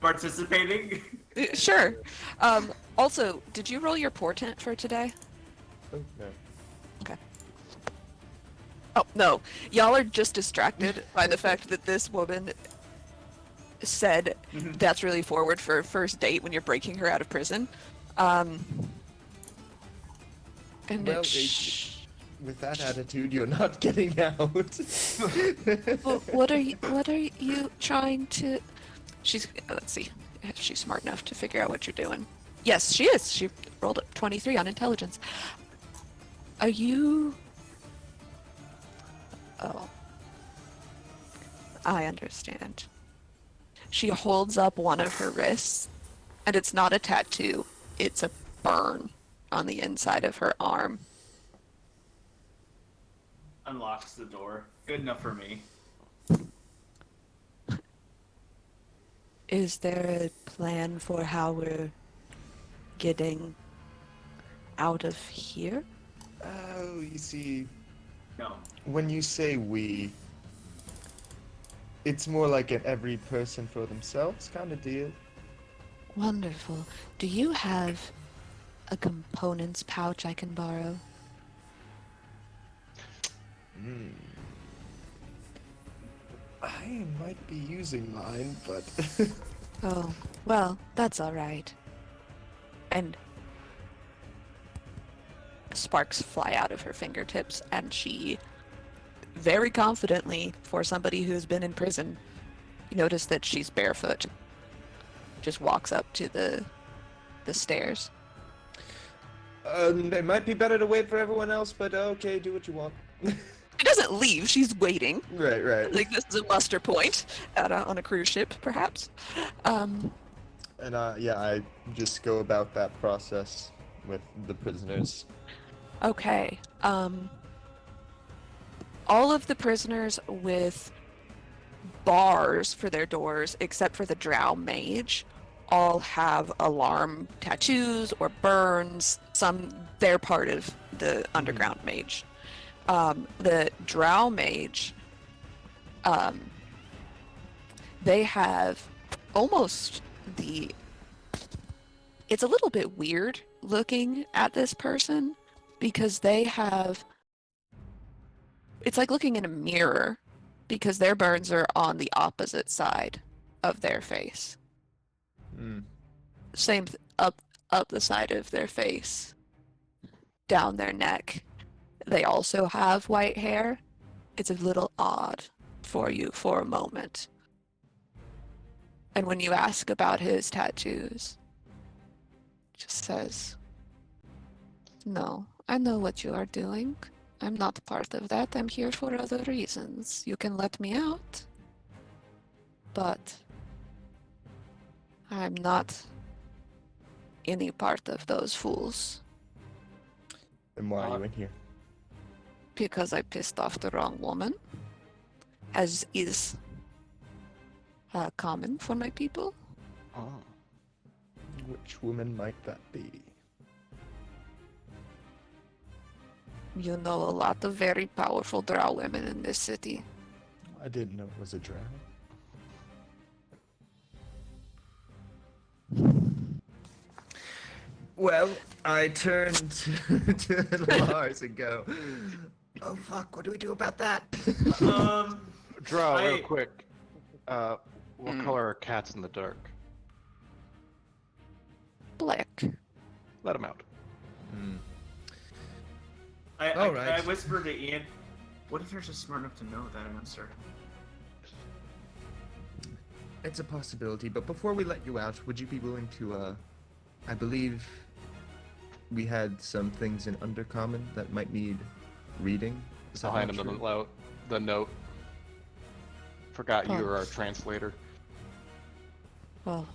participating. Sure. Also, did you roll your portent for today? Oh, no. Okay. Oh, no. Y'all are just distracted by the fact that this woman said that's really forward for a first date when you're breaking her out of prison. And Well, with that attitude, you're not getting out. Well, what are you trying to... let's see if she's smart enough to figure out what you're doing. Yes, she is. She rolled a 23 on intelligence. Are you... Oh. I understand. She holds up one of her wrists, and it's not a tattoo. It's a burn on the inside of her arm. Unlocks the door. Good enough for me. Is there a plan for how we're getting out of here? Oh, you see, No. when you say we, it's more like an every person for themselves kind of deal. Wonderful. Do you have a components pouch I can borrow? I might be using mine, but... Oh, well, that's all right. And sparks fly out of her fingertips, and she, very confidently, for somebody who's been in prison, you notice that she's barefoot. Just walks up to the stairs. It might be better to wait for everyone else, but okay, do what you want. She doesn't leave, she's waiting. Right. Like this is a muster point on a cruise ship, perhaps. And yeah, I just go about that process with the prisoners. Okay. All of the prisoners with bars for their doors, except for the Drow Mage, all have alarm tattoos or burns. They're part of the underground mage. The Drow Mage, they have almost it's a little bit weird looking at this person because they have, it's like looking in a mirror because their burns are on the opposite side of their face. Same up the side of their face, down their neck. They also have white hair. It's a little odd for you for a moment. And when you ask about his tattoos, he just says, "No, I know what you are doing. I'm not part of that. I'm here for other reasons. You can let me out, but I'm not any part of those fools Then why are you in here? because I pissed off the wrong woman, as is common for my people." Oh. Which woman might that be? You know a lot of very powerful drow women in this city. I didn't know it was a drow. Well, I turn to Lars and go, "Oh fuck, what do we do about that?" Draw real I- quick. What color are cats in the dark? Black. Let them out. All right. I whispered to Ian, what if you're just smart enough to know that answer? It's a possibility, but before we let you out, would you be willing to, I believe we had some things in Undercommon that might need reading. Is that I'll hand not him true? the note. Forgot you Oh. were our translator. Well.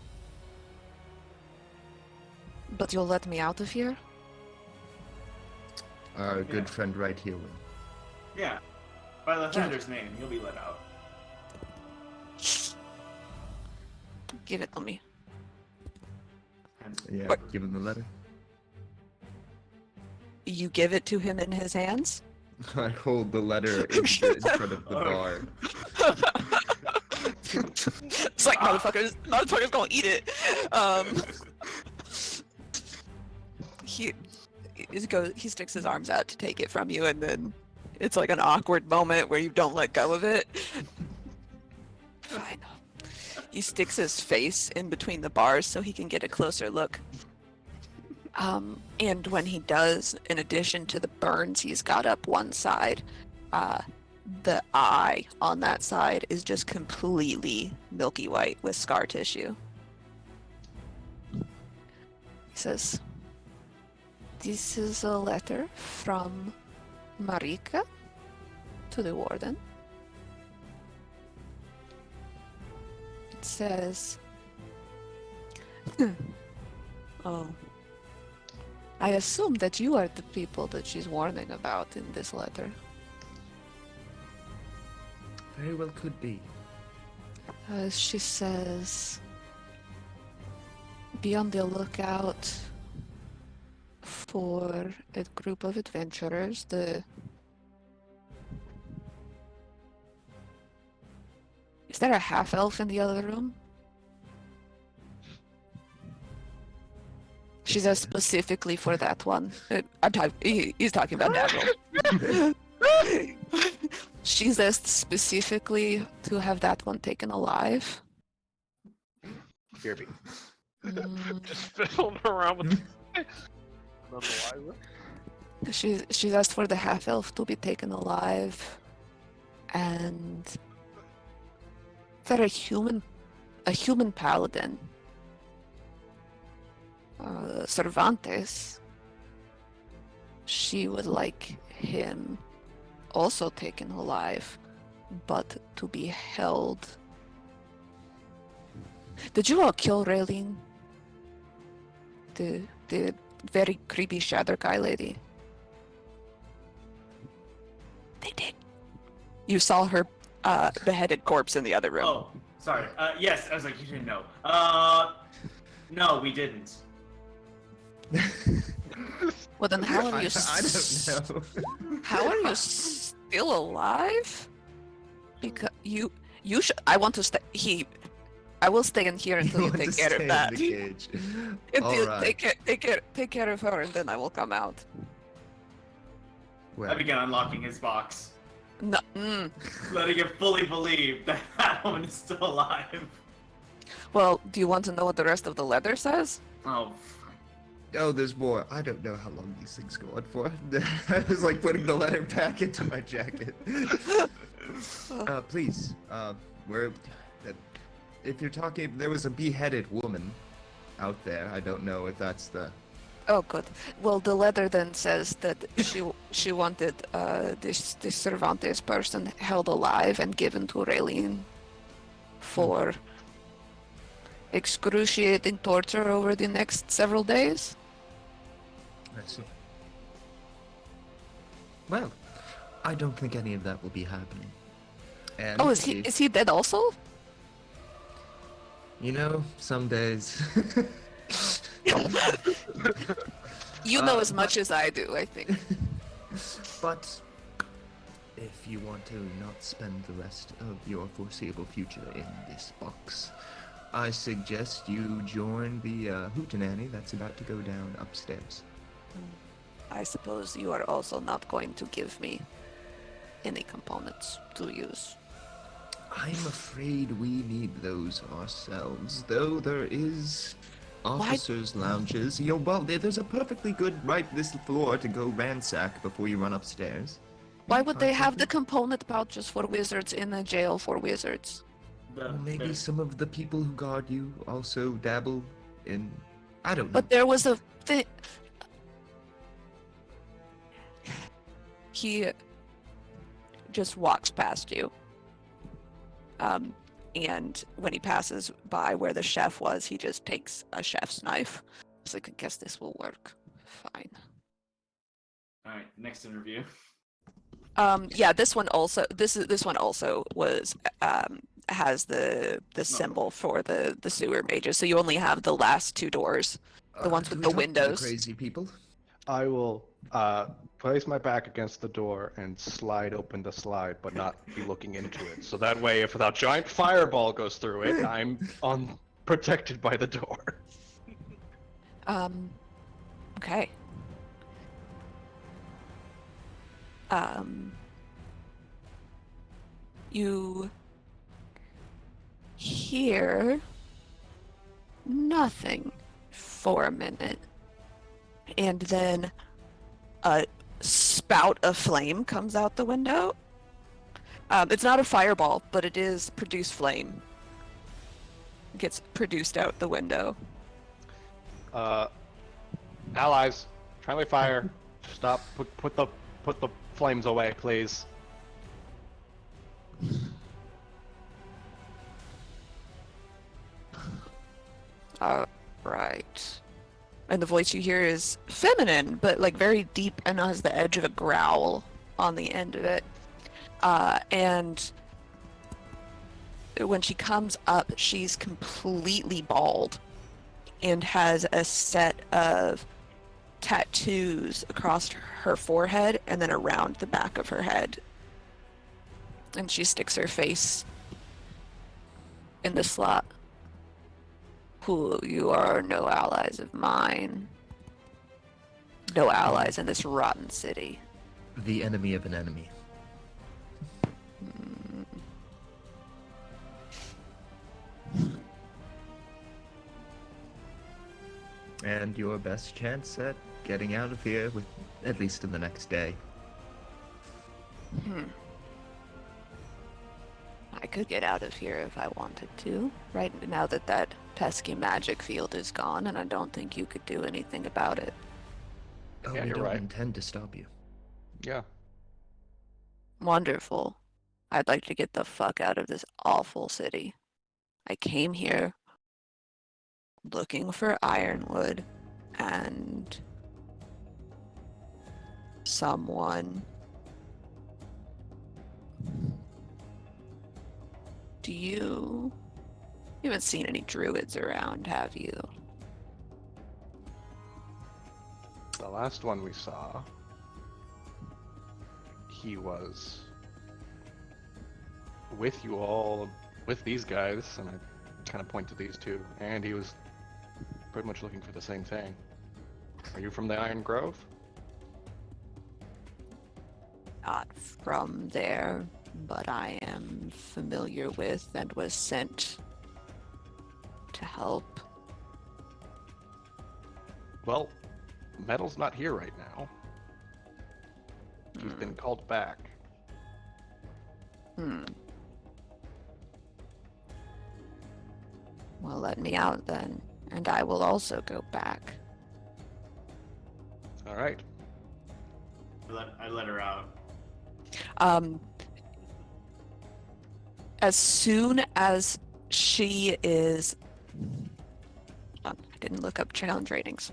But you'll let me out of here? Our Yeah. good friend right here will. Yeah. By the Thunder's name, you'll be let out. Give it to me. Yeah, What? give him the letter. You give it to him in his hands? I hold the letter in front of the bar. It's like motherfuckers gonna eat it. He sticks his arms out to take it from you, and then it's like an awkward moment where you don't let go of it. Fine. He sticks his face in between the bars so he can get a closer look. And when he does, in addition to the burns he's got up one side, the eye on that side is just completely milky white with scar tissue. He says, "This is a letter from Marika to the warden. It says, oh, I assume that you are the people that she's warning about in this letter. Very well could be. She says, be on the lookout for a group of adventurers. Is there a half-elf in the other room? She says specifically for that one. He's talking about Davril. She says specifically to have that one taken alive. Kirby. Mm, Just fiddling around with. I don't know why. she's asked for the half-elf to be taken alive, and for a human paladin, Cervantes. She would like him also taken alive, but to be held. Did you all kill Raylene? The very creepy shadow guy lady? They did. You saw her beheaded corpse in the other room. Oh, sorry. Yes, I was like, you didn't know. No, we didn't. Well, then how are you? I don't know. How are you still alive? Because you should. I want to stay. I will stay in here until you want take to care stay of in that. the cage. Until Alright. take care of her, and then I will come out. Well, I began unlocking his box, No. letting him fully believe that that woman is still alive. Well, do you want to know what the rest of the letter says? Oh, oh, there's more. I don't know how long these things go on for. I was like putting the letter back into my jacket. Please, if you're talking, there was a beheaded woman out there. I don't know if that's the. Oh, good. Well, the letter then says that she wanted this Cervantes person held alive and given to Raylene for excruciating torture over the next several days. I see. Well, I don't think any of that will be happening. And Oh, is he dead also? You know, some days. You know as much as I do, I think. But if you want to not spend the rest of your foreseeable future in this box, I suggest you join the hootenanny that's about to go down upstairs. I suppose you are also not going to give me any components to use. I'm afraid we need those ourselves, though there is officers' lounges. Well, there's a perfectly good right this floor to go ransack before you run upstairs. Why would they have the component pouches for wizards in a jail for wizards? Or maybe some of the people who guard you also dabble in. I don't know. But there was a thing. He just walks past you. And when he passes by where the chef was, he just takes a chef's knife. It's like, I guess this will work. Fine. alright, next interview. Yeah, this one also was has the symbol for the sewer mages. So you only have the last two doors, the ones Do with we the talk to windows. crazy people. I will put place my back against the door and slide open the slide, but not be looking into it. So that way, if a giant fireball goes through it, I'm protected by the door. Okay. You hear nothing for a minute, and then a spout of flame comes out the window. It's not a fireball, but it is produced flame. It gets produced out the window. Allies, friendly fire. Stop. Put the flames away, please. Right. And the voice you hear is feminine, but like very deep and has the edge of a growl on the end of it. And when she comes up, she's completely bald and has a set of tattoos across her forehead and then around the back of her head. And she sticks her face in the slot. Who, you are no allies of mine. No allies in this rotten city. The enemy of an enemy. And your best chance at getting out of here, with at least in the next day. I could get out of here if I wanted to. Right now that pesky magic field is gone, and I don't think you could do anything about it. Oh, Yeah, we you're don't right. intend to stop you. Yeah. Wonderful. I'd like to get the fuck out of this awful city. I came here looking for ironwood and someone. You haven't seen any druids around, have you? The last one we saw, he was with you all, with these guys, and I kind of point to these two, and he was pretty much looking for the same thing. Are you from the Iron Grove? Not from there, but I am familiar with and was sent to help. Well, Metal's not here right now. He's been called back. Well, let me out then, and I will also go back. All right. I let her out. As soon as she is... I didn't look up challenge ratings.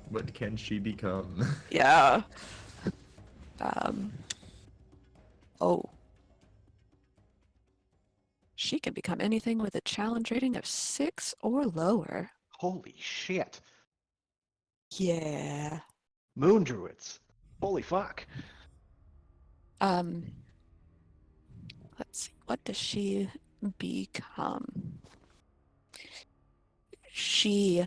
What can she become? Yeah. Oh. She can become anything with a challenge rating of 6 or lower. Holy shit. Yeah. Moon druids. Holy fuck. Let's see. What does she become? She...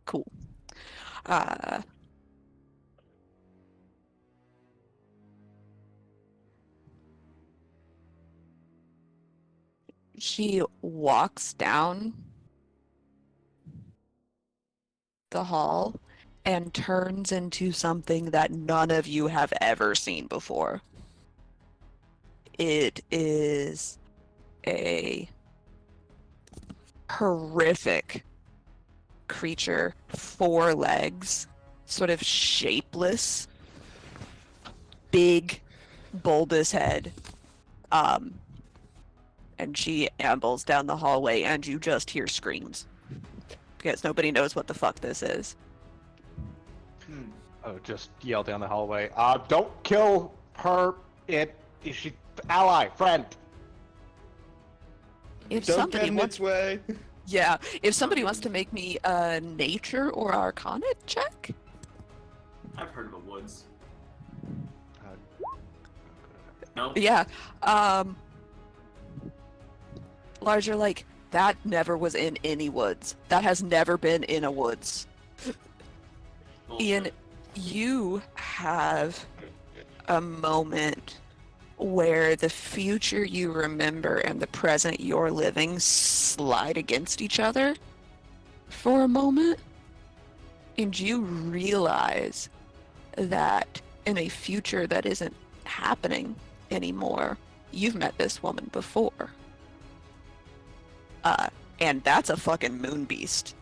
Cool. She walks down the hall and turns into something that none of you have ever seen before. It is a horrific creature, 4 legs, sort of shapeless, big, bulbous head. And she ambles down the hallway, and you just hear screams. Because nobody knows what the fuck this is. Oh, just yell down the hallway. Don't kill her. Is she ally, friend? If Don't somebody get in wants, its way. Yeah, if somebody wants to make me a nature or arcana check. I've heard of the woods. Uh, No. Yeah. Larger, like, that never was in any woods. That has never been in a woods. Ian, Bullshit. you have a moment where the future you remember and the present you're living slide against each other for a moment. And you realize that in a future that isn't happening anymore, you've met this woman before. And that's a fucking moon beast.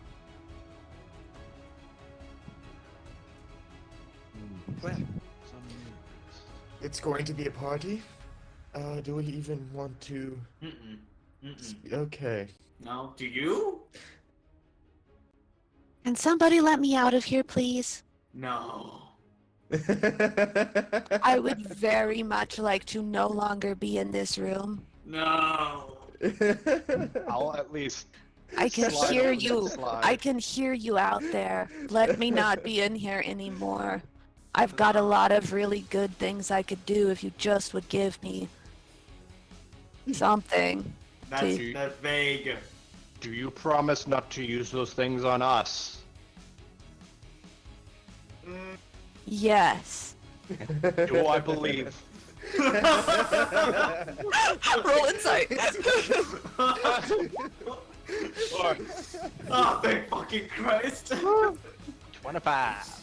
Well, it's going to be a party. Do we even want to? Mm-mm. Mm-mm. Okay. No. Do you? Can somebody let me out of here, please? No. I would very much like to no longer be in this room. No. I'll at least. I can slide hear over that you. slide. I can hear you out there. Let me not be in here anymore. I've got a lot of really good things I could do if you just would give me something. That's See. that's vague. Do you promise not to use those things on us? Yes. Do I believe? Roll insight. Or Oh, thank fucking Christ. 25.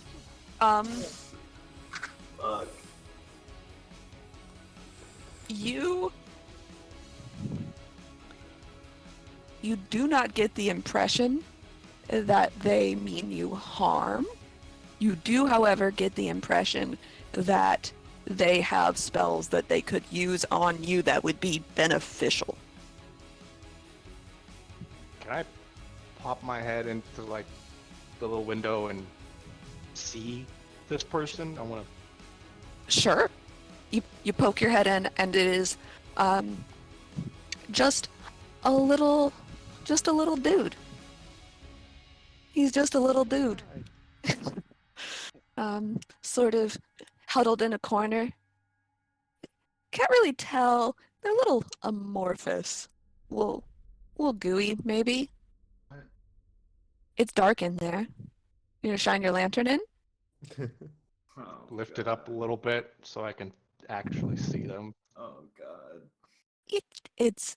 Fuck. You do not get the impression that they mean you harm. You do, however, get the impression that they have spells that they could use on you that would be beneficial. Can I pop my head into like the little window and see this person? I want to. Sure. You poke your head in, and it is just a little dude. He's just a little dude. Sort of huddled in a corner. Can't really tell. They're a little amorphous. Little gooey, maybe. It's dark in there. You gonna shine your lantern in? Oh, Lift it up a little bit so I can actually see them. Oh god. It's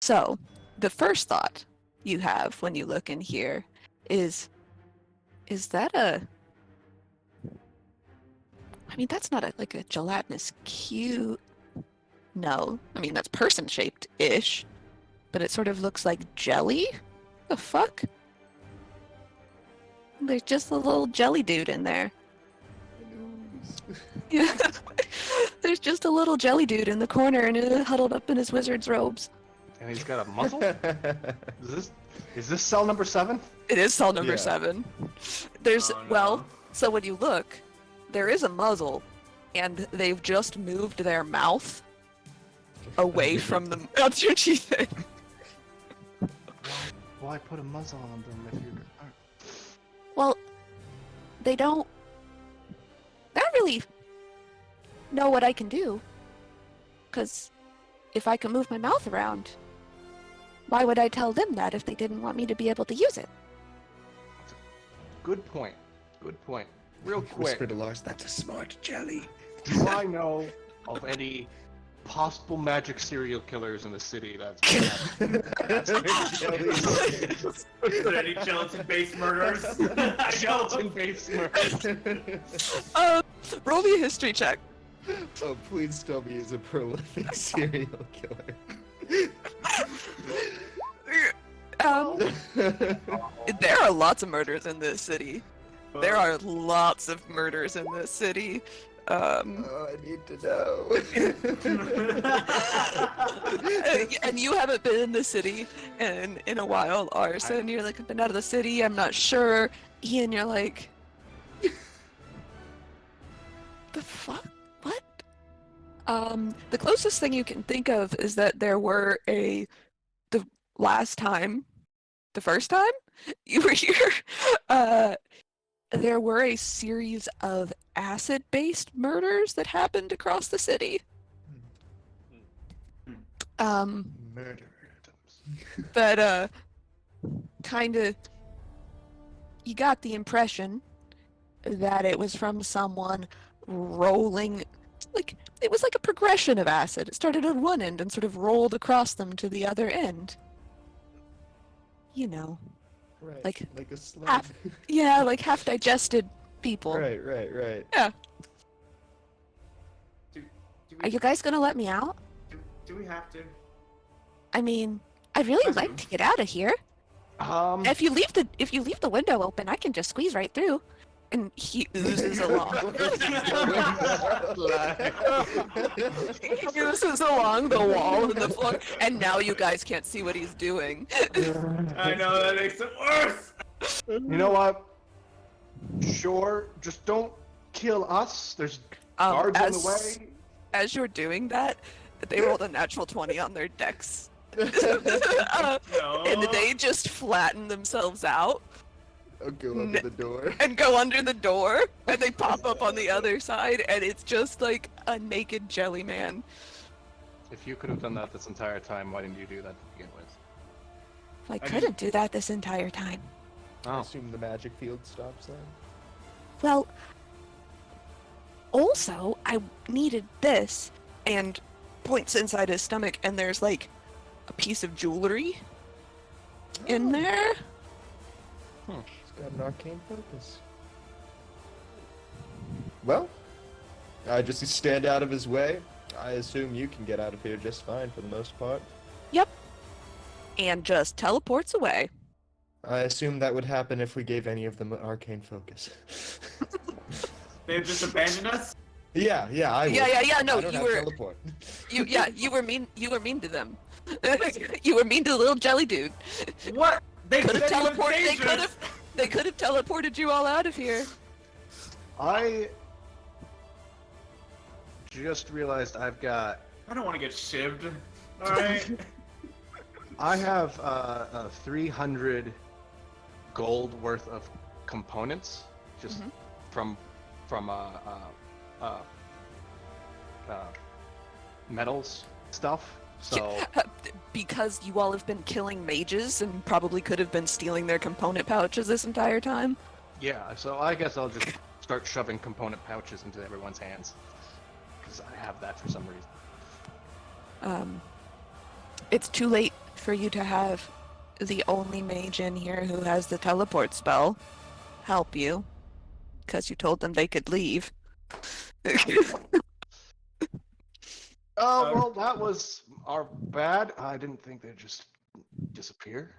so the first thought you have when you look in here is that I mean, that's not like a gelatinous cube. No, I mean that's person shaped ish, but it sort of looks like jelly. The fuck? There's just a little jelly dude in there. Yeah. There's just a little jelly dude in the corner and huddled up in his wizard's robes. And he's got a muzzle? Is this cell number 7? It is cell number Yeah. 7. There's, Oh, no. well, so when you look, there is a muzzle, and they've just moved their mouth away from the. That's your teeth. Why put a muzzle on them if you're... Well, they don't really know what I can do. Because if I can move my mouth around, why would I tell them that if they didn't want me to be able to use it? Good point. Good point. Real quick, Whisper to Lars, that's a smart jelly. do I know of any possible magic serial killers in the city that's... Is there any gelatin-based murders? Gelatin-based murders. Roll me a history check. Oh, please tell me he's a prolific serial killer. There are lots of murders in this city. There are lots of murders in this city. Oh, I need to know. And you haven't been in the city in a while, Arson. You're like, I've been out of the city, I'm not sure. Ian, you're like, the fuck? What? The closest thing you can think of is that there were the last time, the first time you were here, there were a series of acid-based murders that happened across the city. Murder. That kind of, you got the impression that it was from someone rolling, like it was like a progression of acid. It started at one end and sort of rolled across them to the other end. You know, Right. Like, Like a slug. yeah, like half digested people. Right. Yeah. Do Are you guys gonna let me out? do we have to? I mean, I'd really like to get out of here. If you leave the window open, I can just squeeze right through. And he oozes along. He oozes along the wall and the floor, and now you guys can't see what he's doing. I know that makes it worse. You know what? Sure, just don't kill us. There's guards in the way. As you're doing that, they rolled a natural 20 on their decks. No. And they just flatten themselves out I'll go under the door. and go under the door, and they pop up on the other side, and it's just like a naked jelly man. If you could have done that this entire time, why didn't you do that to begin with? I couldn't do that this entire time. I Oh, assume the magic field stops then. Well, also, I needed this, and points inside his stomach, and there's like a piece of jewelry in there. It's got an arcane focus. Well, I just stand out of his way. I assume you can get out of here just fine for the most part. Yep. And just teleports away. I assume that would happen if we gave any of them arcane focus. They've just abandoned us. Yeah, I would. Yeah, no, I don't you have were teleport. you were mean to them. You were mean to the little jelly dude. What? They Could have said you were teleported they could have teleported you all out of here. I just realized I've got. I don't want to get shivved. All right. I have 300 gold worth of components, just Mhm. from metals stuff. So Because you all have been killing mages and probably could have been stealing their component pouches this entire time. yeah, so I guess I'll just start shoving component pouches into everyone's hands because I have that for some reason. It's too late for you to have the only mage in here who has the teleport spell help you, because you told them they could leave. Oh well, that was our bad. I didn't think they'd just disappear.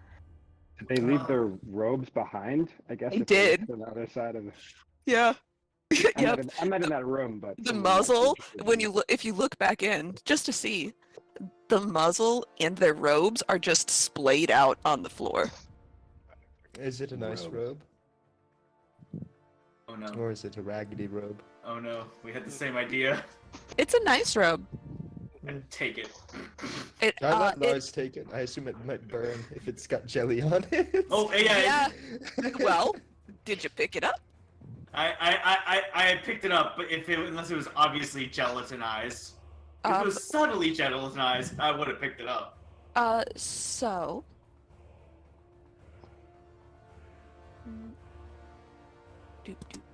Did they leave their robes behind? I guess They if they did. looked on the other side of the. Yeah. Yep. I'm not in that room, but The someone might be muzzle, interested when in- you look, if you look back in, just to see, the muzzle and their robes are just splayed out on the floor. Is it a nice robe? Oh no. Or is it a raggedy robe? Oh no. We had the same idea. It's a nice robe. Take it. It, I let Lars take it. I assume it might burn if it's got jelly on it. Oh yeah. well, did you pick it up? I picked it up, but unless it was obviously gelatinized. If it was subtly gelatinized, I would have picked it up. So.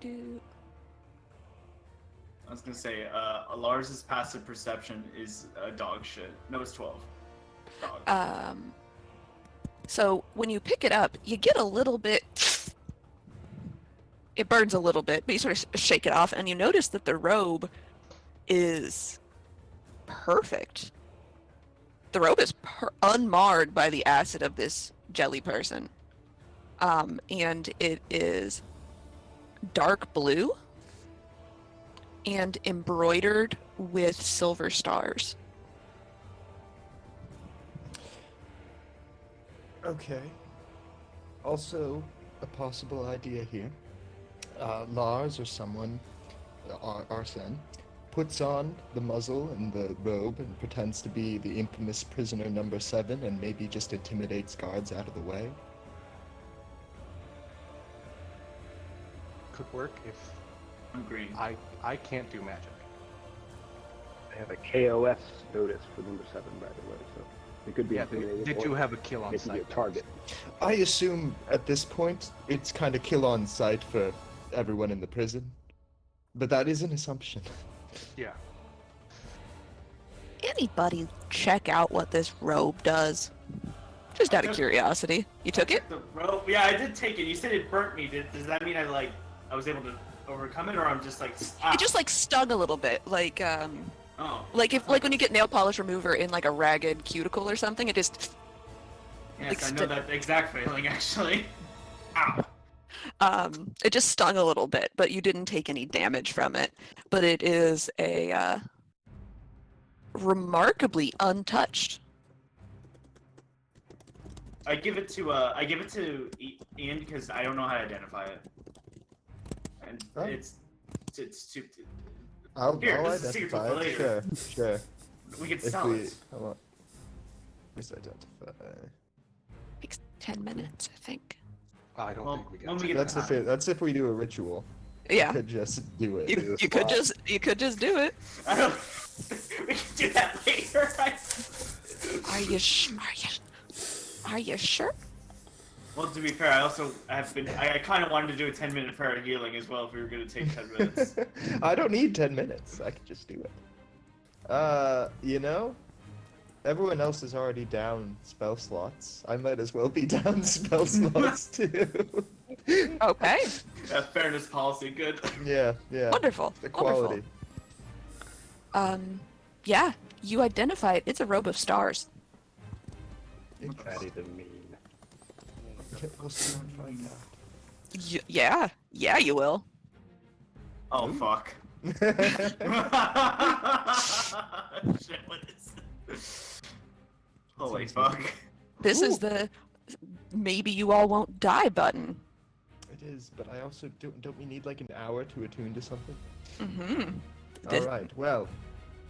Do. I was gonna say, Lars's passive perception is dog shit. No, it's 12. Dog. So when you pick it up, you get a little bit. It burns a little bit, but you sort of shake it off, and you notice that the robe is perfect. The robe is unmarred by the acid of this jelly person. And it is dark blue and embroidered with silver stars. Okay. Also, a possible idea here. Lars or someone, Arsene, puts on the muzzle and the robe and pretends to be the infamous prisoner number 7 and maybe just intimidates guards out of the way. Could work if I'm green. I can't do magic. I have a KOS notice for number 7, by the way, so it could be Yeah, intimidated. they or do have a kill on it could be a sight. target. I assume at this point it's kind of kill on sight for everyone in the prison, but that is an assumption. Yeah. Anybody check out what this robe does? Just out of curiosity. You took it? The rope. Yeah, I did take it. You said it burnt me. Does that mean I was able to overcome it, or I'm just like It just like stung a little bit, like Oh. like when you get nail polish remover in like a ragged cuticle or something. It just Yes, I know that exact feeling actually. Ow. it just stung a little bit, but you didn't take any damage from it. But it is a remarkably untouched. I give it to Ian because I don't know how to identify it, and Oh. it's too. I'll Here, this is a secret for identify it. later. Sure. We can If sell we, it. hold on. Let's identify. Takes 10 minutes, I think. I don't Well, think we when get we to get That's that's if we do a ritual. Yeah, We could just do it. you could just do it. I don't. We can do that later. Right? Are you sure? Well, to be fair, I kind of wanted to do a 10-minute prayer of healing as well if we were going to take 10 minutes. I don't need 10 minutes. I could just do it. You know, everyone else is already down spell slots. I might as well be down spell slots too. Okay, Fairness policy, good. Yeah. wonderful. Equality. Wonderful. Yeah, you identify it. It's a robe of stars. That even mean? We'll see and find out. Yeah, you will. Oh, fuck. Shit, what is this? Holy fuck. This is the maybe you all won't die button. It is, but I also don't we need like an hour to attune to something? Mm-hmm. All right. Well,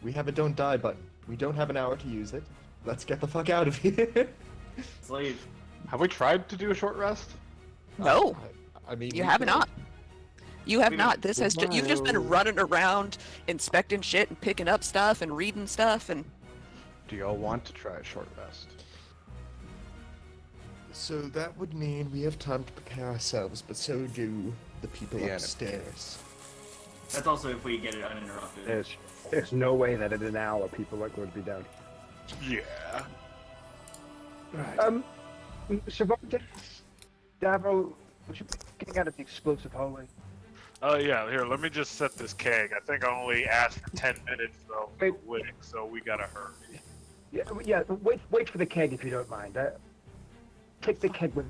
we have a don't die button. We don't have an hour to use it. Let's get the fuck out of here. Let's leave. Have we tried to do a short rest? No, I mean, you we have could. not. You have We not. don't- This has you've just been running around, inspecting shit and picking up stuff and reading stuff and. Do y'all want to try a short rest? So that would mean we have time to prepare ourselves, but so do the people The enemy. upstairs. That's also if we get it uninterrupted. There's no way that in an hour people are going to be down. Yeah. Right. Cervantes, Davro, would you be getting out of the explosive hallway? Yeah, here, let me just set this keg. I think I only asked for 10 minutes, though, for Wait. winning, so we gotta hurry. Yeah. Wait for the keg if you don't mind. Take the keg with.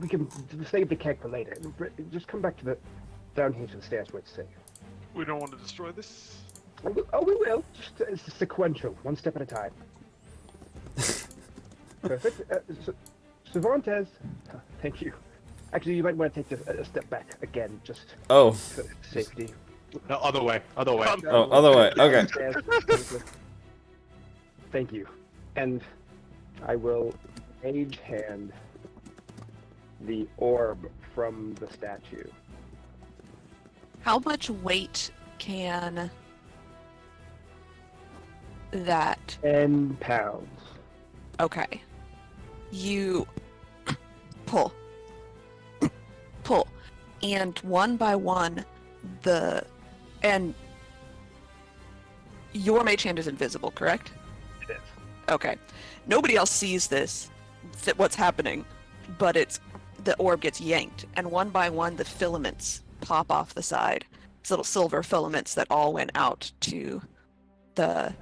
We can save the keg for later. Just come back to the down here to the stairs where it's safe. We don't want to destroy this. Oh, we will. Just it's sequential, one step at a time. Perfect. Cervantes, thank you. Actually, you might want to take a step back again, just Oh, for safety. No, other way. Other way. oh, other way. Okay. Yes. Thank you. And I will mage hand the orb from the statue. How much weight can that? 10 pounds. Okay. You pull. Pull. And one by one, and your mage hand is invisible, correct? It is. Okay. Nobody else sees this, what's happening, but the orb gets yanked, and one by one the filaments pop off the side. It's little silver filaments that all went out to the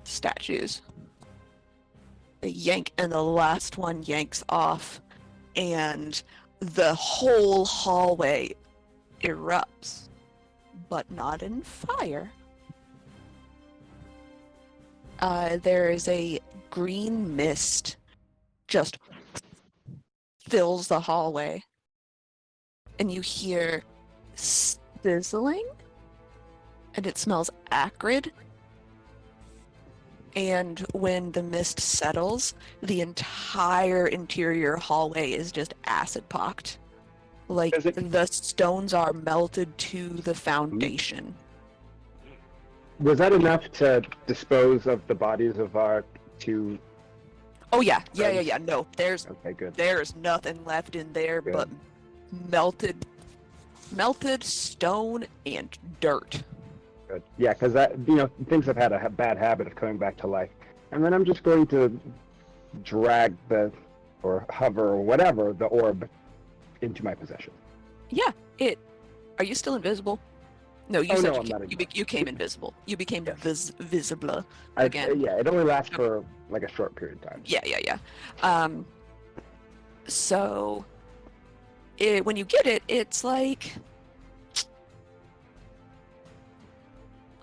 statues. They yank, and the last one yanks off, and the whole hallway erupts, but not in fire. There is a green mist just fills the hallway, and you hear sizzling and it smells acrid. And when the mist settles, the entire interior hallway is just acid pocked. Like Is it- the stones are melted to the foundation. Was that enough to dispose of the bodies of our two? Oh yeah. Friends? No, Okay, good. there's nothing left in there Good. but melted stone and dirt. Good. Yeah, because things have had a bad habit of coming back to life, and then I'm just going to drag or hover or whatever the orb into my possession. Yeah, are you still invisible? No, you Oh, said no, you, I'm not you, anymore. you came invisible. You became Yes. visible again. Yeah, it only lasts for like a short period of time. Yeah. So when you get it, it's like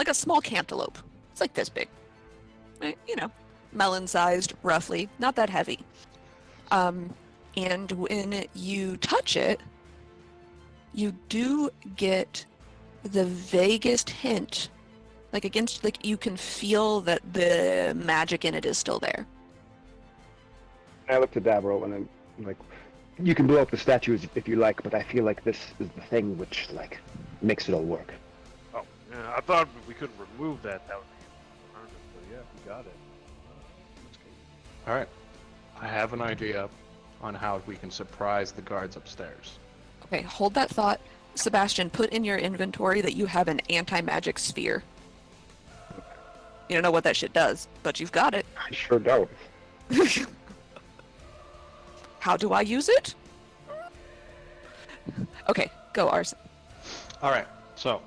a small cantaloupe. It's like this big. Melon-sized, roughly. Not that heavy. And when you touch it, you do get the vaguest hint. You can feel that the magic in it is still there. I look to Davro and I'm like, you can blow up the statues if you like, but I feel like this is the thing which makes it all work. Oh, yeah, I thought we couldn't remove that. That would be harmless, but yeah, we got it. That's good. All right. I have an idea on how we can surprise the guards upstairs. Okay, hold that thought. Sebastian, put in your inventory that you have an anti-magic sphere. You don't know what that shit does, but you've got it. I sure don't. How do I use it? Okay, go, Arson. All right. So,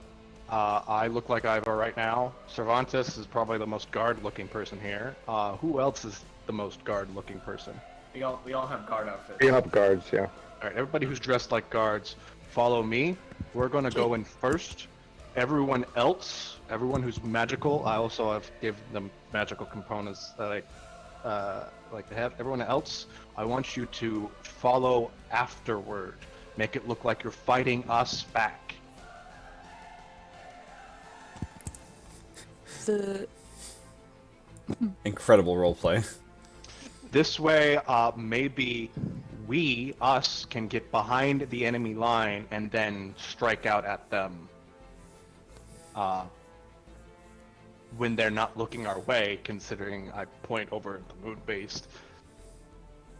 I look like Ivor right now. Cervantes is probably the most guard-looking person here. Who else is the most guard-looking person? We all have guard outfits. We have guards, yeah. All right. Everybody who's dressed like guards, follow me. We're gonna go in first. Everyone else, everyone who's magical, I also have given them magical components that I like to have. Everyone else, I want you to follow afterward. Make it look like you're fighting us back. The Incredible roleplay. This way, maybe us, can get behind the enemy line and then strike out at them when they're not looking our way, considering I point over at the moon based.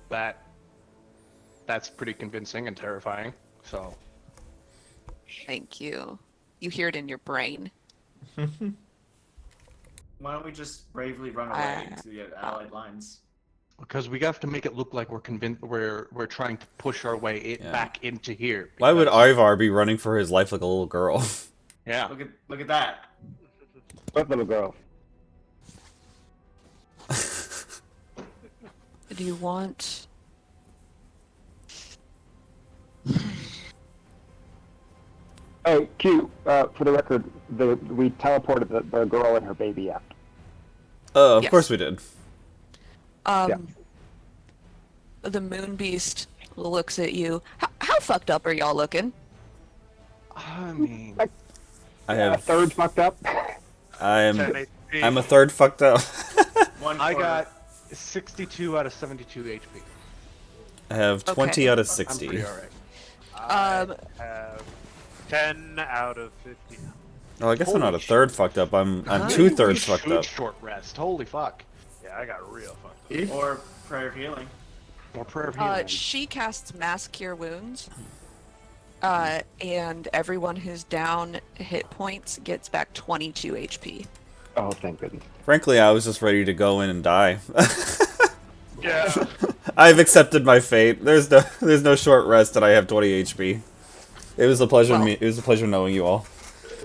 That's pretty convincing and terrifying, so... Thank you. You hear it in your brain. Why don't we just bravely run away to the allied lines? Because we have to make it look like we're trying to push our way Yeah. back into here. Why would because- Ivar be running for his life like a little girl? Yeah. Look at that. What little girl? Do you want... Oh, Q, for the record, we teleported the girl and her baby out. Of Yes. course we did. The moon beast looks at you. How fucked up are y'all looking? I mean... I A have. third fucked up. 10 I'm HP. a third fucked up. I got 62 out of 72 HP. I have 20 Okay. out of I'm 60. pretty alright. I have 10 out of 50. Oh, I guess I'm not a Holy third fucked up. I'm Maybe two we thirds fucked should up. short rest. Holy fuck. Yeah, I got real fucked up. Or prayer of healing. Or prayer of healing. She casts Mass Cure Wounds. And everyone who's down hit points gets back 22 HP. Oh, thank goodness. Frankly, I was just ready to go in and die. Yeah. I've accepted my fate. There's no short rest, and I have 20 HP. It was a pleasure. Well- It was a pleasure knowing you all.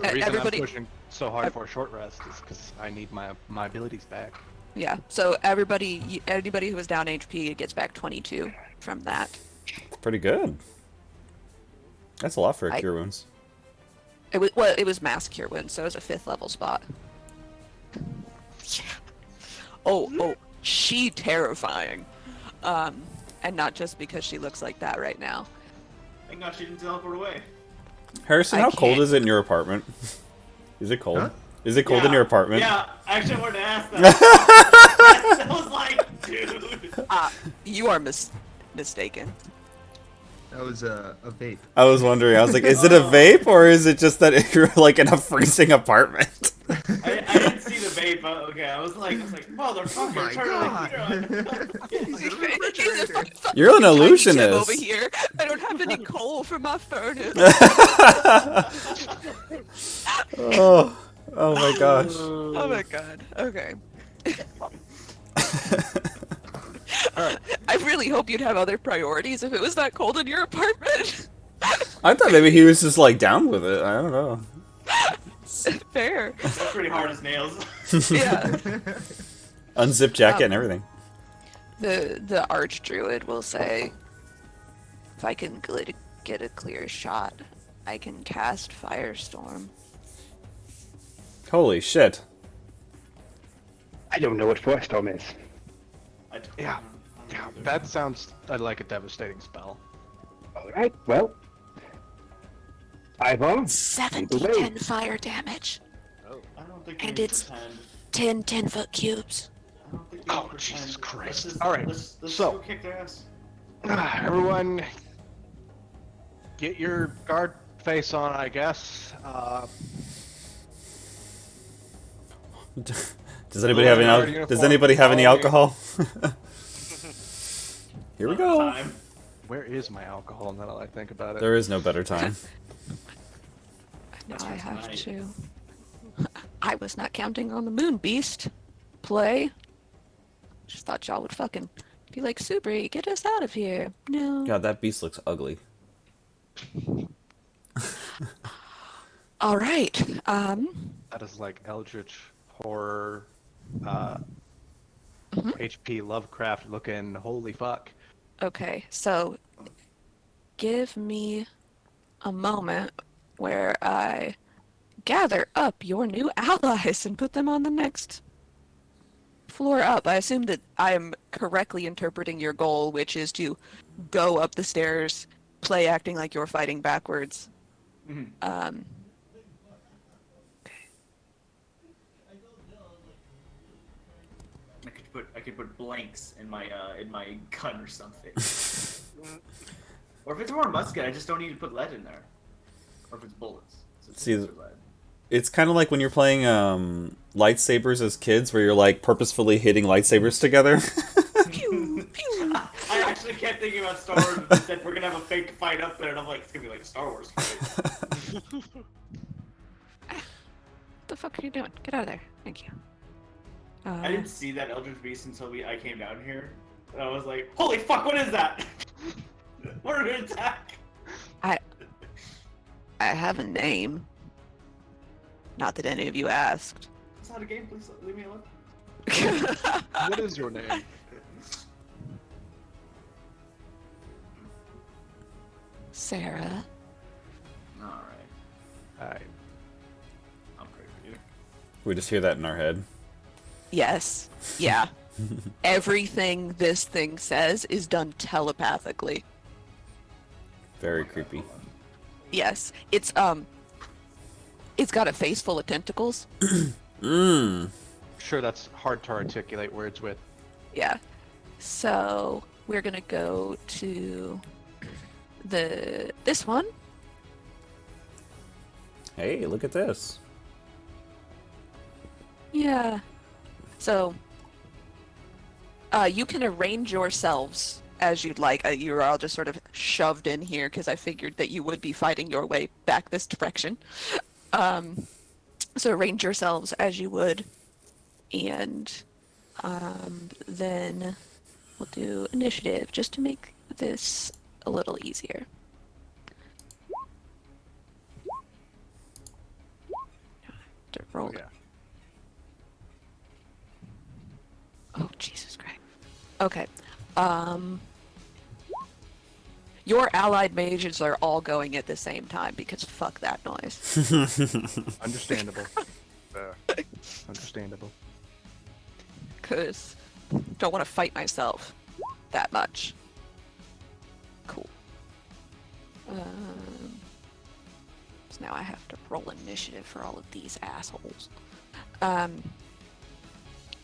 The reason everybody- I'm pushing so hard for a short rest is because I need my abilities back. Yeah, so anybody who was down HP gets back 22 from that. Pretty good. That's a lot for a I- cure wounds. It was Mass Cure Wounds, so it was a 5th level spot. Yeah. Oh, she terrifying. And not just because she looks like that right now. Thank God she didn't teleport away. Harrison, I how cold can't- is it in your apartment? Is it cold? Huh? Is it cold in your apartment? Yeah, I actually wanted to ask that. I was like, dude. You are mistaken. That was a vape. I was wondering. I was like, is it a vape or is it just that you're like in a freezing apartment? I didn't see the vape. But okay, I was like, motherfucker, My turn God. the heater on. You're an Tiny Tim illusionist. over here. I don't have any coal for my furnace. Oh my gosh. Oh my god. Okay. I really hope you'd have other priorities if it was that cold in your apartment. I thought maybe he was just like down with it. I don't know. Fair. That's pretty hard as nails. Yeah. Unzip jacket and everything. The archdruid will say, if I can get a clear shot, I can cast Firestorm. Holy shit. I don't know what Firestorm is. I don't Yeah. know. Yeah, that sounds like a devastating spell. All right, well, Ivor, 7d10 fire damage, I don't think And we it's- pretend. 10 10-foot cubes. I don't think we Oh, pretend. Jesus Christ. Let's just, All right, let's so- go kick their ass. Everyone, get your guard face on, I guess. Does anybody have any? Does anybody have any alcohol? Here we go. Time. Where is my alcohol now that I think about it? There is no better time. Now That's I for have tonight. to. I was not counting on the moon beast. Play. Just thought y'all would fucking be like, Subri, get us out of here. No. God, that beast looks ugly. All right. That is like Eldritch horror, H.P. Lovecraft looking. Holy fuck! Okay, so give me a moment where I gather up your new allies and put them on the next floor up. I assume that I am correctly interpreting your goal, which is to go up the stairs, play acting like you're fighting backwards. Mhm. I could put blanks in my gun or something. Or if it's more a musket, I just don't need to put lead in there. Or if it's bullets. So it's See, bullets or lead. It's kind of like when you're playing lightsabers as kids, where you're like purposefully hitting lightsabers together. Pew, pew. I actually kept thinking about Star Wars and said we're gonna have a fake fight up there, and I'm like, it's gonna be like a Star Wars fight. What the fuck are you doing? Get out of there. Thank you. I didn't see that Eldritch Beast until I came down here. And I was like, holy fuck, what is that? What an attack! I have a name. Not that any of you asked. It's not a game, please leave me alone. What is your name? Sarah. Alright, Alright. I'll pray for you. We just hear that in our head. Yes. Yeah. Everything this thing says is done telepathically. Very creepy. Yes. It's got a face full of tentacles. Mmm. Sure, that's hard to articulate words with. Yeah. So we're gonna go to this one. Hey, look at this. Yeah. So you can arrange yourselves as you'd like. You're all just sort of shoved in here because I figured that you would be fighting your way back this direction. So arrange yourselves as you would, and then we'll do initiative just to make this a little easier. To roll. Yeah. Oh, Jesus Christ. Okay. Your allied mages are all going at the same time because fuck that noise. Understandable. Fair. Understandable. Because don't want to fight myself that much. Cool. It's now I have to roll initiative for all of these assholes.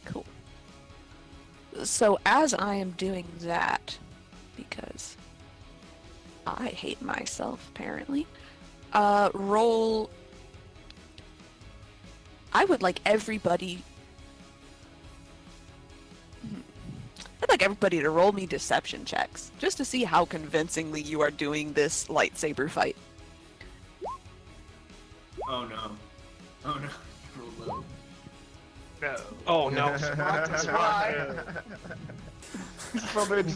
Cool. So as I am doing that, because I hate myself, apparently, roll... I would like everybody... I'd like everybody to roll me deception checks, just to see how convincingly you are doing this lightsaber fight. Oh no. Oh no. Roll low. No. Oh no, That's why. From it,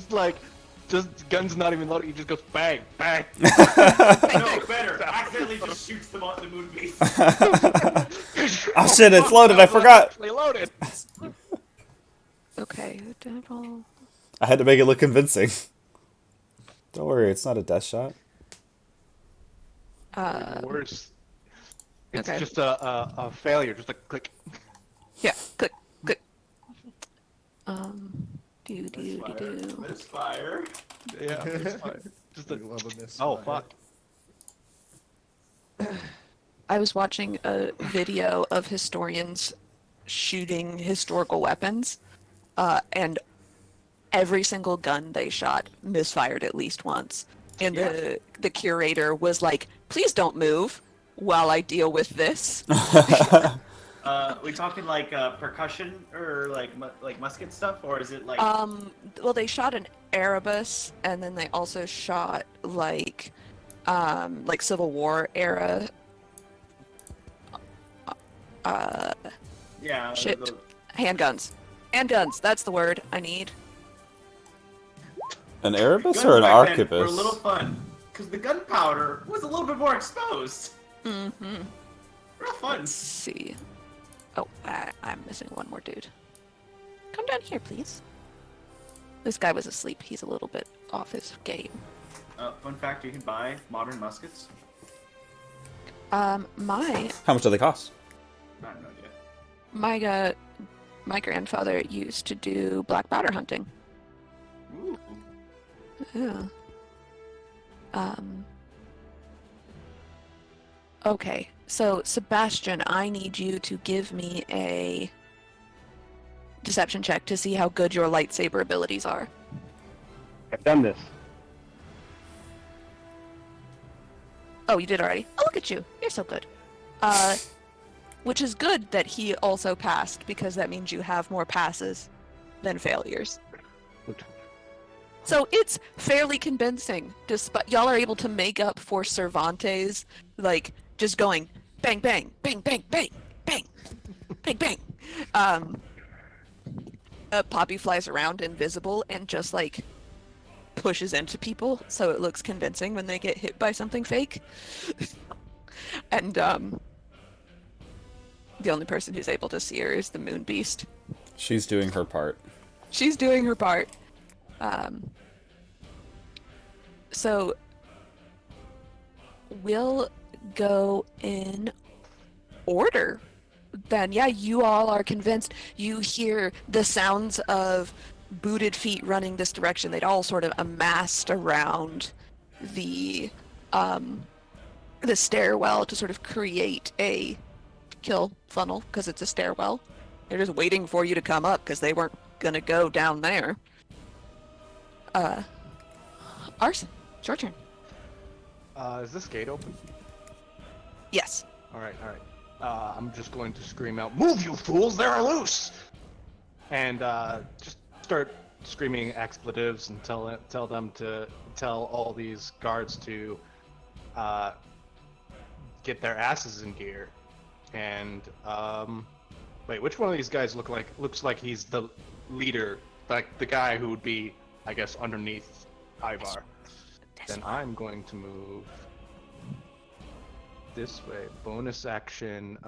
just guns not even loaded, he just goes bang, bang. No, better. Accidentally just shoots them on the moon beast. Oh shit, it's loaded, I forgot! Actually loaded. Okay, did I roll? I had to make it look convincing. Don't worry, it's not a death shot. Worse. It's Okay. just a failure, just a click. Yeah, click, click. Do. Misfire. Yeah, it's fine. Just a, We love a miss. oh fuck. I was watching a video of historians shooting historical weapons, and every single gun they shot misfired at least once. And the curator was like, "Please don't move while I deal with this." We talking like percussion or like musket stuff, or is it like? Well, they shot an Erebus, and then they also shot like Civil War era. Yeah. Shit. Handguns. Handguns, that's the word I need. An Erebus Guns or an back then were a Arquebus? little fun because the gunpowder was a little bit more exposed. Mm-hmm. Real fun. Let's see. Oh, I'm missing one more dude. Come down here, please. This guy was asleep. He's a little bit off his game. Fun fact: you can buy modern muskets. My How much do they cost? I have no idea. my grandfather used to do black powder hunting. Ooh. Yeah. Okay, so Sebastian, I need you to give me a deception check to see how good your lightsaber abilities are. I've done this. Oh, you did already. Oh, look at you. You're so good. Which is good that he also passed, because that means you have more passes than failures. So it's fairly convincing. Despite y'all are able to make up for Cervantes, like just going bang bang bang bang bang bang bang bang. Poppy flies around invisible and just like pushes into people, so it looks convincing when they get hit by something fake. And the only person who's able to see her is the Moon Beast. She's doing her part. She's doing her part. So we'll go in order. Then, yeah, you all are convinced. You hear the sounds of booted feet running this direction. They'd all sort of amassed around the stairwell to sort of create a kill funnel, because it's a stairwell. They're just waiting for you to come up because they weren't gonna go down there. Arson, it's your turn. Is this gate open? Yes. Alright. I'm just going to scream out, "Move, you fools! They're loose!" And just start screaming expletives and tell them to tell all these guards to get their asses in gear. And wait, which one of these guys looks like he's the leader, like the guy who would be, I guess, underneath Ivar? Then I'm going to move this way, bonus action,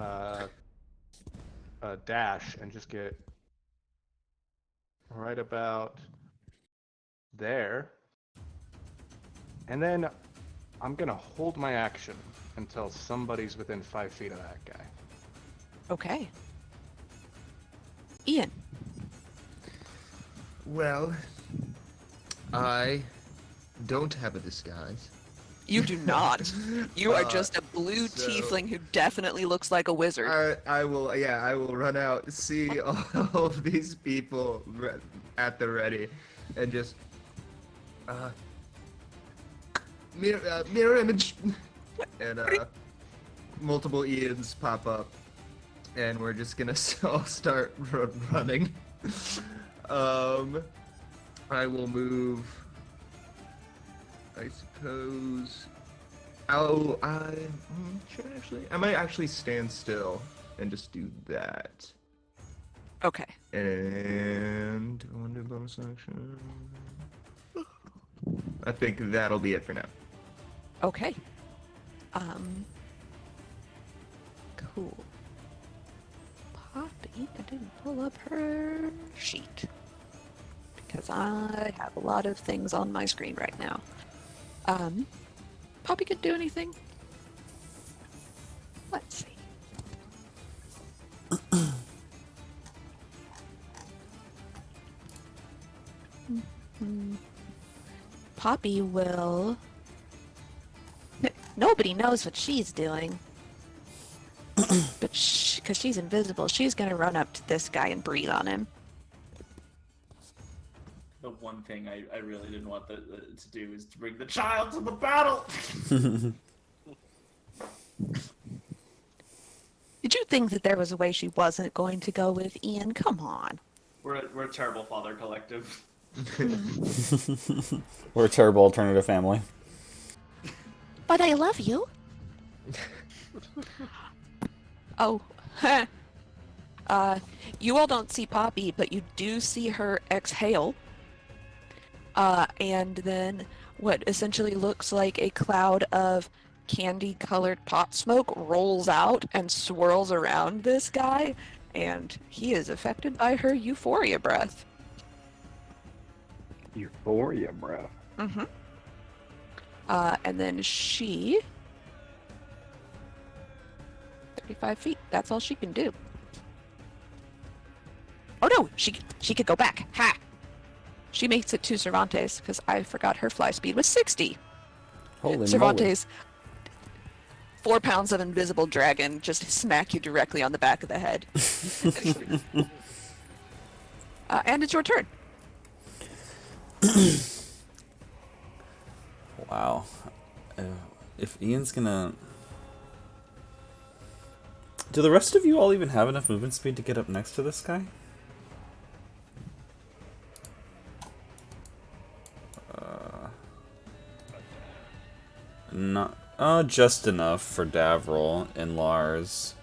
dash, and just get right about there. And then I'm gonna hold my action until somebody's within 5 feet of that guy. Okay. Ian. Well, I don't have a disguise. You do not. You are just a blue so- tiefling who definitely looks like a wizard. I will run out, see all of these people at the ready, and just mirror image, and multiple Ians pop up, and we're just gonna all start running. I will move. I suppose. I might actually stand still and just do that. Okay. And one do bonus action. I think that'll be it for now. Okay. Cool. Poppy, I didn't pull up her sheet because I have a lot of things on my screen right now. Poppy could do anything. Let's see. Poppy will. Nobody knows what she's doing. But because she's invisible, she's gonna run up to this guy and breathe on him. The one thing I really didn't want to do is to bring the child to the battle. Did you think that there was a way she wasn't going to go with Ian? Come on. We're a terrible father collective. We're a terrible alternative family. But I love you. Oh. You all don't see Poppy, but you do see her exhale. And then what essentially looks like a cloud of candy-colored pot smoke rolls out and swirls around this guy, and he is affected by her euphoria breath. Euphoria, bro. Mm-hmm. And then she... 35 feet. That's all she can do. Oh no! She could go back. Ha! She makes it to Cervantes, because I forgot her fly speed was 60. Holy moly. Cervantes, 4 pounds of invisible dragon just smack you directly on the back of the head. And it's your turn. Wow. If Ian's gonna... Do the rest of you all even have enough movement speed to get up next to this guy? Not... just enough for Davril and Lars.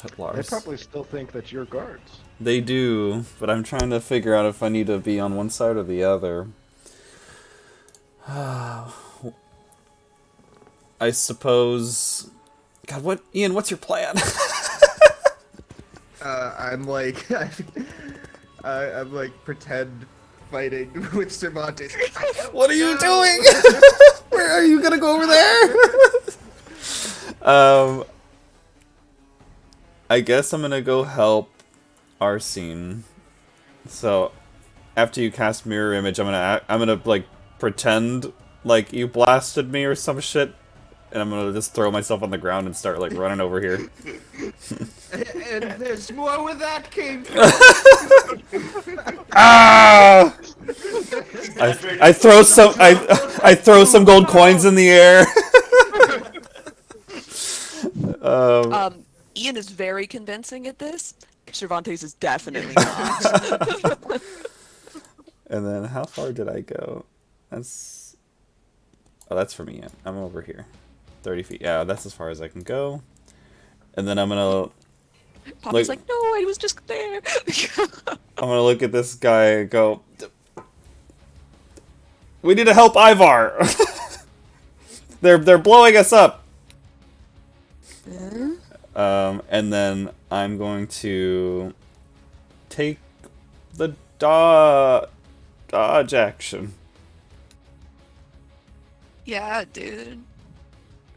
But They Lars... probably still think that you're guards. They do, but I'm trying to figure out if I need to be on one side or the other. I suppose... God, what... Ian, what's your plan? I'm like, I'm like pretend fighting with Cervantes. What are you doing? Where are you gonna go over there? I guess I'm gonna go help Arsene. So, after you cast Mirror Image, I'm gonna like pretend like you blasted me or some shit, and I'm gonna just throw myself on the ground and start like running over here. And there's more where that came from. Ah! I throw some gold coins in the air. Ian is very convincing at this. Cervantes is definitely not. And then how far did I go? That's... Oh, that's for me. I'm over here. 30 feet. Yeah, that's as far as I can go. And then I'm gonna... Poppy's like, no, I was just there. I'm gonna look at this guy and go... We need to help Ivar! They're blowing us up! And then I'm going to... take the dodge action. Yeah, dude.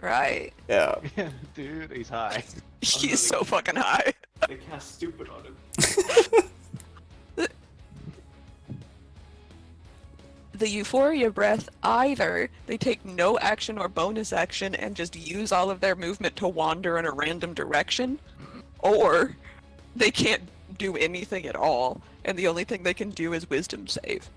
Right. Yeah. Yeah, dude, he's high. He's so fucking high. They cast stupid on him. the Euphoria Breath, either they take no action or bonus action and just use all of their movement to wander in a random direction, or they can't do anything at all, and the only thing they can do is wisdom save.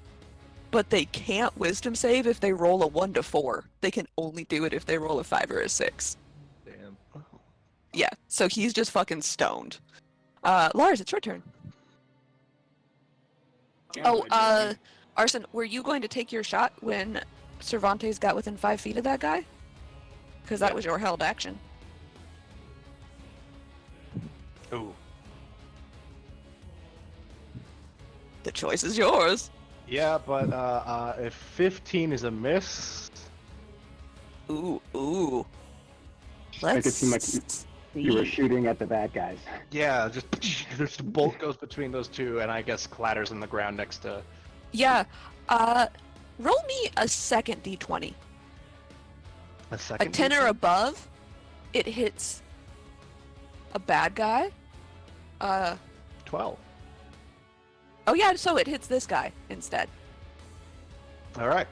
But they can't wisdom save if they roll a 1 to 4. They can only do it if they roll a 5 or a 6. Damn. Yeah, so he's just fucking stoned. Lars, it's your turn. Arson, were you going to take your shot when Cervantes got within 5 feet of that guy? Because that was your held action. Ooh. The choice is yours. Yeah, but if 15 is a miss, Ooh. Make it seem like you were see. shooting at the bad guys. yeah, just a bolt goes between those two, and I guess clatters in the ground next to. Yeah, roll me a second d20. A A second. 10 or above, it hits a bad guy. 12. Oh yeah, so it hits this guy instead. All right.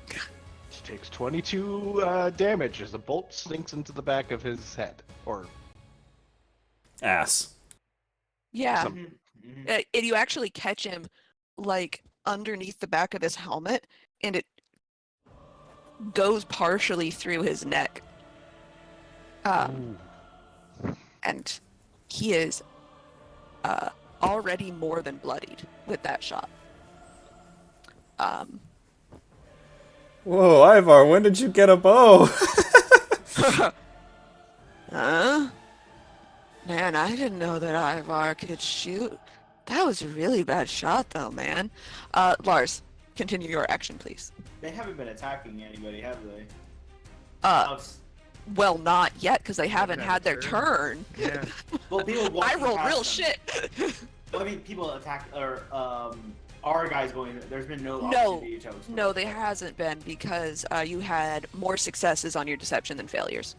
He takes 22 damage as a bolt sinks into the back of his head, or Ass. Yeah. Some- Mhm. And you actually catch him like underneath the back of his helmet, and it goes partially through his neck. And he is already more than bloodied with that shot. Whoa, Ivar, when did you get a bow? Huh? Man, I didn't know that Ivar could shoot. That was a really bad shot, though, man. Lars, continue your action, please. They haven't been attacking anybody, have they? Well, not yet, because they haven't haven't had their had a turn. Yeah. Well, people I walking rolled past real them. shit. Well, I mean, people attack, or, our guys going, there's been no No, opportunity to choke. no, there hasn't been, because you had more successes on your deception than failures.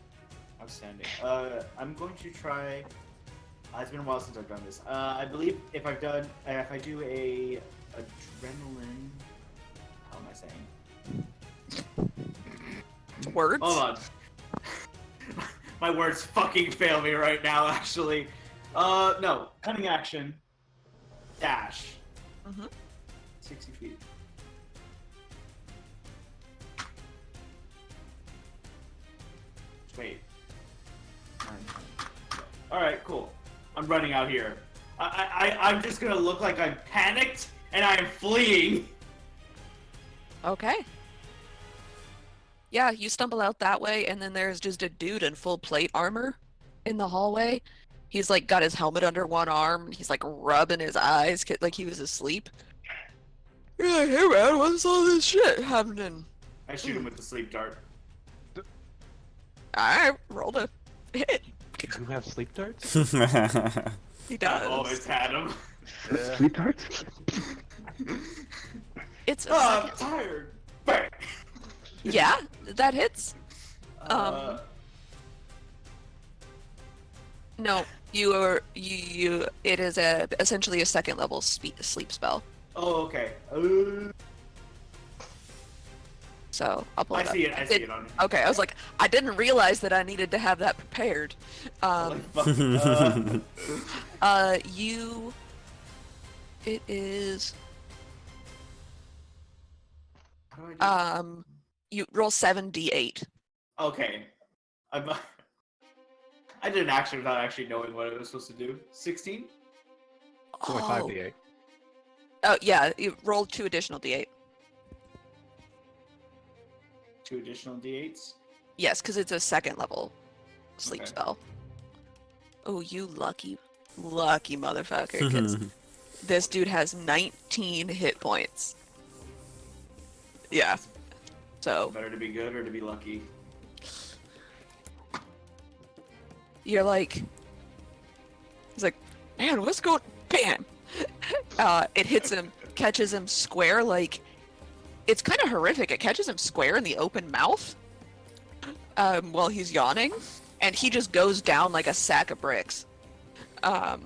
Outstanding. I'm going to try, it's been a while since I've done this. I believe if I do a adrenaline, how am I saying? Words? Hold on. My words fucking fail me right now, actually. No. Cunning action. Dash. Mhm. 60 feet. Wait. Alright, cool. I'm running out here. I'm just gonna look like I'm panicked and I'm fleeing. Okay. Yeah, you stumble out that way, and then there's just a dude in full plate armor in the hallway. He's like got his helmet under one arm, and he's like rubbing his eyes like he was asleep. You're like, hey man, what's all this shit happening? I shoot him with the sleep dart. Alright, roll to hit. You have sleep darts? He does. I've always had him. Yeah. Sleep darts? It's a Oh, I'm second. tired. Bang. Yeah, that hits. No, you. It is essentially a second level sleep spell. Oh, okay. So I'll pull I it up. see it. I see it on. Okay, I was like, I didn't realize that I needed to have that prepared. It is. How do I do You roll 7d8. Okay. I did an action without actually knowing what I was supposed to do. 16? It's only 5d8. Oh yeah, you roll 2 additional d8. 2 additional d8s? Yes, because it's a second level sleep Okay. spell. Oh, you lucky motherfucker. 'Cause this dude has 19 hit points. Yeah. So Better to be good or to be lucky? you're like, he's like, man, what's going? Bam! It hits him, catches him square. Like, it's kind of horrific. It catches him square in the open mouth, while he's yawning, and he just goes down like a sack of bricks. I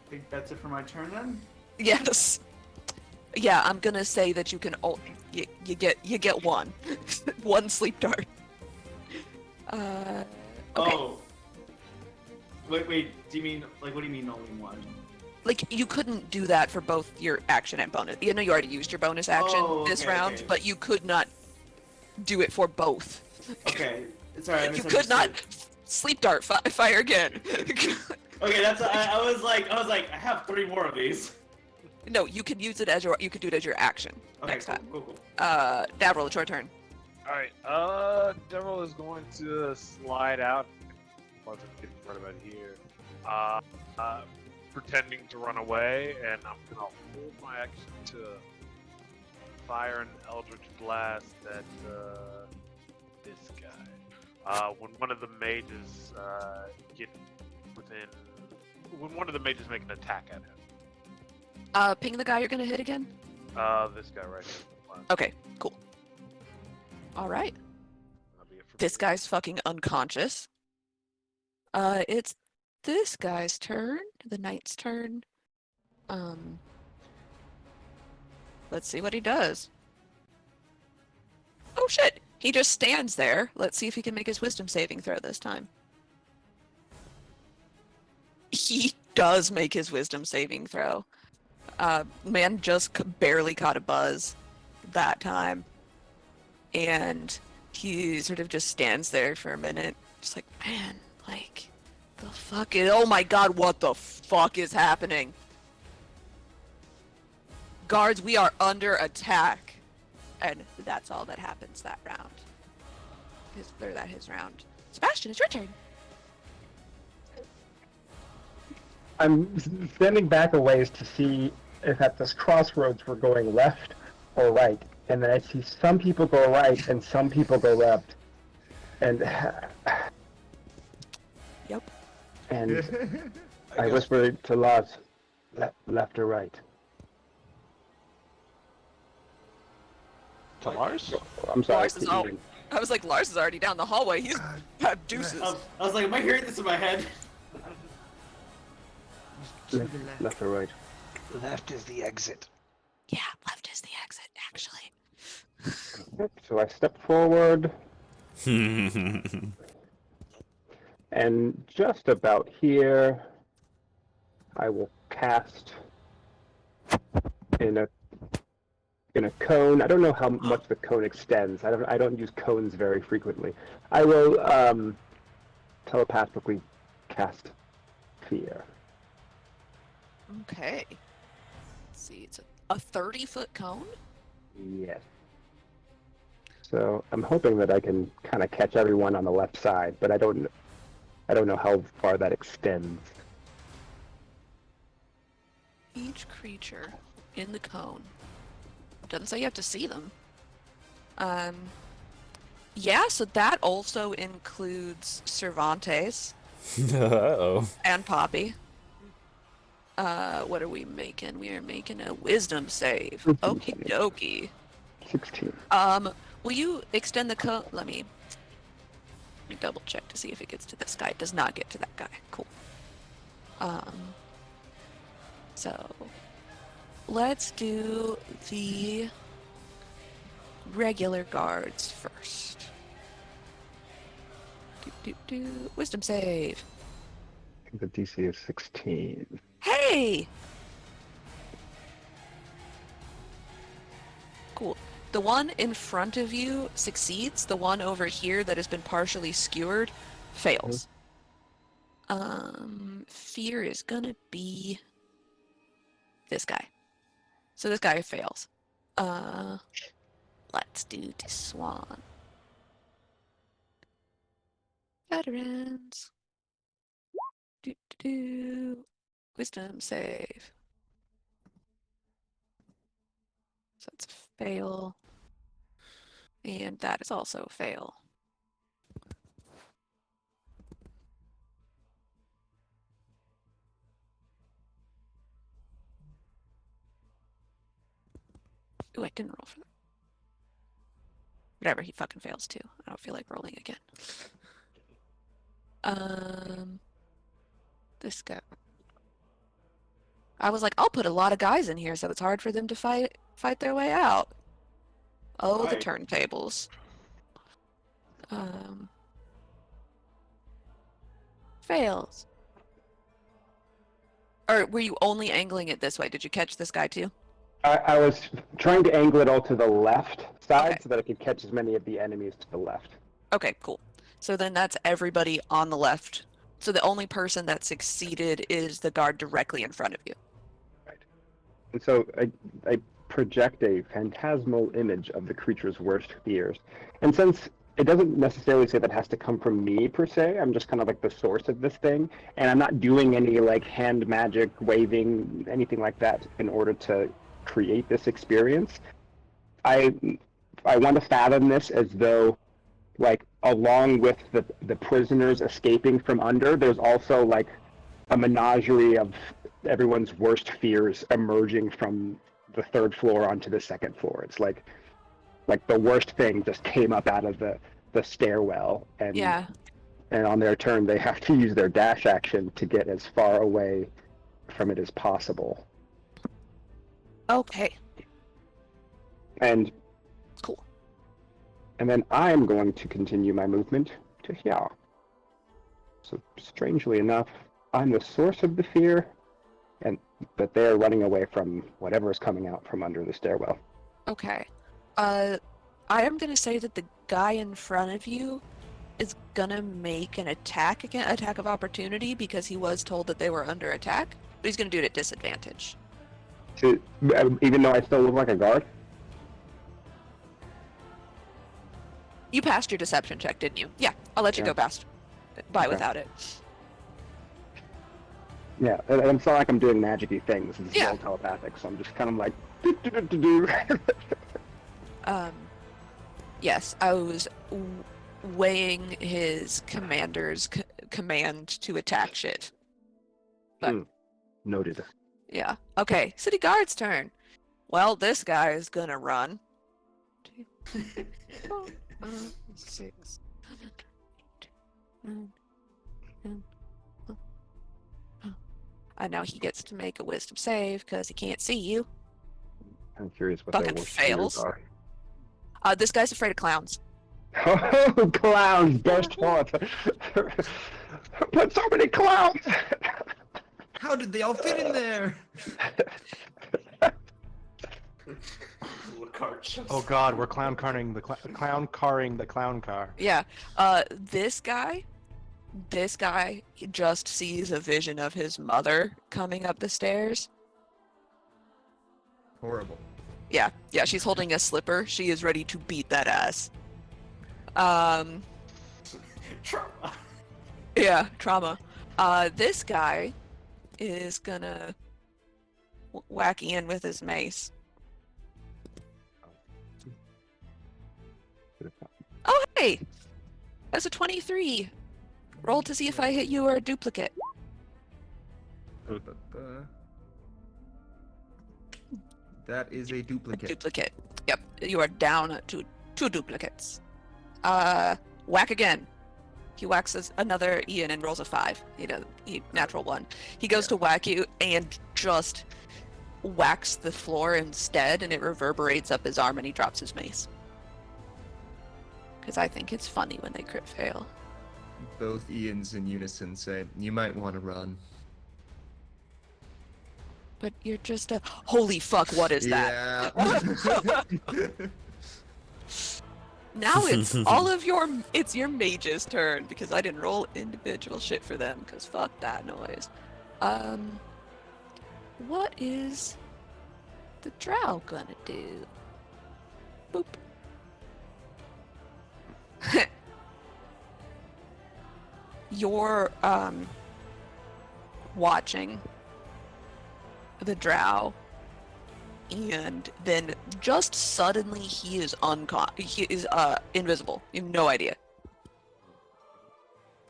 think that's it for my turn then? Yes. Yeah, I'm gonna say that you can. You get one, one sleep dart. Okay. Oh. Wait. Do you mean like what do you mean only one? Like you couldn't do that for both your action and bonus. You know you already used your bonus action this round, okay. but you could not do it for both. Okay. Sorry, I You could not misunderstood. sleep dart fire again. Okay, that's I was like I have 3 more of these. No, you can use it as you could do it as your action Okay, next time. cool. Davril, it's your turn. Alright, Devil is going to slide out. Wasn't getting right about here. Pretending to run away, and I'm gonna hold my action to fire an Eldritch Blast at this guy. When one of the mages when one of the mages make an attack at him. Ping the guy you're gonna hit again. This guy right here. Okay, cool. All right. That'll be it for This me. guy's fucking unconscious. It's this guy's turn. The knight's turn. Let's see what he does. Oh shit! He just stands there. Let's see if he can make his wisdom saving throw this time. He does make his wisdom saving throw. Man just barely caught a buzz that time. And he sort of just stands there for a minute. Just like, man, like, the fuck is... Oh my god, what the fuck is happening? Guards, we are under attack. And that's all that happens that round. His round. Sebastian, it's your turn. I'm standing back a ways to see if at this crossroads we're going left or right. And then I see some people go right and some people go left. And Yep. and I whisper to Lars, left or right. To Lars? I'm sorry. Lars is all... I was like, Lars is already down the hallway. He's got deuces. I was like, am I hearing this in my head? Left or right. Left is the exit. Yeah, left is the exit, actually. So I step forward, and just about here, I will cast in a cone. I don't know how much the cone extends. I don't use cones very frequently. I will telepathically cast fear. Okay. Let's see, it's a 30-foot cone? Yes. So I'm hoping that I can kind of catch everyone on the left side, but I don't know how far that extends. Each creature in the cone. Doesn't say you have to see them. Yeah, so that also includes Cervantes Uh-oh. and Poppy. What are we making? We are making a wisdom save. Okie dokie. 16. Will you extend the cone? Let me double check to see if it gets to this guy. It does not get to that guy. Cool. So let's do the regular guards first. Wisdom save. I think the DC is 16. Hey! Cool. The one in front of you succeeds. The one over here that has been partially skewered fails. Fear is gonna be this guy. So this guy fails. Let's do this one. Veterans. Wisdom save. So that's a fail. And that is also a fail. Ooh, I didn't roll for that. Whatever, he fucking fails too. I don't feel like rolling again. This guy. I was like, I'll put a lot of guys in here so it's hard for them to fight their way out. Oh, the Right. turntables. Fails. Or were you only angling it this way? Did you catch this guy too? I was trying to angle it all to the left side Okay. so that I could catch as many of the enemies to the left. Okay, cool. So then that's everybody on the left. So the only person that succeeded is the guard directly in front of you. And so I project a phantasmal image of the creature's worst fears. And since it doesn't necessarily say that has to come from me per se, I'm just kind of like the source of this thing, and I'm not doing any like hand magic, waving, anything like that in order to create this experience. I want to fathom this as though, like, along with the prisoners escaping from under, there's also like a menagerie of everyone's worst fears emerging from the third floor onto the second floor. It's like the worst thing just came up out of the stairwell, and Yeah. and on their turn they have to use their dash action to get as far away from it as possible. Okay. And Cool. and then I'm going to continue my movement to here. So strangely enough, I'm the source of the fear, but they're running away from whatever is coming out from under the stairwell. Okay. I am gonna say that the guy in front of you is gonna make an attack of opportunity because he was told that they were under attack, but he's gonna do it at disadvantage. Even though I still look like a guard? You passed your deception check, didn't you? Yeah, I'll let you Yeah. go past by Okay. without it. Yeah, and it's not like I'm doing magic-y things. It's Yeah. all telepathic, so I'm just kind of like, do. Yes, I was weighing his commander's command to attack shit. But Noted. yeah. Okay, city guard's turn. Well, this guy is gonna run. 2, 4, 5, 6, 7, 8, 9, 10. And now he gets to make a wisdom save because he can't see you. I'm curious what Fucking their worst fails. fears are. This guy's afraid of clowns. Oh, clowns! Best part! Put so many clowns! How did they all fit in there? Oh god, we're clown carring the clown car. Yeah. This guy just sees a vision of his mother coming up the stairs. Horrible. Yeah, she's holding a slipper. She is ready to beat that ass. Trauma. Yeah, trauma. This guy is gonna whack Ian with his mace. Oh, hey! That's a 23. Roll to see if I hit you or a duplicate. That is a duplicate. Duplicate. Yep, you are down to 2 duplicates. Whack again. He whacks another Ian and rolls a 5. Natural 1. He goes to whack you and just whacks the floor instead, and it reverberates up his arm and he drops his mace. Because I think it's funny when they crit fail. Both Ians in unison say, "You might want to run." But you're just a... Holy fuck, what is that? Yeah. Now it's all of your... It's your mage's turn, because I didn't roll individual shit for them, because fuck that noise. What is the drow gonna do? Boop. You're, watching the drow, and then just suddenly he is invisible. You have no idea.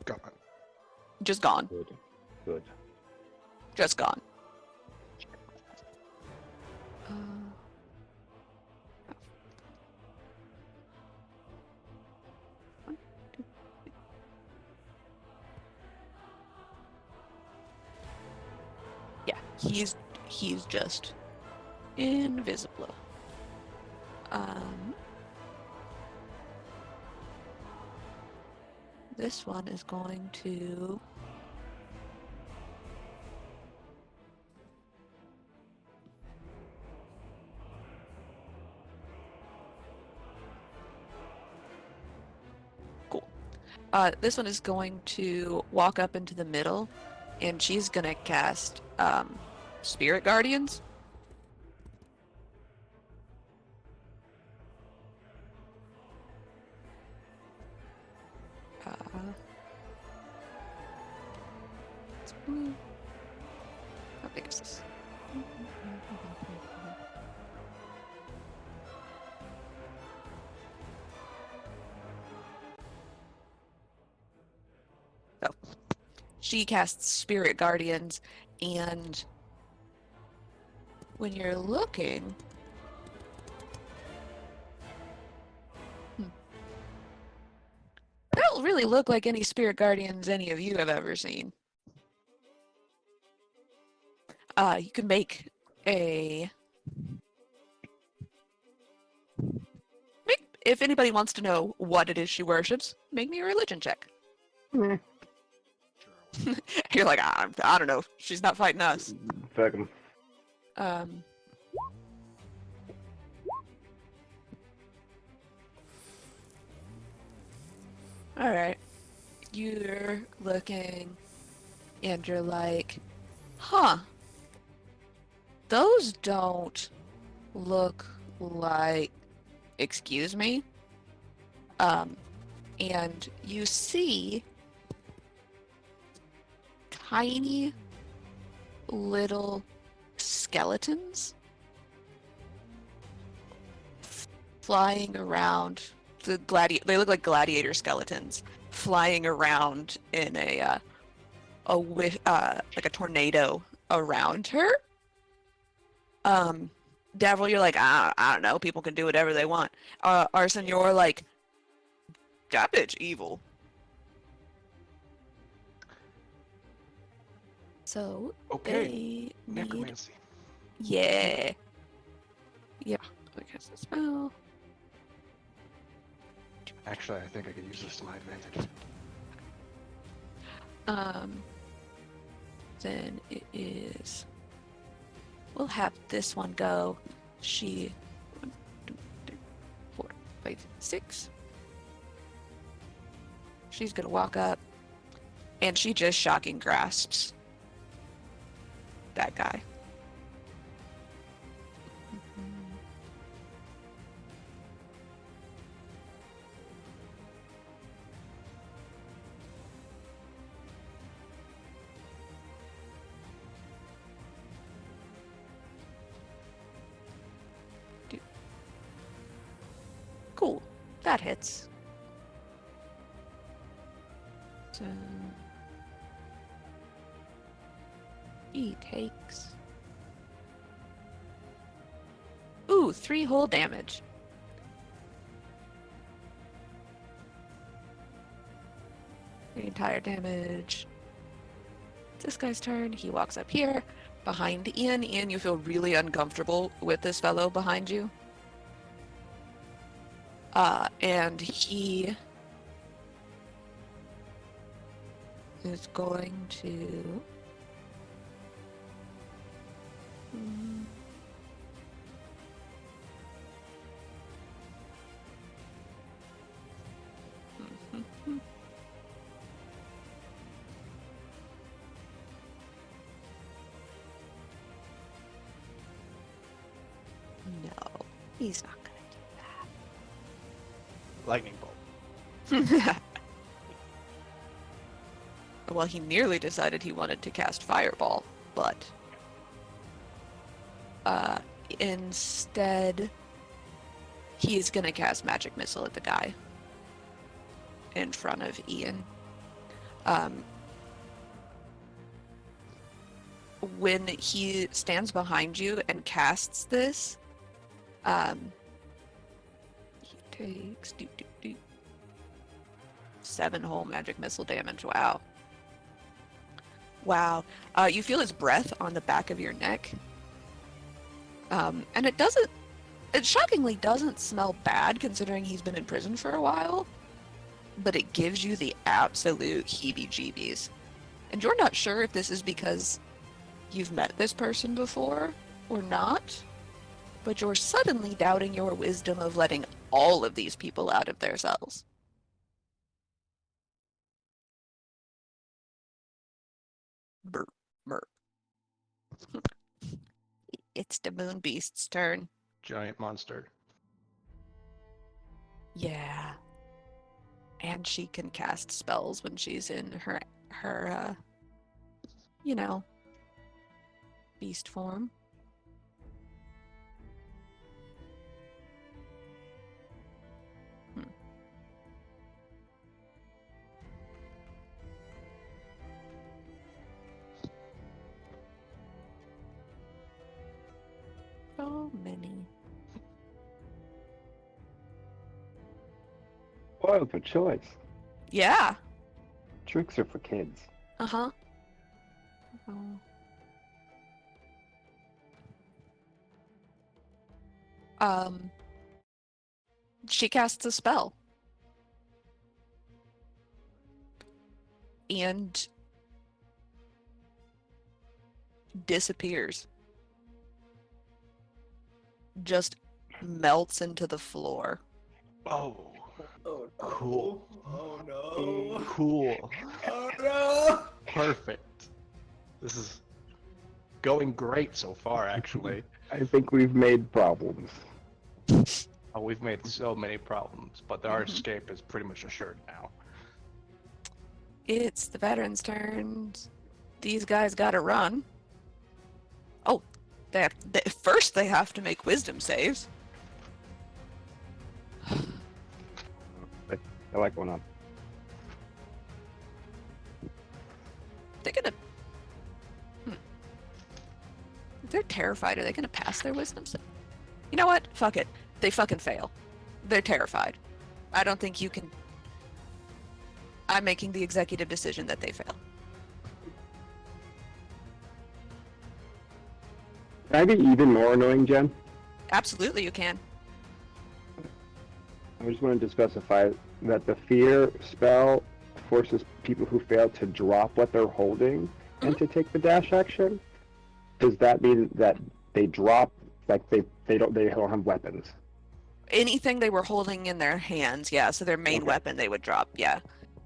God. Just gone. Good. Just gone. Yeah, he's just invisible. This one is going to cool. This one is going to walk up into the middle, and she's gonna cast Spirit Guardians. How big is this? Oh. She casts Spirit Guardians, and when you're looking, they don't really look like any Spirit Guardians any of you have ever seen. You can make if anybody wants to know what it is she worships, make me a religion check. Eh, You're like, I don't know. She's not fighting us. fuck 'em. All right. You're looking, and you're like, huh. Those don't look like, excuse me. And you see tiny little skeletons flying around. They look like gladiator skeletons flying around in like a tornado around her. Davil, you're like, I don't know, people can do whatever they want. Arson, you're like, that bitch evil. So Okay. they need, Necromancy. yeah, I guess the spell. Actually, I think I could use this to my advantage. Then it is. We'll have this one go. She 1, 2, 3, 4, 5, 6. She's gonna walk up, and she just shocking grasps that guy. Cool. That hits. So he takes 3 whole damage. The entire damage. This guy's turn. He walks up here behind Ian. Ian, you feel really uncomfortable with this fellow behind you. And he is going to no, he's not gonna Lightning bolt. do that. Well, he nearly decided he wanted to cast Fireball, but instead he's gonna cast Magic Missile at the guy in front of Ian. When he stands behind you and casts this, he takes 7 whole Magic Missile damage. Wow. You feel his breath on the back of your neck, And it shockingly doesn't smell bad considering he's been in prison for a while, but it gives you the absolute heebie-jeebies. And you're not sure if this is because you've met this person before or not, but you're suddenly doubting your wisdom of letting all of these people out of their cells. Burp, burp. It's the moon beast's turn. Giant monster. Yeah. And she can cast spells when she's in her beast form. So many. Spoiled for choice. Yeah. Tricks are for kids. Uh-huh. Oh. She casts a spell. And disappears. Just melts into the floor. Oh, Oh no. Cool. Oh no. cool. Oh no. Perfect. This is going great so far, actually. I think we've made problems. Oh, we've made so many problems, but our escape is pretty much assured now. It's the veterans' turn. These guys gotta run. Oh, first they have to make wisdom saves. I like going on. They're gonna... If they're terrified, are they gonna pass their wisdom save? You know what? Fuck it. They fucking fail. They're terrified. I don't think you can... I'm making the executive decision that they fail. Can I be even more annoying, Jen? Absolutely you can. I just wanted to specify that the fear spell forces people who fail to drop what they're holding and to take the dash action. Does that mean that they drop, like they don't have weapons? Anything they were holding in their hands, yeah, so their main Okay. weapon they would drop, yeah.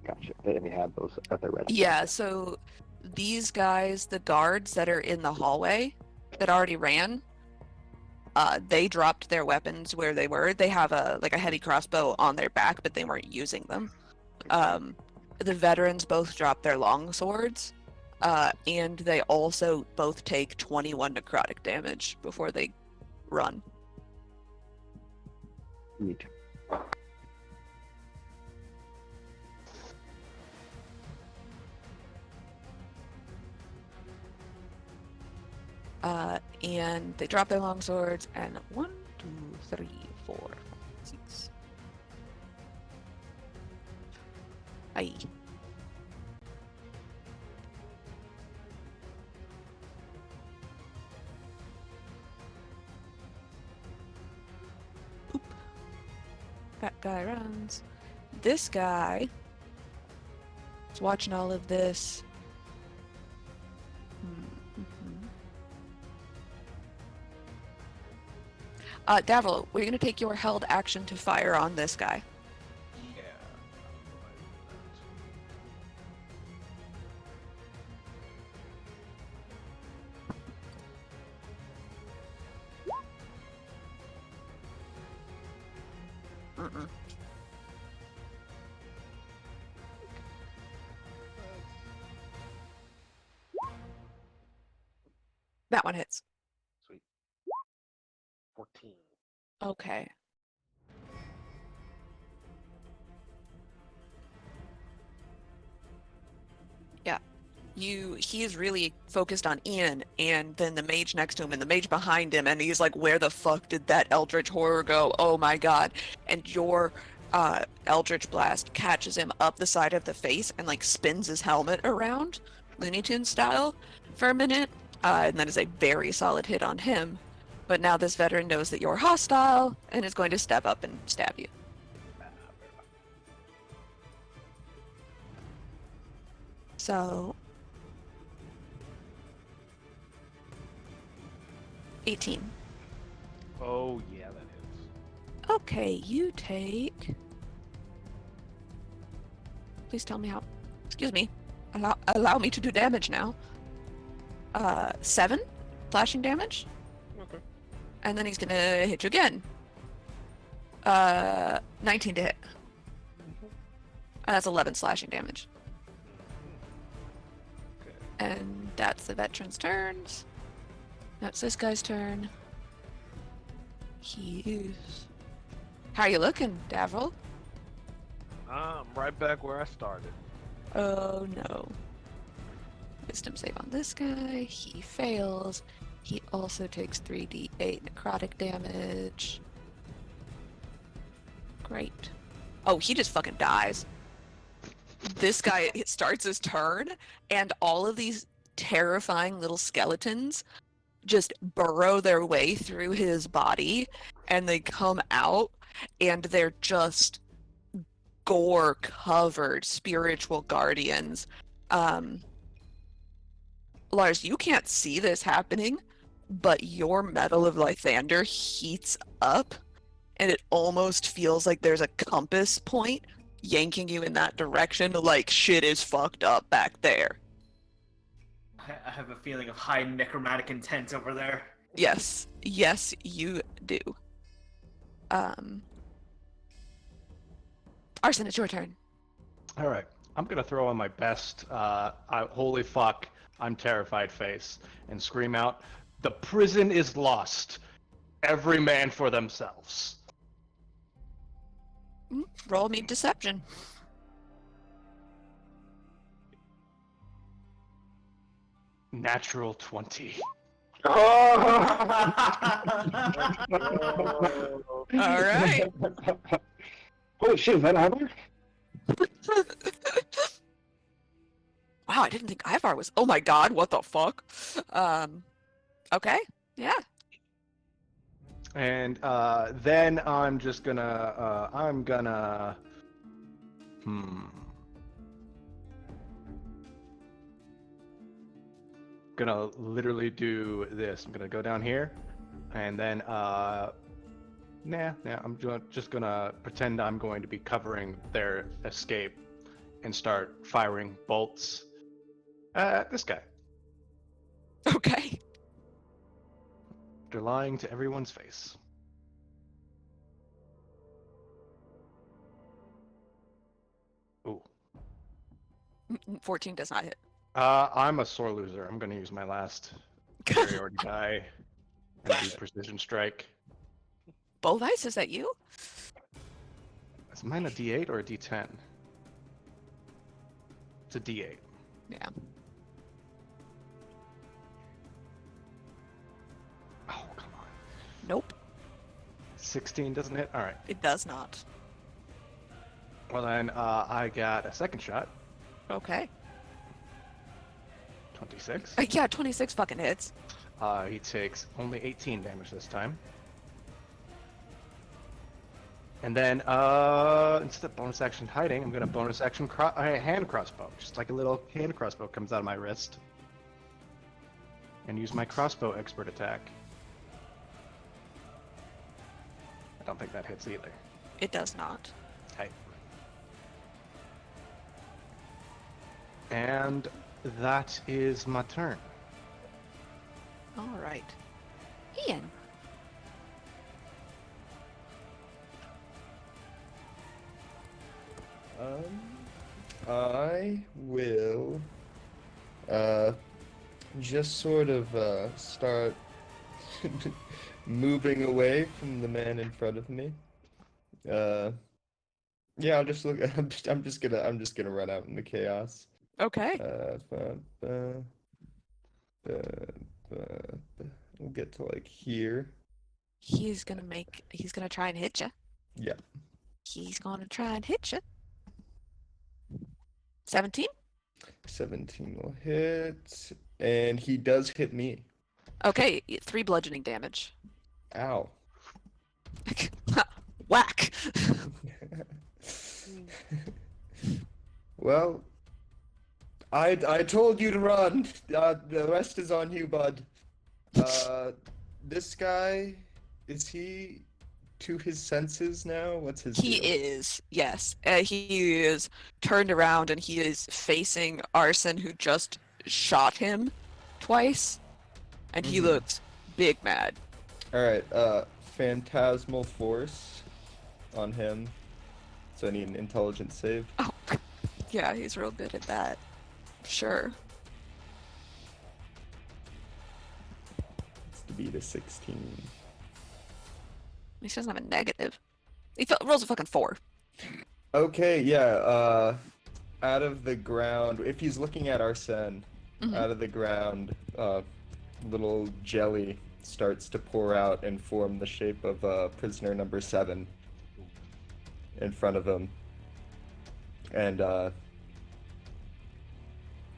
Gotcha. They have those at their ready. Yeah, so these guys, the guards that are in the hallway that already ran, they dropped their weapons where they were. They have a heavy crossbow on their back, but they weren't using them. The veterans both dropped their long swords, and they also both take 21 necrotic damage before they run. Neat. And they drop their long swords, and 1, 2, 3, 4, 5, 6. Aye. Oop. That guy runs. This guy is watching all of this. Davil, we're going to take your held action to fire on this guy. Yeah. Mm-mm. That one hits. Sweet. 14. Okay. Yeah. He is really focused on Ian, and then the mage next to him and the mage behind him, and he's like, where the fuck did that eldritch horror go? Oh my god. And your eldritch blast catches him up the side of the face and like spins his helmet around, Looney Tunes style, for a minute. And that is a very solid hit on him. But now this veteran knows that you're hostile and is going to step up and stab you. So 18. Oh yeah, that is. Okay, you take. Please tell me how. Excuse me. Allow me to do damage now. 7 slashing damage. Okay. And then he's gonna hit you again. 19 to hit. And that's 11 slashing damage. Okay. And that's the veteran's turns. That's this guy's turn. He's. How are you looking, Davril? I'm right back where I started. Oh no. Wisdom save on this guy. He fails. He also takes 3d8 necrotic damage. Great. Oh, he just fucking dies. This guy starts his turn, and all of these terrifying little skeletons just burrow their way through his body, and they come out, and they're just gore-covered spiritual guardians. Lars, you can't see this happening, but your Medal of Lythander heats up, and it almost feels like there's a compass point yanking you in that direction, like shit is fucked up back there. I have a feeling of high necromantic intent over there. Yes, you do. Arson, it's your turn. All right, I'm gonna throw on my best. Holy fuck, I'm terrified face and scream out, "The prison is lost. Every man for themselves." Roll me deception. Natural 20. Oh! All right. Holy shit, is that Ivar? Wow, I didn't think Ivar was. Oh my god, what the fuck? Okay, yeah. And then I'm just gonna, gonna literally do this. I'm gonna go down here, and then, I'm just gonna pretend I'm going to be covering their escape and start firing bolts at this guy. Okay. They're lying to everyone's face. Ooh. 14 does not hit. I'm a sore loser. I'm gonna use my last superiority die and do precision strike. Both ice, is that you? Is mine a D8 or a D10? It's a D8. Yeah. Oh, come on. Nope, 16 doesn't hit? Alright. it does not. Well then, I got a second shot. Okay. 26. Yeah, 26 fucking hits. He takes only 18 damage this time. And then, instead of bonus action hiding, I'm gonna bonus action hand crossbow. Just like a little hand crossbow comes out of my wrist. And use my crossbow expert attack. I don't think that hits either. It does not. Okay. And that is my turn. All right. Ian. I will just sort of start moving away from the man in front of me. Yeah, I'll just look. I'm just gonna run out in the chaos. Okay. We'll get to like here. He's gonna try and hit you. Yeah. He's gonna try and hit you. 17? 17 will hit, and he does hit me. Okay, 3 bludgeoning damage. Ow. Whack. Well, I told you to run. The rest is on you, bud. This guy, is he to his senses now? What's his He deal? is, yes. He is turned around and he is facing Arson, who just shot him twice, and he Mhm. looks big mad. Alright, Phantasmal Force on him. So I need an intelligence save. Oh, yeah, he's real good at that. Sure. It's to beat a 16. At least he doesn't have a negative. He rolls a fucking 4. Okay, yeah, out of the ground, if he's looking at Arsene, Mhm. out of the ground, little jelly starts to pour out and form the shape of prisoner number 7 in front of him. And,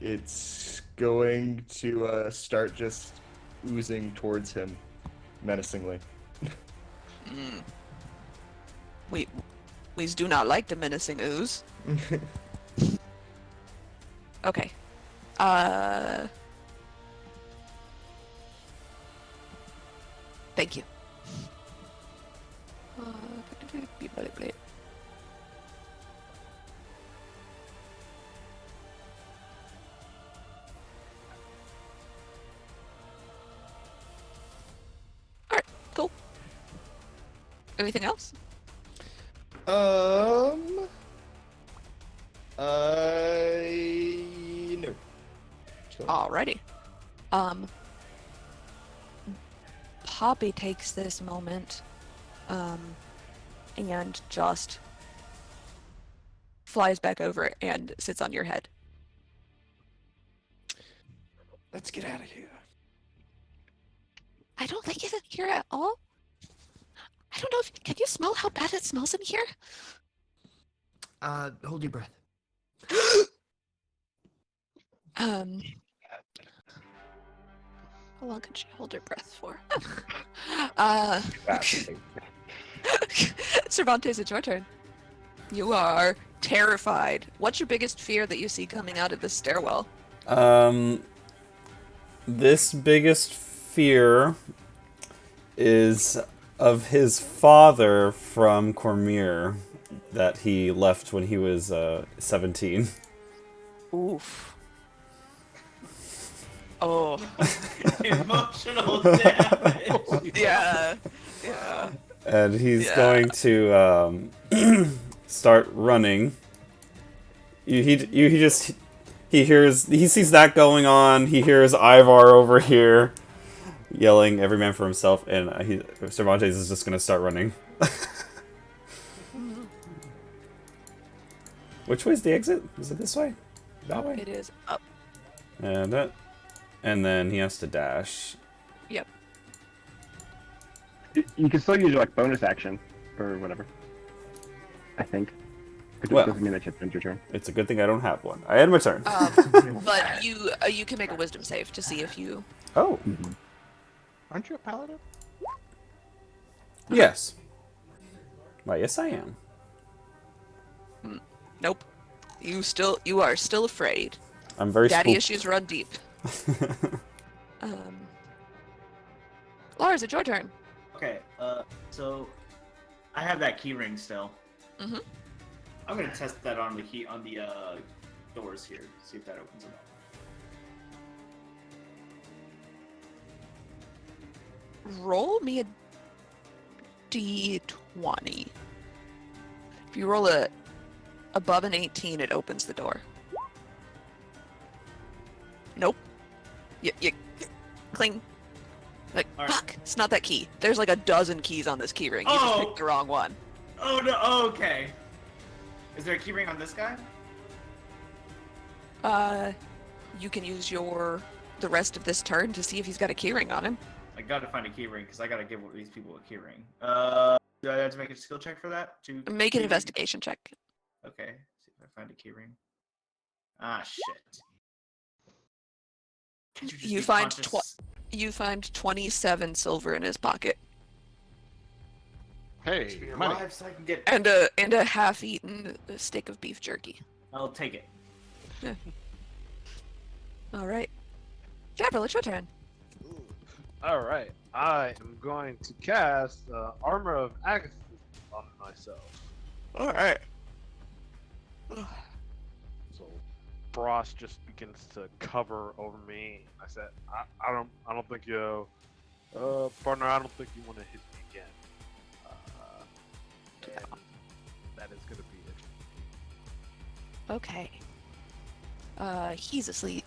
it's going to, start just oozing towards him menacingly. Mm. We do not like the menacing ooze. Okay. Thank you. Alright, cool. Anything else? No. Chilling. Alrighty. Poppy takes this moment, and just flies back over and sits on your head. Let's get out of here. I don't like it in here at all. I don't know if can you smell how bad it smells in here? Hold your breath. How long can she hold her breath for? Cervantes, it's your turn. You are terrified. What's your biggest fear that you see coming out of this stairwell? This biggest fear is of his father from Cormier that he left when he was 17. Oof. Oh. Emotional damage. Yeah. Yeah. And he's Yeah. going to start running. He sees that going on. He hears Ivar over here yelling "Every man for himself," and Cervantes is just gonna start running. Which way's the exit? Is it this way? That way? It is up. And then he has to dash. Yep. You can still use your bonus action or whatever. I think. It Well. doesn't mean that you have to end your turn. It's a good thing I don't have one. I had my turn. But you can make a wisdom save to see if you. Oh. Aren't you a paladin? Yes. Why, yes I am. Nope. You are still afraid. I'm very Daddy spooked. issues run deep. Lars, it's your turn. Okay, so I have that key ring still. Mhm. I'm gonna test that on the doors here. See if that opens them up. Roll me a d20. If you roll above an 18, it opens the door. Nope. You cling. Like, All right. fuck, it's not that key. There's like a dozen keys on this key ring. You just Oh! picked the wrong one. Oh no! Okay. Is there a key ring on this guy? You can use the rest of this turn to see if he's got a key ring on him. I gotta find a key ring because I gotta give these people a key ring. Do I have to make a skill check for that? Make an investigation check. Okay. See if I find a key ring. Ah, shit. Can't just You be find conscious? you find 27 silver in his pocket. Hey, Be money. alive so I can get. And a half-eaten stick of beef jerky. I'll take it. All right, Gabriel, it's your turn. All right, I am going to cast Armor of Agathis on myself. All right. So frost just begins to cover over me. I said, I don't think you, partner, I don't think you want to hit me again. And that is gonna be it. Okay. He's asleep.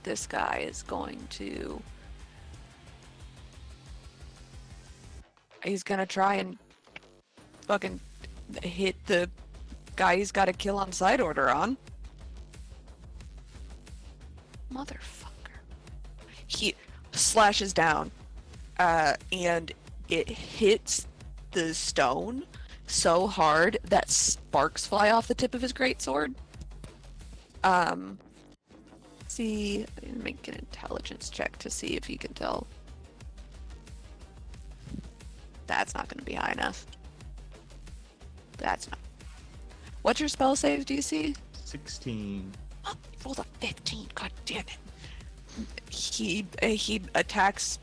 This guy is going to. He's gonna try and fucking hit the guy he's got a kill on side order on. Motherfucker. He slashes down, and it hits the stone so hard that sparks fly off the tip of his greatsword. See, make an intelligence check to see if you can tell. That's not going to be high enough. That's not. What's your spell save DC? 16. Oh, rolled a 15. God damn it. He attacks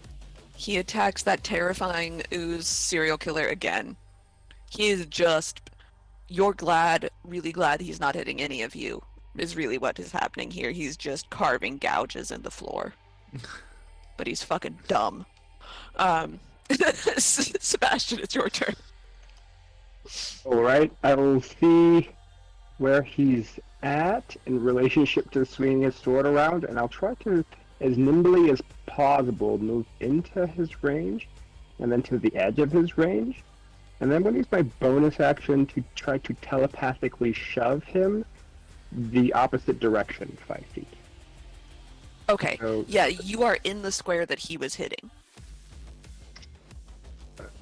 that terrifying ooze serial killer again. He is just. You're really glad he's not hitting any of you. Is really what is happening here. He's just carving gouges in the floor. But he's fucking dumb. Sebastian, it's your turn. All right, I will see where he's at in relationship to swinging his sword around, and I'll try to, as nimbly as possible, move into his range, and then to the edge of his range, and then I'm going to use my bonus action to try to telepathically shove him the opposite direction, 5 feet. Okay. So- Yeah, you are in the square that he was hitting.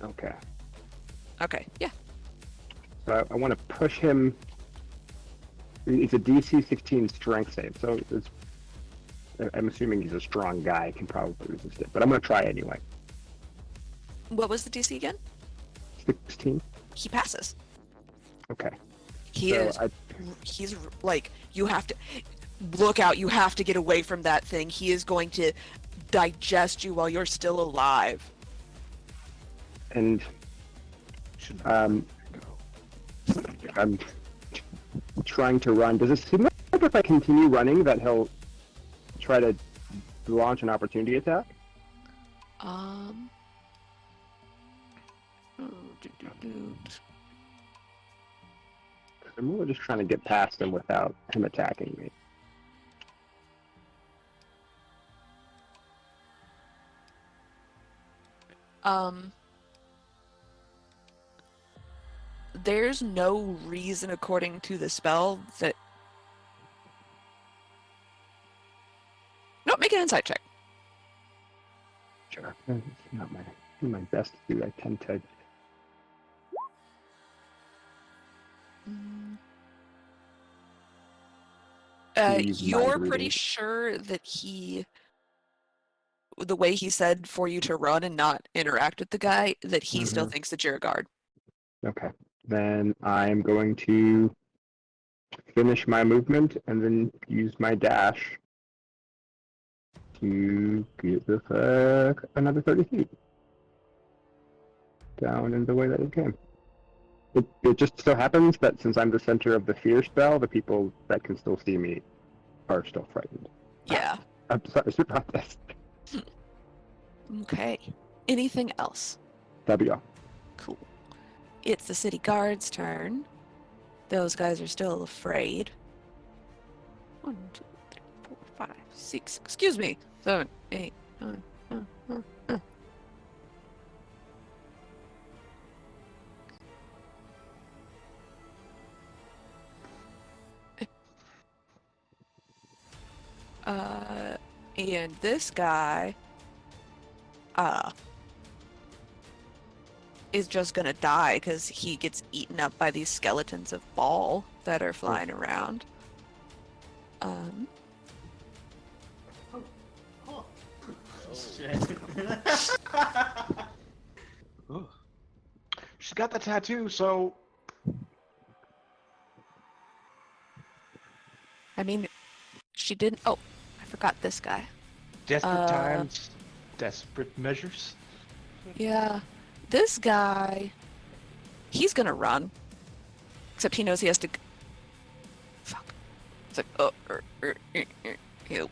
Okay. Okay. Yeah. So I want to push him. It's a DC 16 strength save, so I'm assuming he's a strong guy, can probably resist it, but I'm going to try anyway. What was the DC again? 16? He passes. Okay. He's like, you have to look out, you have to get away from that thing. He is going to digest you while you're still alive. And I'm trying to run. Does it seem like if I continue running that he'll try to launch an opportunity attack? I'm really just trying to get past him without him attacking me. There's no reason, according to the spell, that. No, make an insight check. Sure. It's not my best to do. I tend to. Use You're mind pretty reading. sure that the way he said for you to run and not interact with the guy, that he still thinks that you're a guard. Okay. Then I'm going to finish my movement and then use my dash to get the fuck another 30 feet down in the way that it came. It just so happens that since I'm the center of the fear spell, the people that can still see me are still frightened. Yeah. I'm sorry about this. Okay. Anything else? That'll be all. Cool. It's the city guard's turn. Those guys are still afraid. 1, 2, 3, 4, 5, 6. Excuse me. 7, 8, 9. And this guy, is just gonna die because he gets eaten up by these skeletons of ball that are flying around. Shit. Ugh. She's got the tattoo, so I mean, she didn't. Oh, I forgot this guy. desperate times, desperate measures. Yeah, this guy. He's gonna run. Except he knows he has to. Fuck. It's like,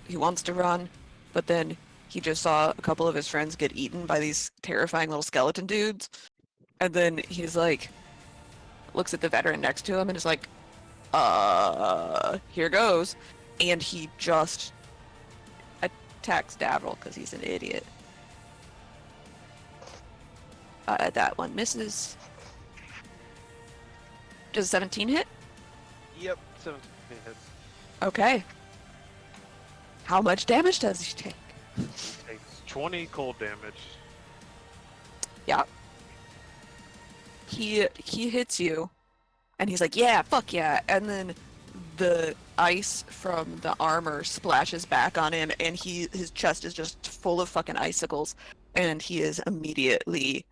he wants to run, but then he just saw a couple of his friends get eaten by these terrifying little skeleton dudes, and then he's like, looks at the veteran next to him and is like, here goes, and he just attacks Davril because he's an idiot. That one misses. Does 17 hit? Yep, 17 hits. Okay. How much damage does he take? He takes 20 cold damage. Yeah. He hits you, and he's like, yeah, fuck yeah, and then the ice from the armor splashes back on him, and his chest is just full of fucking icicles, and he is immediately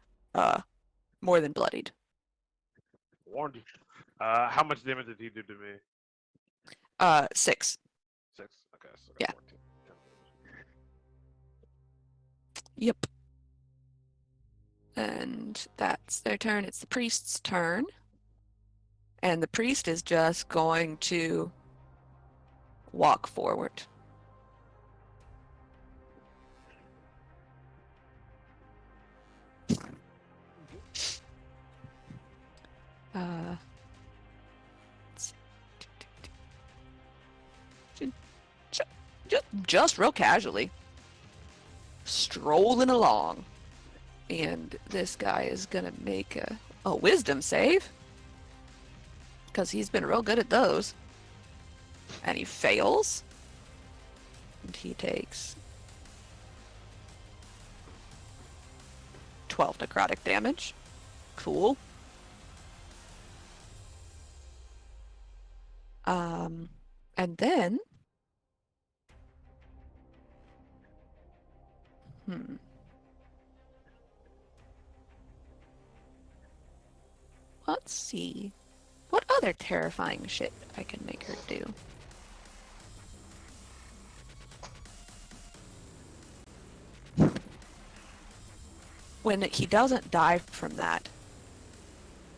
more than bloodied. Warned you. How much damage did he do to me? 6. 6. Okay, so I got Yeah. 14. Yep. And that's their turn. It's the priest's turn. And the priest is just going to walk forward. Let's see. Just real casually, strolling along, and this guy is gonna make a wisdom save because he's been real good at those, and he fails, and he takes 12 necrotic damage. Cool. And then let's see what other terrifying shit I can make her do. When he doesn't die from that,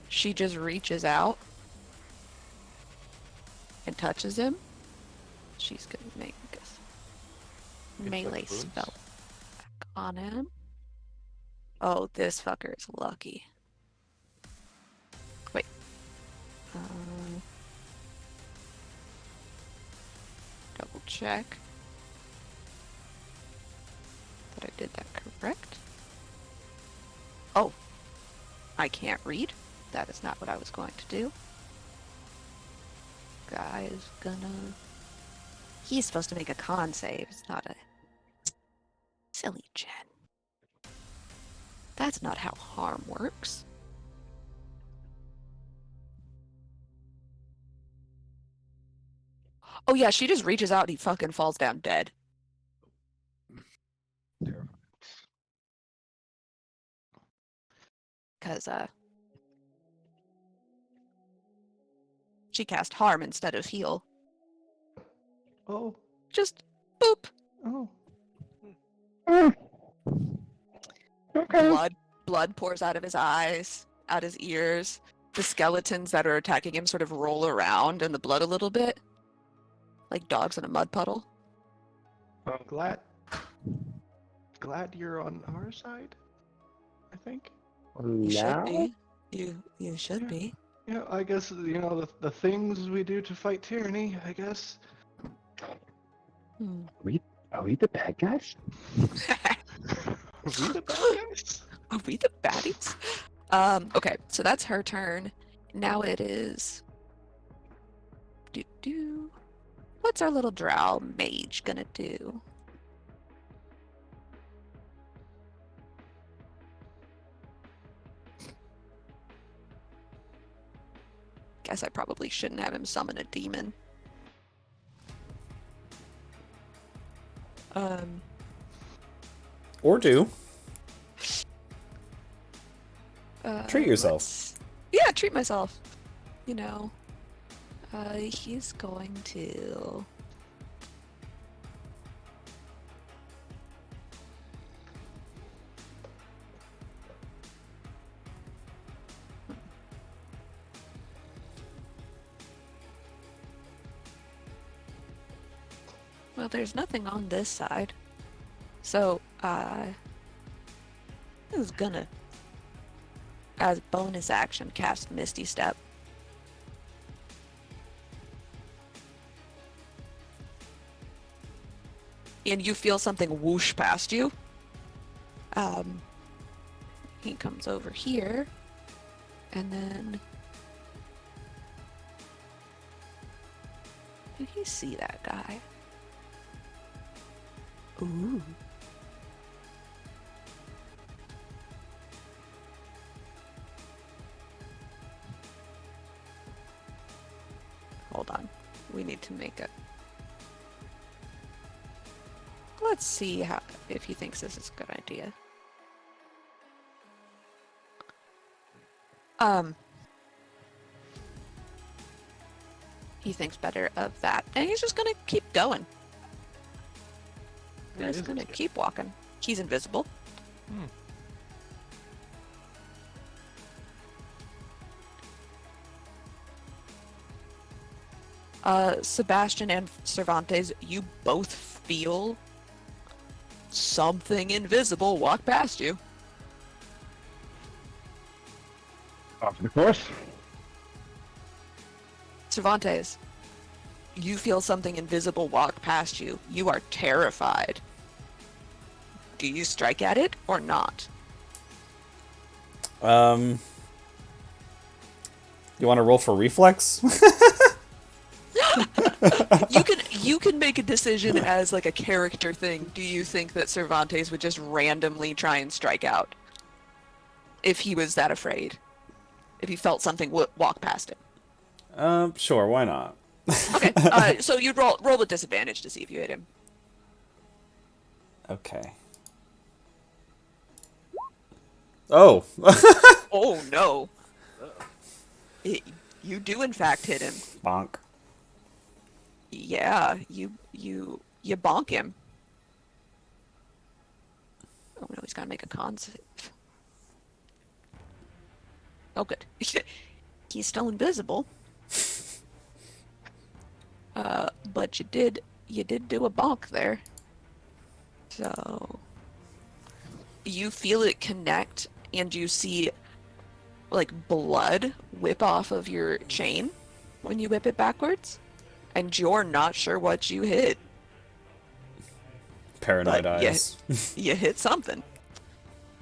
she just reaches out and touches him. She's gonna make a melee Inflict wounds. spell back on him. Oh, this fucker is lucky. Wait. Double check that I did that correct. Oh, I can't read. That is not what I was going to do. Guy is gonna... He's supposed to make a con save. It's not a... Silly Jen. That's not how harm works. Oh yeah, she just reaches out and he fucking falls down dead. Terrifying. Because, she cast harm instead of heal. Oh, Just boop. oh. Okay. Blood pours out of his eyes, out his ears. The skeletons that are attacking him sort of roll around in the blood a little bit. Like dogs in a mud puddle. I'm glad you're on our side. I think. You should Now? be. You should Yeah. be. Yeah, I guess the things we do to fight tyranny. I guess. Are we the bad guys? We the bad guys? Are we the baddies? Okay, so that's her turn. Now it is... What's our little drow mage gonna do? Guess I probably shouldn't have him summon a demon. Or do. Treat yourself. Yeah, treat myself. You know. He's going to. Well, there's nothing on this side. So, who's gonna, as bonus action, cast Misty Step? And you feel something whoosh past you. He comes over here, and then... Did he see that guy? Ooh. Hold on. We need to make it. Let's see if he thinks this is a good idea. He thinks better of that, and he's just gonna keep going. Yeah, He's it is gonna invisible. keep walking. He's invisible. Sebastian and Cervantes, you both feel something invisible walk past you. Of course. Cervantes, you feel something invisible walk past you. You are terrified. Do you strike at it or not? You want to roll for reflex? You can make a decision as like a character thing. Do you think that Cervantes would just randomly try and strike out if he was that afraid? If he felt something walk past him? Sure, why not? Okay, so you roll with disadvantage to see if you hit him. Okay. Oh. Oh no! You do in fact hit him. Bonk. Yeah, you bonk him. Oh no, he's gotta make a con save. Oh good. He's still invisible. But you did do a bonk there. So you feel it connect, and you see like blood whip off of your chain when you whip it backwards, and you're not sure what you hit. Paranoid But eyes. You hit something.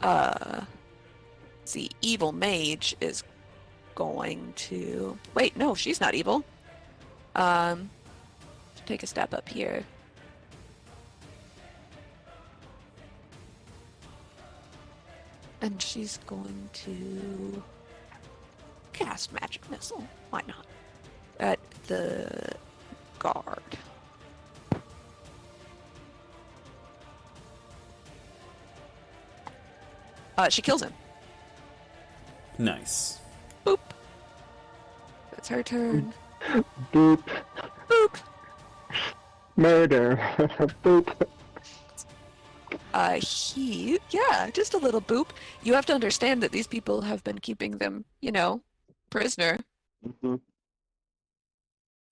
The evil mage is going to wait. No, she's not evil. Take a step up here. And she's going to cast magic missile. Why not? At the guard. She kills him. Nice. Boop. That's her turn. Boop. Boop. Murder. Boop. Just a little boop. You have to understand that these people have been keeping them, prisoner. Mm-hmm.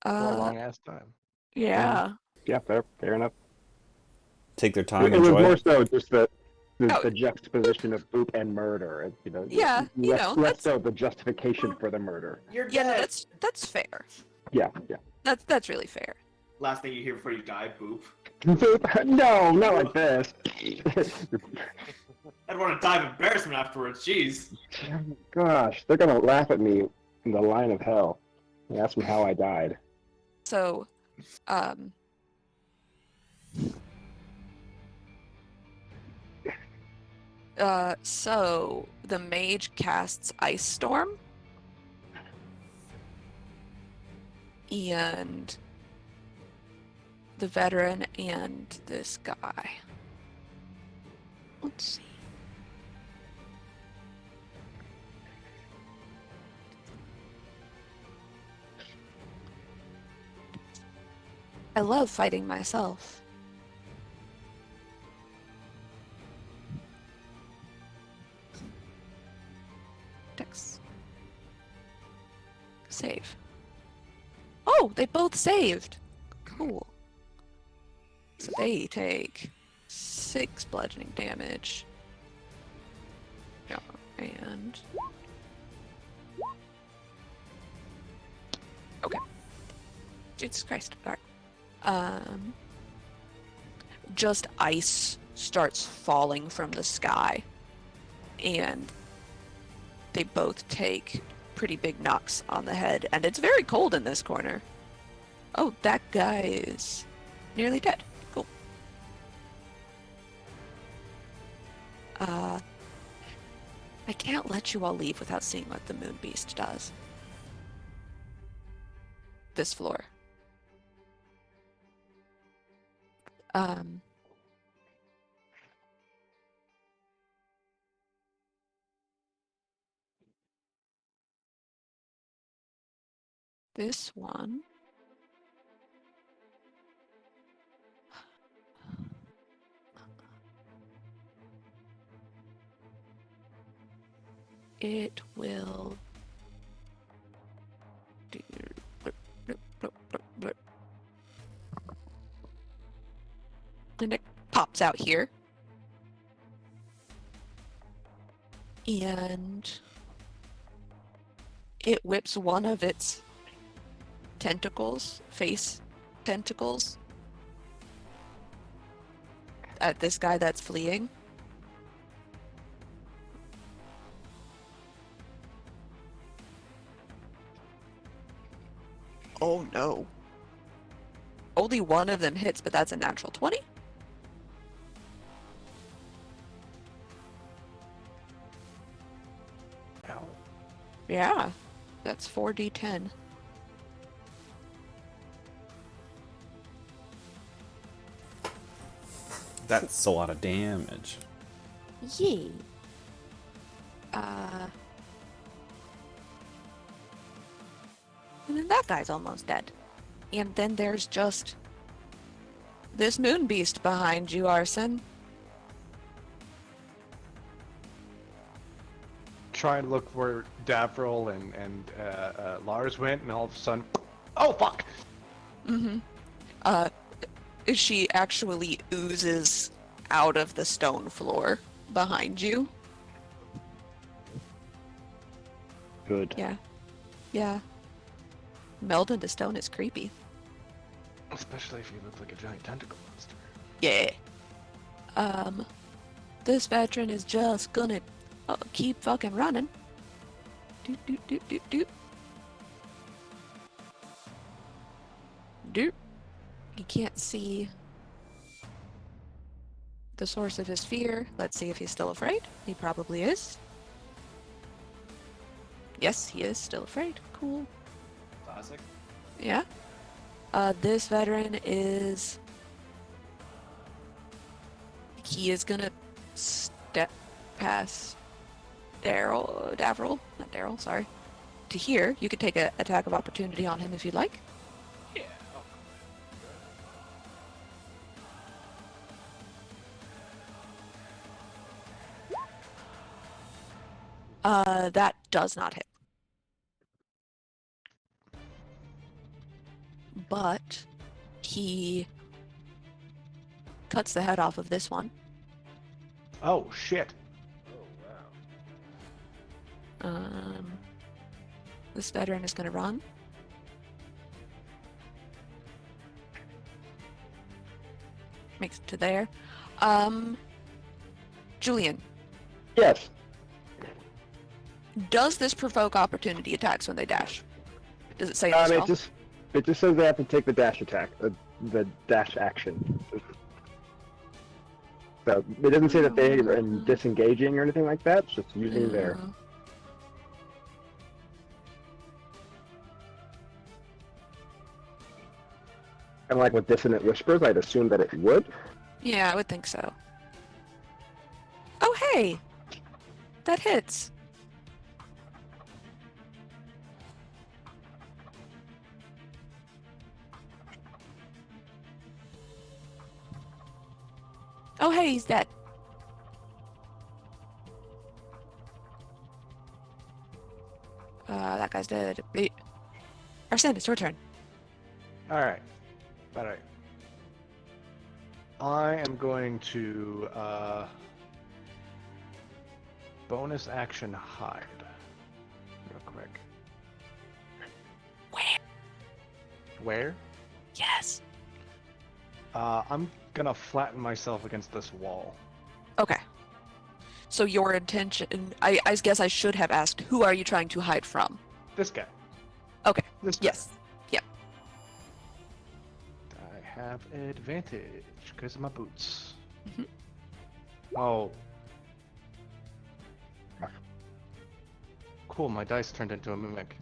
For a long ass time. Yeah. Yeah, fair enough. Take their time, It was enjoy more it. so just the Oh. juxtaposition of boop and murder. Yeah, less so the justification for the murder. You're Yeah, no, dead. that's fair. Yeah. That's really fair. Last thing you hear before you die, boop. Boop. No, not like this. I'd want to die of embarrassment afterwards. Jeez. Gosh, they're gonna laugh at me in the line of hell. And ask me how I died. So, so the mage casts Ice Storm, and the veteran and this guy. Let's see. I love fighting myself. Dex. Save. Oh, they both saved. Cool. So they take 6 bludgeoning damage. Yeah, and... Okay. Jesus Christ. Alright. Just ice starts falling from the sky. And they both take pretty big knocks on the head. And it's very cold in this corner. Oh, that guy is nearly dead. Cool. I can't let you all leave without seeing what the Moon Beast does. This floor. This one. It will do. And it pops out here. And it whips one of its tentacles, face tentacles, at this guy that's fleeing. Oh no. Only one of them hits, but that's a natural 20. Ow. Yeah, that's 4d10. That's a lot of damage. Yay. And then that guy's almost dead. And then there's just this moon beast behind you, Arson. Try and look where Davril and Lars went, and all of a sudden, oh fuck! She actually oozes out of the stone floor behind you. Good. Yeah. Yeah. Meld into stone is creepy. Especially if you look like a giant tentacle monster. Yeah. This veteran is just gonna keep fucking running. Doot, doot, doot, doot, doot. Doot. You can't see the source of his fear. Let's see if he's still afraid. He probably is. Yes, he is still afraid. Cool. Classic. Yeah. This veteran is... He is gonna step past Davril, not Daryl, sorry, to here. You could take an attack of opportunity on him if you'd like. Yeah. That does not hit. But he cuts the head off of this one. Oh shit! Oh wow. This veteran is gonna run. Makes it to there. Julian, Yes. does this provoke opportunity attacks when they dash? Does it say in the spell? It just says they have to take the dash attack, the dash action. So it doesn't say that they are disengaging or anything like that. It's just using their. Uh, Kind of like with dissonant whispers, I'd assume that it would. Yeah, I would think so. Oh, hey! That hits. Oh, hey, he's dead. That guy's dead. Arsene, it's your turn. Alright. Alright. I am going to bonus action hide. Real quick. Where? Where? Yes. I'm gonna flatten myself against this wall. Okay. So your intention, I guess I should have asked, who are you trying to hide from? This guy. Okay. This guy. Yes. Yep. I have advantage because of my boots. Mhm. Oh. Cool, my dice turned into a mimic.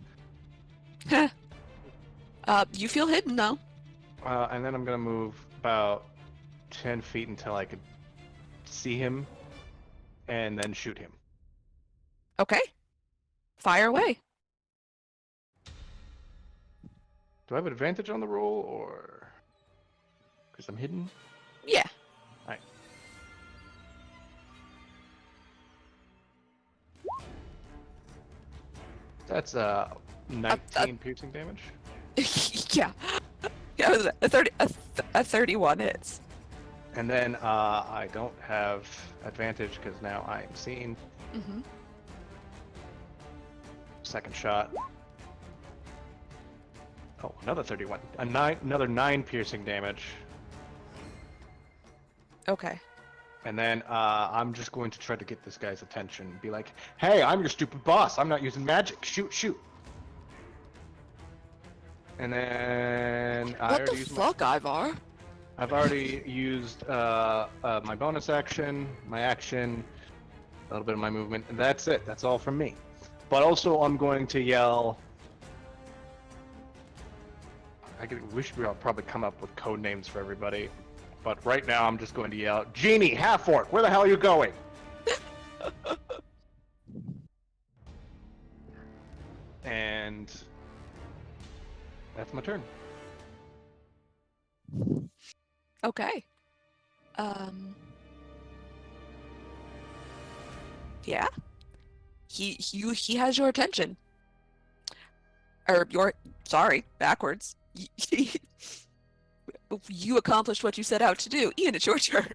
You feel hidden though. And then I'm gonna move about 10 feet until I could see him, and then shoot him. Okay. Fire away. Do I have advantage on the roll, or because I'm hidden? Yeah. Alright. That's 19 piercing damage. Yeah. Yeah, it was a 31 hits. And then I don't have advantage because now I'm seen. Mm-hmm. Second shot. Oh, another 31. Another 9 piercing damage. Okay. And then I'm just going to try to get this guy's attention. Be like, hey, I'm your stupid boss. I'm not using magic. Shoot, shoot. And then I What already the used fuck, Ivar? I've already used my bonus action, my action, a little bit of my movement, and that's it. That's all from me. But also, I'm going to yell. We should probably come up with code names for everybody. But right now, I'm just going to yell, Genie, half-orc, where the hell are you going? And that's my turn. Okay. Yeah. He has your attention. Or sorry, backwards. You accomplished what you set out to do. Ian, it's your turn.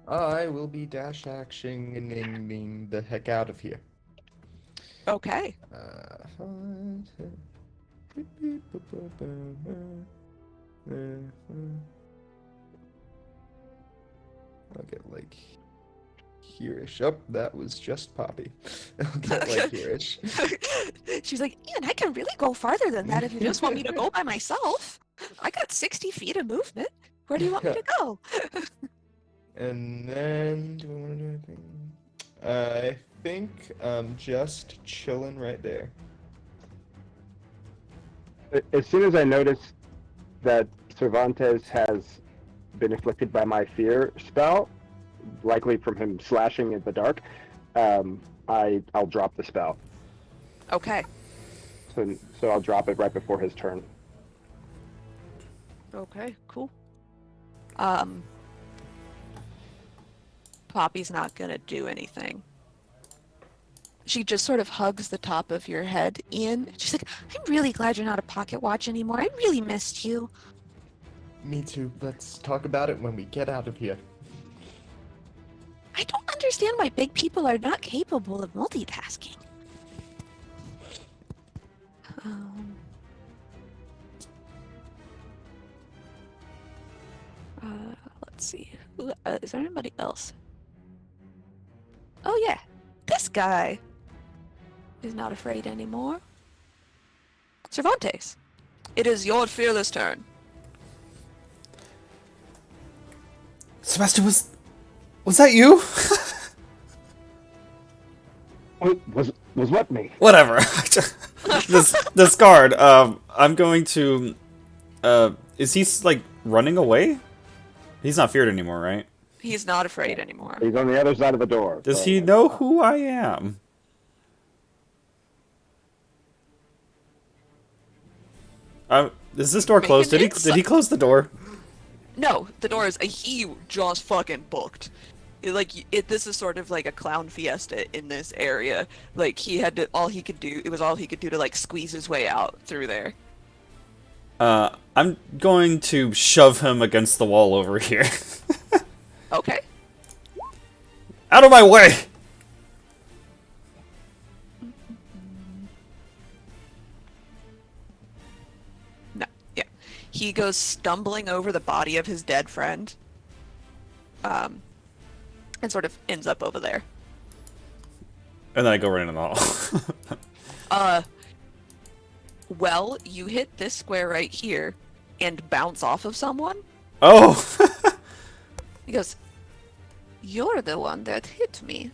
I will be dash actioning the heck out of here. Okay. I'll get like here-ish. Oh, that was just Poppy. I'll get like here-ish. She's like, Ian, I can really go farther than that if you just want me to go by myself. I got 60 feet of movement. Where do you want me to go? And then, do I want to do anything? I think I'm just chilling right there. As soon as I notice that Cervantes has been afflicted by my fear spell, likely from him slashing in the dark, I'll drop the spell. Okay. So I'll drop it right before his turn. Okay, cool. Poppy's not gonna do anything. She just sort of hugs the top of your head, Ian. She's like, I'm really glad you're not a pocket watch anymore. I really missed you. Me too. Let's talk about it when we get out of here. I don't understand why big people are not capable of multitasking. Let's see. Is there anybody else? Oh yeah, this guy is not afraid anymore. Cervantes, it is your fearless turn. Sebastian, was that you? Was what me? Whatever. this guard. I'm going to. Is he like running away? He's not feared anymore, right? He's not afraid anymore. He's on the other side of the door. Does so- he know who I am? Is this door Make closed? an Did he close the door? No, the door is he just fucking booked. This is sort of like a clown fiesta in this area. Like he had to all he could do. It was all he could do to like squeeze his way out through there. I'm going to shove him against the wall over here. Okay. Out of my way! No. Yeah. He goes stumbling over the body of his dead friend. And sort of ends up over there. And then I go right in the hall. Well, you hit this square right here and bounce off of someone. Oh! He goes, "You're the one that hit me."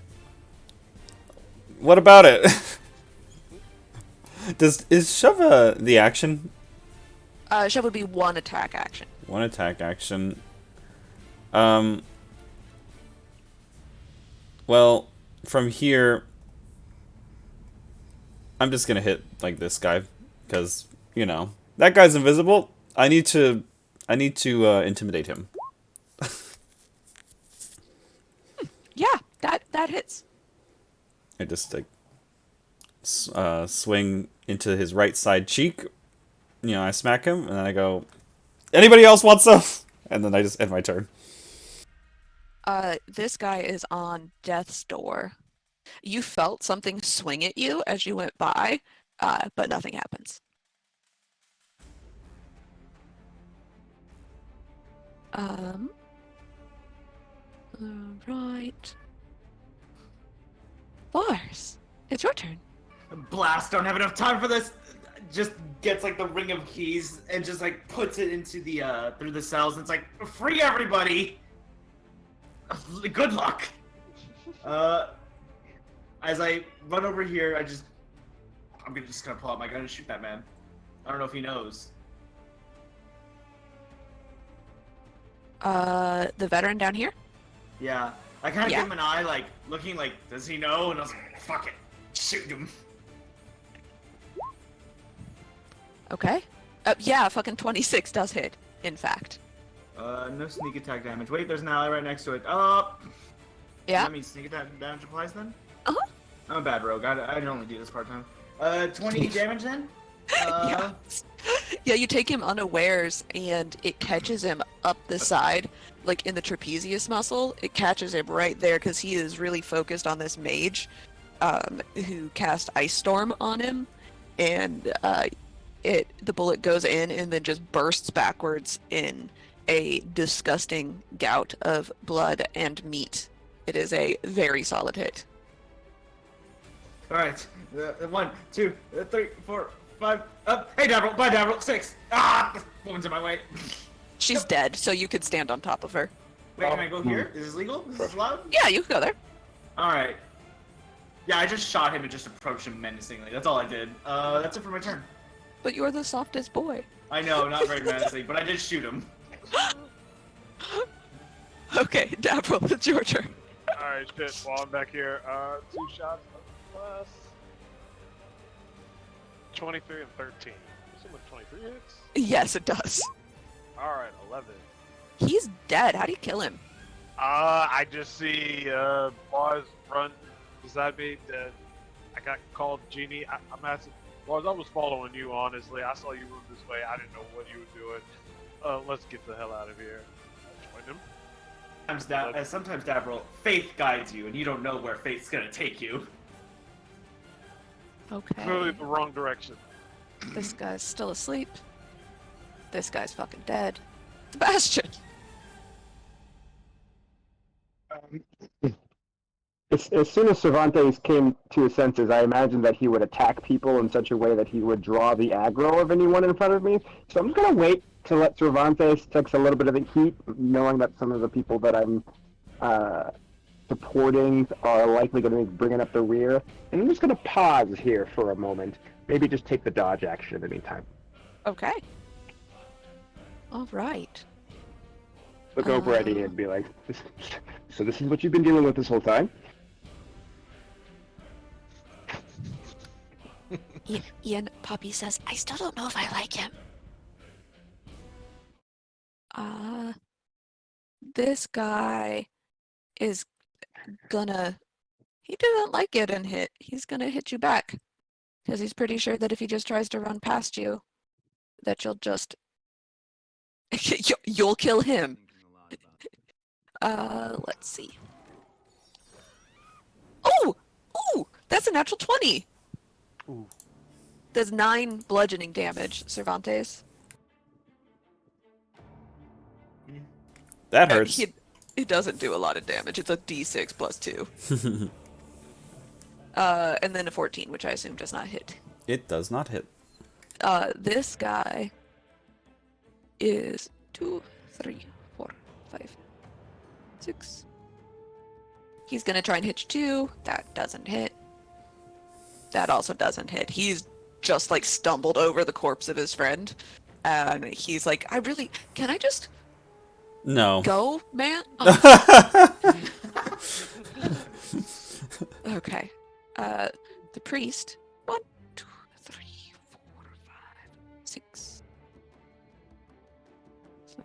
What about it? Is shove the action? Shove would be one attack action. One attack action. Well, from here, I'm just gonna hit like this guy, because you know that guy's invisible. I need to intimidate him. Yeah, that hits. I just like swing into his right side cheek. You know, I smack him, and then I go, "Anybody else want some?" And then I just end my turn. This guy is on death's door. You felt something swing at you as you went by, but nothing happens. Right. Lars, it's your turn. Blast, don't have enough time for this. Just gets like the ring of keys and just like puts it into the through the cells. And it's like, free everybody. Good luck. As I run over here, I'm just gonna pull out my gun and shoot that man. I don't know if he knows. The veteran down here? Yeah, I kind of Yeah. give him an eye, like looking like, does he know? And I was like, fuck it, shoot him. Okay. Yeah, fucking 26 does hit, in fact. No sneak attack damage. Wait, there's an ally right next to it. Yeah. That means sneak attack damage applies then? Uh-huh. I'm a bad rogue. I only do this part time. 20 damage then? Yeah. Yeah, you take him unawares and it catches him up the side, like in the trapezius muscle. It catches him right there because he is really focused on this mage who cast Ice Storm on him. And the bullet goes in and then just bursts backwards in a disgusting gout of blood and meat. It is a very solid hit. Alright. 1, 2, 3, 4, 5. Hey, Davril. Bye, Davril. 6. Ah! This woman's in my way. She's dead, so you could stand on top of her. Wait, can I go here? Is this legal? Is this allowed? Yeah, you can go there. Alright. Yeah, I just shot him and just approached him menacingly. That's all I did. That's it for my turn. But you're the softest boy. I know, not very menacing, but I did shoot him. Okay, Davril, it's your turn. Alright, shit, while I'm back here, 2 shots plus 23 and 13. Someone 23 hits? Yes, it does. Alright, 11. He's dead. How do you kill him? I just see, boys run beside me, that I got called Genie. I'm asking, boys, I was following you, honestly. I saw you move this way. I didn't know what you were doing. Let's get the hell out of here. I joined him. Sometimes, Davril, faith guides you, and you don't know where faith's gonna take you. Okay. Clearly the wrong direction. This guy's still asleep. This guy's fucking dead. Sebastian! As soon as Cervantes came to his senses, I imagined that he would attack people in such a way that he would draw the aggro of anyone in front of me. So I'm just going to wait to let Cervantes take a little bit of the heat, knowing that some of the people that I'm supporting are likely going to be bringing up the rear. And I'm just going to pause here for a moment. Maybe just take the dodge action anytime. Okay. Alright. Look over at Ian and be like, so this is what you've been dealing with this whole time? Ian, Poppy says, I still don't know if I like him. This guy is gonna. He doesn't like getting hit. He's gonna hit you back. Because he's pretty sure that if he just tries to run past you, that you'll just. You'll kill him. Let's see. Oh! Ooh! That's a natural 20! Ooh. Does 9 bludgeoning damage, Cervantes. That hurts. It doesn't do a lot of damage. It's a d6 plus 2. And then a 14, which I assume does not hit. It does not hit. This guy is 2, 3, 4, 5, 6. He's gonna try and hit you too. That doesn't hit. That also doesn't hit. He's just like stumbled over the corpse of his friend. And he's like, can I just No. go, man? Okay. The priest. 1, 2, 3, 4, 5, 6. 7.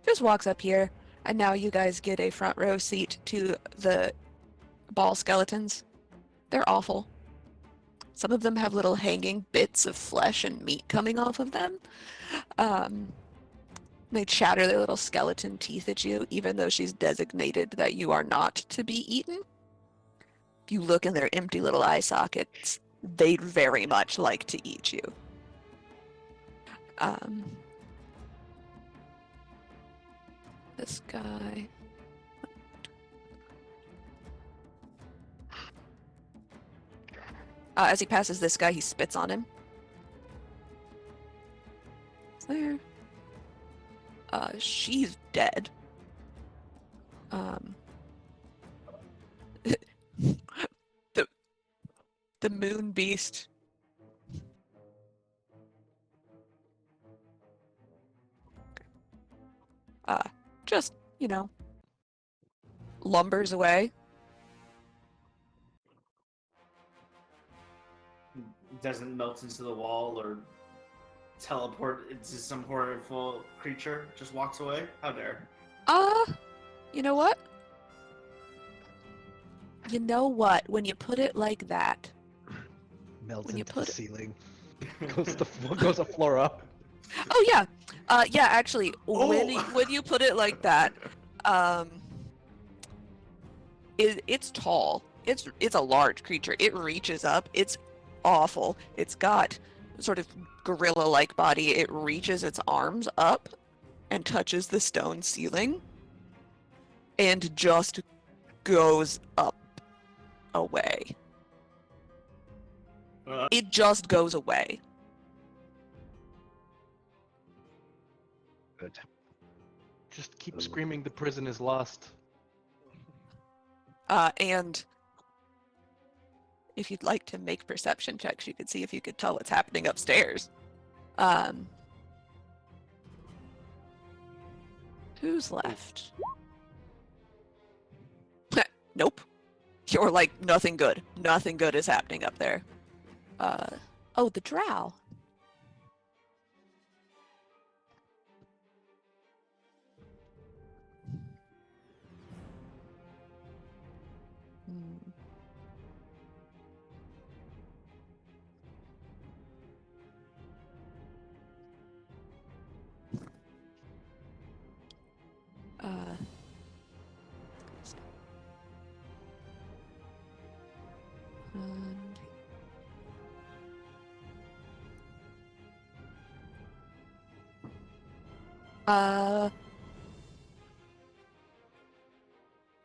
Just walks up here, and now you guys get a front row seat to the ball skeletons. They're awful. Some of them have little hanging bits of flesh and meat coming off of them. They chatter their little skeleton teeth at you, even though she's designated that you are not to be eaten. If you look in their empty little eye sockets, they'd very much like to eat you. This guy. As he passes this guy, he spits on him. It's there. She's dead. The moon beast. Just, lumbers away. Doesn't melt into the wall or teleport into some horrible creature. Just walks away. How dare? You know what? You know what? When you put it like that, Melts when you into the put it- ceiling. goes the floor up. Oh yeah, yeah. Actually, Oh! when you put it like that, it's tall. It's a large creature. It reaches up. It's awful. It's got sort of gorilla-like body. It reaches its arms up and touches the stone ceiling, and just goes up away. It just goes away. Good. Just keep screaming the prison is lost. And if you'd like to make perception checks, you could see if you could tell what's happening upstairs. Who's left? Nope. You're like, nothing good. Nothing good is happening up there. Oh, the drow. Hmm. And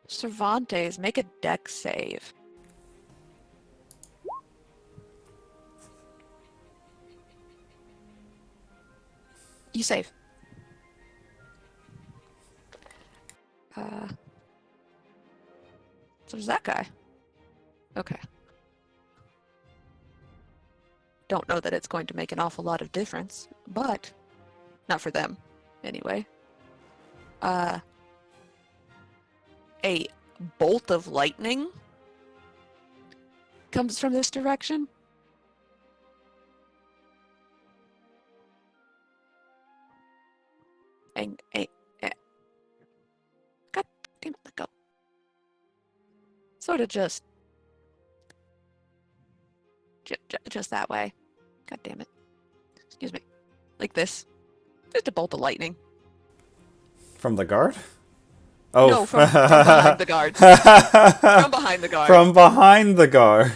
Cervantes, make a dex save. You save. So there's that guy. Okay. Don't know that it's going to make an awful lot of difference, but not for them, anyway. A bolt of lightning comes from this direction. God damn it, let go. Sort of just that way. God damn it. Excuse me. Like this. Just a bolt of lightning. From the guard? Oh. No, from behind the guard. From behind the guard. From behind the guard.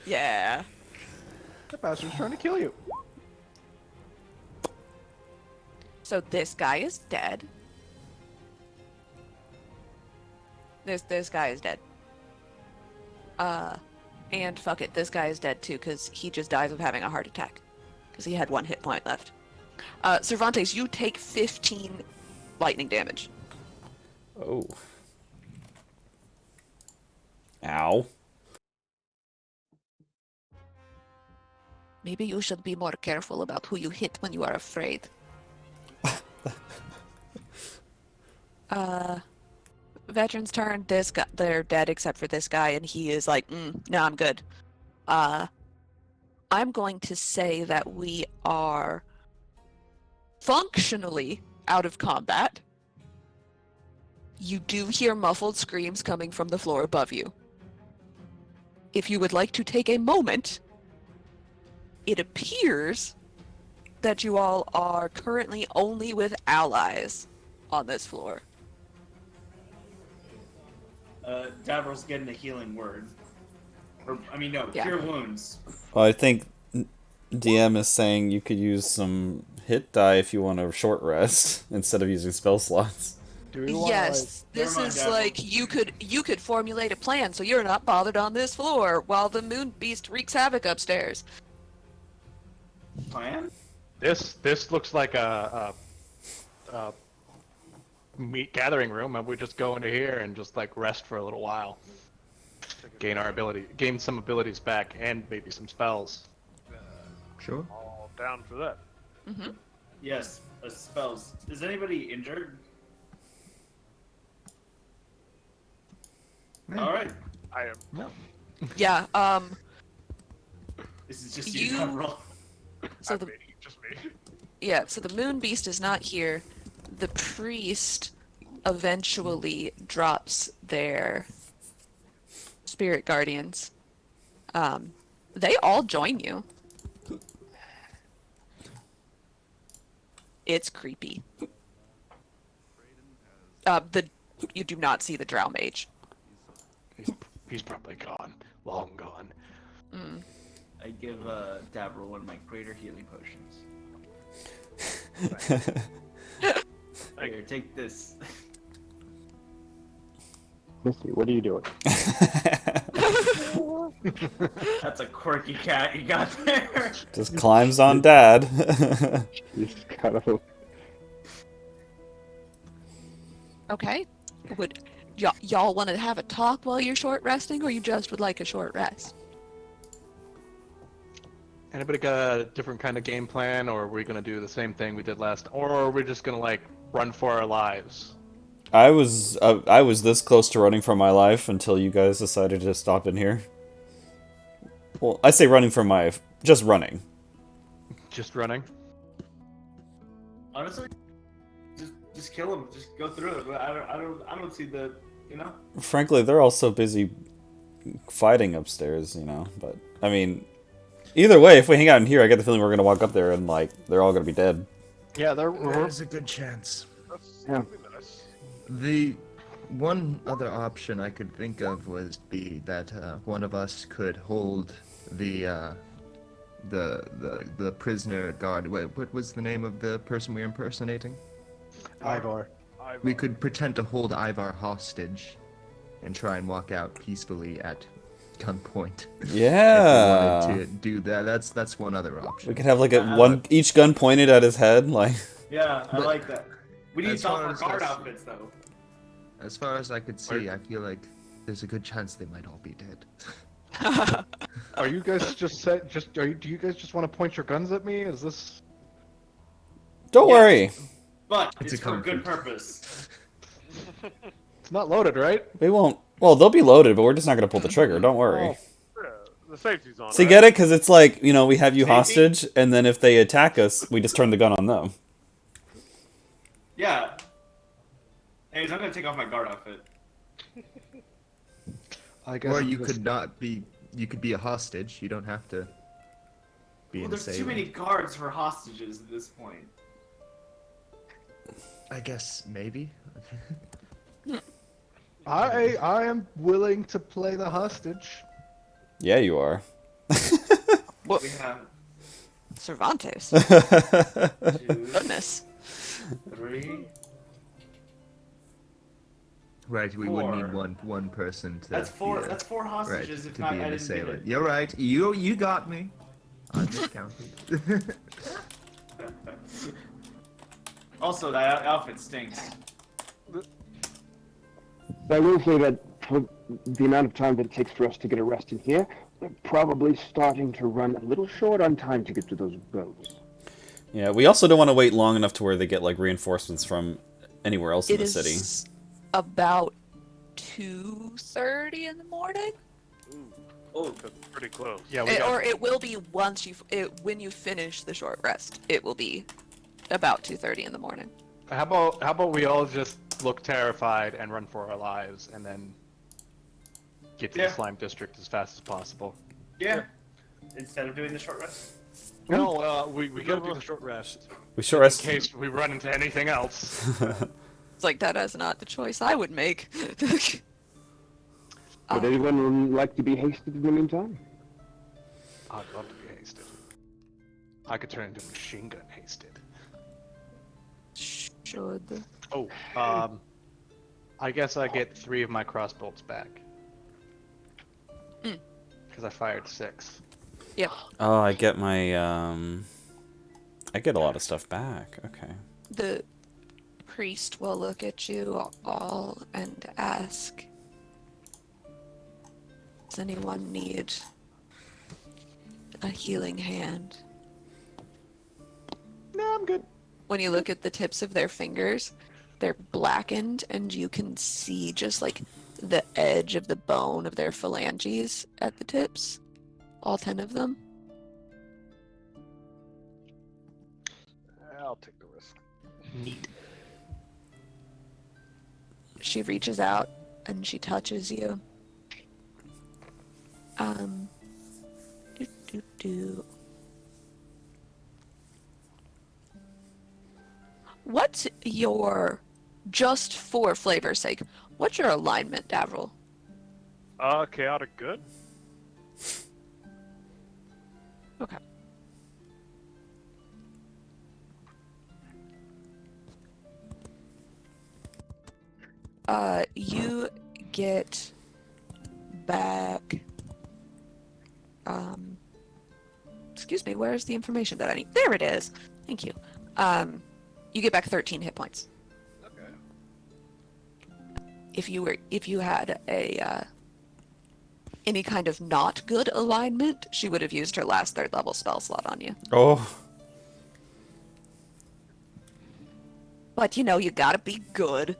Yeah. That bastard's trying to kill you. So this guy is dead. This guy is dead. And fuck it, this guy is dead too, because he just dies of having a heart attack. Because he had 1 hit point left. Cervantes, you take 15 lightning damage. Oh. Ow. Maybe you should be more careful about who you hit when you are afraid. Veteran's turn. This guy, they're dead except for this guy, and he is like, no, I'm good. I'm going to say that we are functionally out of combat. You do hear muffled screams coming from the floor above you. If you would like to take a moment, it appears that you all are currently only with allies on this floor. Davral's getting a healing word. Or, I mean, no, Yeah. cure wounds. Well, I think DM is saying you could use some hit die if you want a short rest instead of using spell slots. Do we want Yes, this Never mind, is Davril. like you could formulate a plan so you're not bothered on this floor while the moon beast wreaks havoc upstairs. Plan? this looks like a meat gathering room, and we just go into here and just like rest for a little while, gain some abilities back, and maybe some spells. Sure. All down for that. Mm-hmm. Yes, spells. Is anybody injured? Alright. I am. No. Yeah. This is just You- you, Davril. So I the mean, just me. Yeah, so the moon beast is not here. The priest eventually drops their spirit guardians. They all join you. It's creepy. You do not see the drow mage. He's probably gone, long gone. I give Davril one of my greater healing potions. Here, take this. Missy, what are you doing? That's a quirky cat you got there. Just climbs on dad. He's kind of Okay. Would y'all want to have a talk while you're short resting, or you just would like a short rest? Anybody got a different kind of game plan, or are we gonna do the same thing we did last, or are we just gonna like run for our lives? I was this close to running for my life until you guys decided to stop in here. Well, I say running for my just running. Just running? Honestly, just kill him. Just go through it. But I don't see the, you know. Frankly, they're all so busy fighting upstairs, you know. But I mean, either way, if we hang out in here, I get the feeling we're gonna walk up there and like they're all gonna be dead. Yeah, There's a good chance. That's Yeah. pretty nice. The one other option I could think of was that one of us could hold the prisoner guard. What was the name of the person we were impersonating? Ivor. We could pretend to hold Ivar hostage and try and walk out peacefully at gunpoint. Yeah. If we wanted to do that, that's one other option. We could have like each gun pointed at his head, like. Yeah, I But like that. We need as to far our as guard this- outfits though. As far as I could see, I feel like there's a good chance they might all be dead. Are you guys do you guys just want to point your guns at me? Is this? Don't Yes. worry, But It's it's a for good conflict. purpose. It's not loaded, right? we won't. Well, they'll be loaded, but we're just not gonna pull the trigger. Don't worry. Oh. Yeah, the safety's on. See, right? get it? Because it's like, you know, we have you Safety? hostage, and then if they attack us, we just turn the gun on them. Yeah. Anyways, I'm gonna take off my guard outfit. I guess Or I'm you just- could not be. You could be a hostage. You don't have to be Well, an there's too assailant. many guards for hostages at this point. I guess maybe. I am willing to play the hostage. Yeah, you are. We have Cervantes. 2, Goodness. 3. Right, we would need Four. one person to. That's four. Be a, That's 4 right, hostages. If to not, be I an didn't get assailant. it. You're right. You got me. I miscounted. Also, that outfit stinks. I will say that for the amount of time that it takes for us to get arrested here, we're probably starting to run a little short on time to get to those boats. Yeah, we also don't want to wait long enough to where they get like reinforcements from anywhere else in It the is city. about 2:30 in the morning. Oh, that's pretty close. Yeah, we got. Or it will be when you finish the short rest. It will be about 2:30 in the morning. How about we all just look terrified and run for our lives, and then get to Yeah. the slime district as fast as possible. Yeah. Instead of doing the short rest. No, we gotta do the short rest We sure in rest. case we run into anything else. It's like that is not the choice I would make. Would anyone like to be hasted in the meantime? I'd love to be hasted. I could turn into machine gun hasted. Should. Oh, I guess I get 3 of my crossbolts back. Mm. Because I fired 6. Yep. Oh, I get my I get a lot of stuff back. Okay. The priest will look at you all and ask, does anyone need a healing hand? No, I'm good. When you look at the tips of their fingers, they're blackened and you can see just like the edge of the bone of their phalanges at the tips. All 10 of them. I'll take the risk. Neat. She reaches out and she touches you. Do, do, do. What's your, just for flavor's sake, what's your alignment, Davril? Chaotic good. Okay. You get back, excuse me, where's the information that I need? There it is. Thank you. You get back 13 hit points. Okay. If you had a, any kind of not good alignment, she would have used her last 3rd level spell slot on you. Oh. But you know, you gotta be good.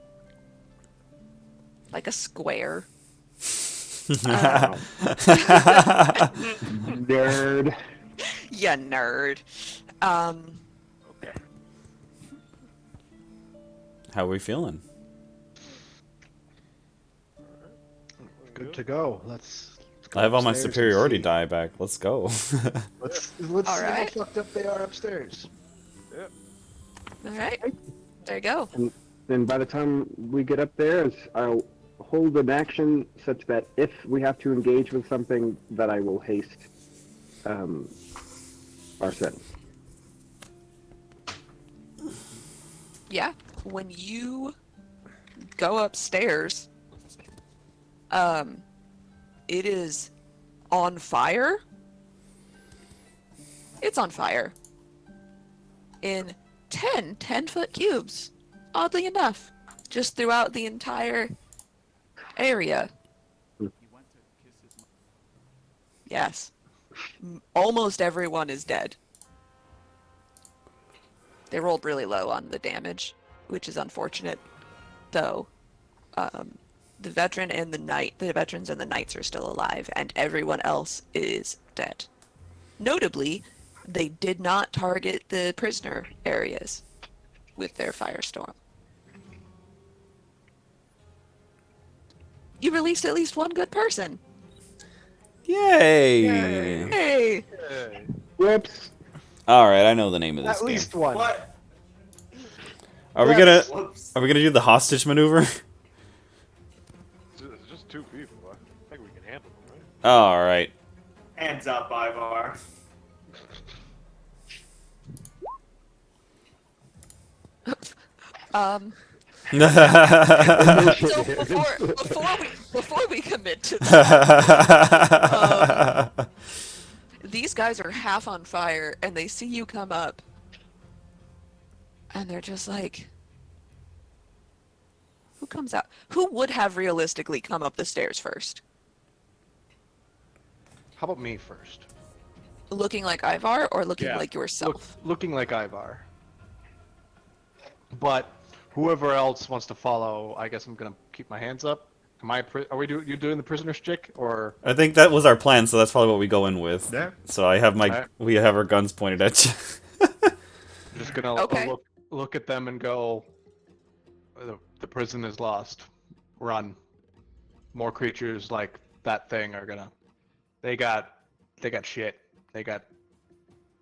Like a square. Nerd. Ya nerd. Okay. How are we feeling? Good to go. Let's go I have all my upstairs and superiority see. die back. Let's go. Let's All see right. how fucked up they are upstairs. Alright. There you go. Then by the time we get up there, I'll hold an action such that if we have to engage with something, that I will haste Arsene. Yeah. When you go upstairs, it is on fire. It's on fire. In 10-foot cubes, oddly enough, just throughout the entire area. Yes. Almost everyone is dead. They rolled really low on the damage, which is unfortunate, though. The veterans and the knights are still alive, and everyone else is dead. Notably, they did not target the prisoner areas with their firestorm. You released at least one good person. Yay! Hey! Hey. Whoops. All right, I know the name of this At game. least one. What? Are we Yes. gonna Whoops. are we gonna do the hostage maneuver? It's just 2 people. I think we can handle them, right? All right. Hands up, Ivar. Emotion So here. before we commit to that, these guys are half on fire and they see you come up, and they're just like, who comes out? Who would have realistically come up the stairs first? How about me first? Looking like Ivar or looking Yeah, like yourself? Looking like Ivar. But whoever else wants to follow, I guess I'm gonna keep my hands up. Are we you doing the prisoner stick or? I think that was our plan, so that's probably what we go in with. Yeah. So I have Alright. we have our guns pointed at you. I'm just gonna Okay. look at them and go. The prison is lost. Run. More creatures like that thing are gonna. They got shit. They got.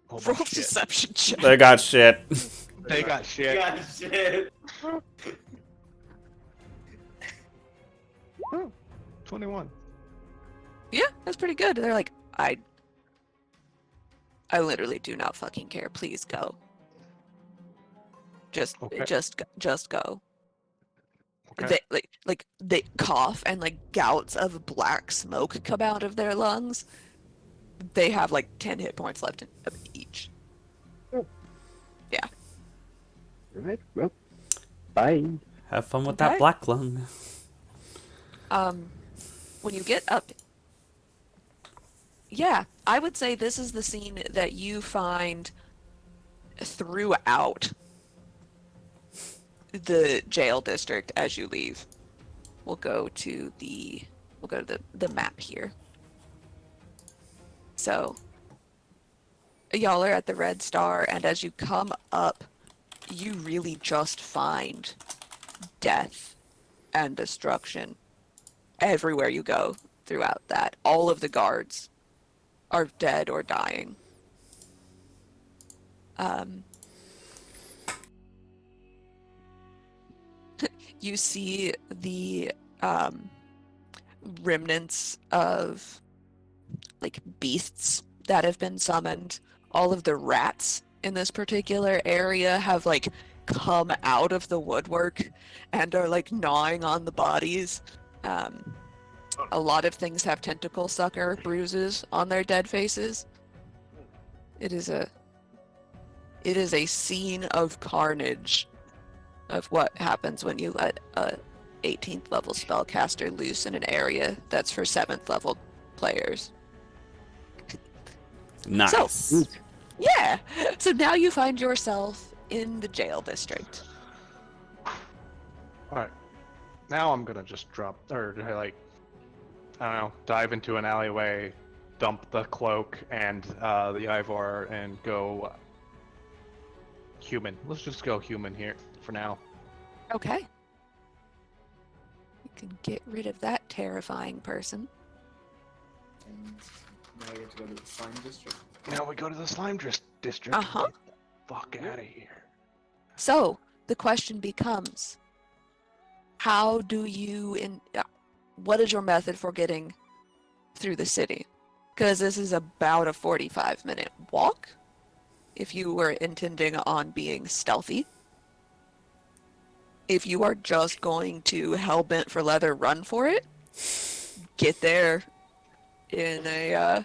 A whole Roll bunch of shit. deception check. They got shit. They got shit. God shit. 21. Yeah, that's pretty good. They're like, I literally do not fucking care. Please go. Okay. Just go. Okay. They cough and like gouts of black smoke come out of their lungs. They have like 10 hit points left of each. Alright, well, bye. Have fun with Okay. that black lung. When you get up, yeah, I would say this is the scene that you find throughout the jail district as you leave. We'll go to the map here. So y'all are at the Red Star, and as you come up, you really just find death and destruction everywhere you go throughout that. All of the guards are dead or dying. You see the remnants of like beasts that have been summoned. All of the rats in this particular area have like come out of the woodwork and are like gnawing on the bodies. A lot of things have tentacle sucker bruises on their dead faces. It is a scene of carnage of what happens when you let a 18th level spellcaster loose in an area that's for 7th level players. Nice. Yeah. So now you find yourself in the jail district. Alright. Now I'm gonna just drop, or like, I don't know, dive into an alleyway, dump the cloak and the Ivor, and go human. Let's just go human here for now. Okay. You can get rid of that terrifying person. And now we have to go to the slime district. Now we go to the slime district. Uh-huh. Get the fuck out of here. So the question becomes, how do you what is your method for getting through the city? Because this is about a 45-minute walk if you were intending on being stealthy. If you are just going to hell-bent for leather run for it, get there in a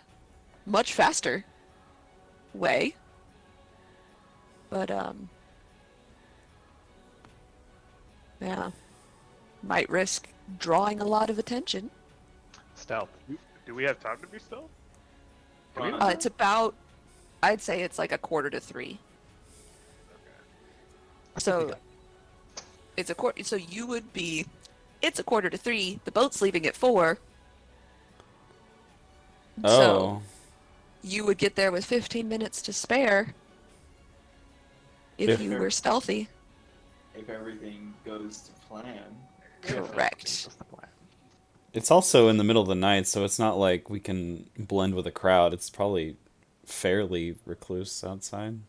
much faster way. But yeah, might risk drawing a lot of attention. Stealth. Do we have time to be stealth? It's about, I'd say it's like 2:45. So it's a quarter. So you would be. It's 2:45. The boat's leaving at 4. So Oh. you would get there with 15 minutes to spare if If- you were stealthy. If everything goes to plan. Correct. That's the plan. It's also in the middle of the night, so it's not like we can blend with a crowd. It's probably fairly recluse outside.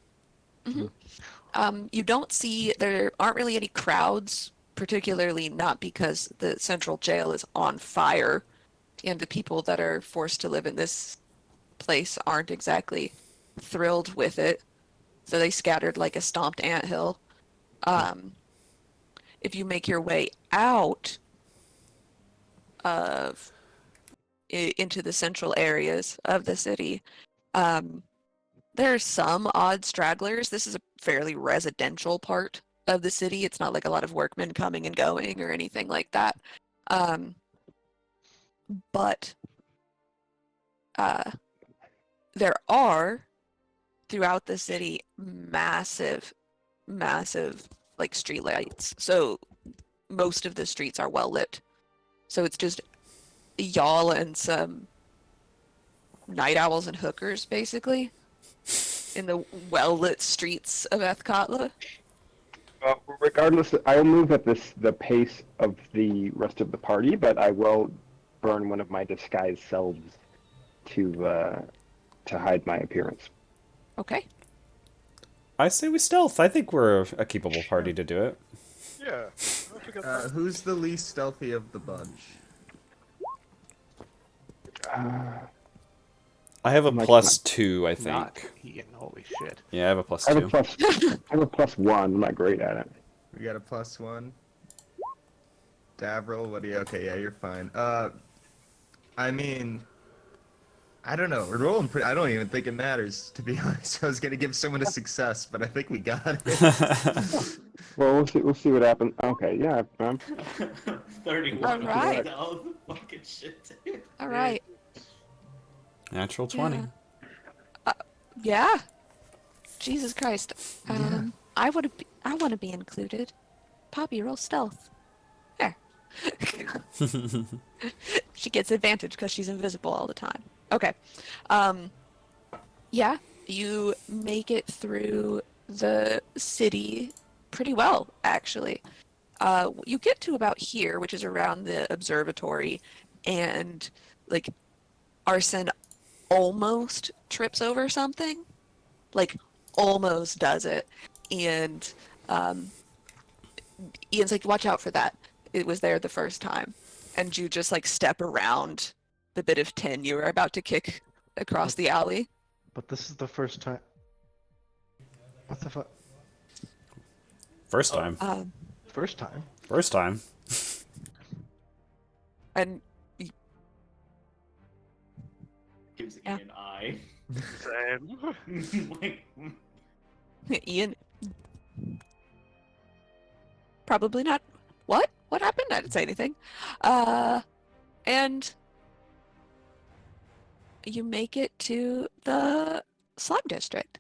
You don't see, there aren't really any crowds, particularly not because the central jail is on fire, and the people that are forced to live in this place aren't exactly thrilled with it. So they scattered like a stomped anthill. Um, if you make your way out of into the central areas of the city, um, there are some odd stragglers. This is a fairly residential part of the city. It's not like a lot of workmen coming and going or anything like that. Um, but there are throughout the city massive like street lights. So most of the streets are well lit. So it's just y'all and some night owls and hookers basically in the well lit streets of Ethkatla. Regardless, I'll move at the pace of the rest of the party, but I will burn one of my disguised selves to hide my appearance. Okay. I say we stealth. I think we're a capable party to do it. Yeah. I think that's Who's the least stealthy of the bunch? I have a Like +2, I think. Not Ian, holy shit. Yeah, I have a I have a +2. plus. I have a +1. I'm not great at it. We got a +1. Davril, what do you? Okay, yeah, you're fine. I mean, I don't know. We're rolling pretty. I don't even think it matters, to be honest. I was gonna give someone a success, but I think we got it. Well, we'll see what happens. Okay, yeah. 31. All right. All the fucking shit. All right. Natural 20. Yeah. Jesus Christ. I want to be included. Poppy, roll stealth. There. She gets advantage because she's invisible all the time. Okay. Yeah, you make it through the city pretty well, actually. You get to about here, which is around the observatory, and like Arson almost trips over something, like almost does it, and Ian's like, "Watch out for that. It was there the first time," and you just like step around the bit of tin you were about to kick across the alley. But this is the first time. What the fuck? First time. First time? First time. And Gives Yeah. Ian an eye. Same. Like, Ian, probably not. What? What happened? I didn't say anything. And you make it to the slum district.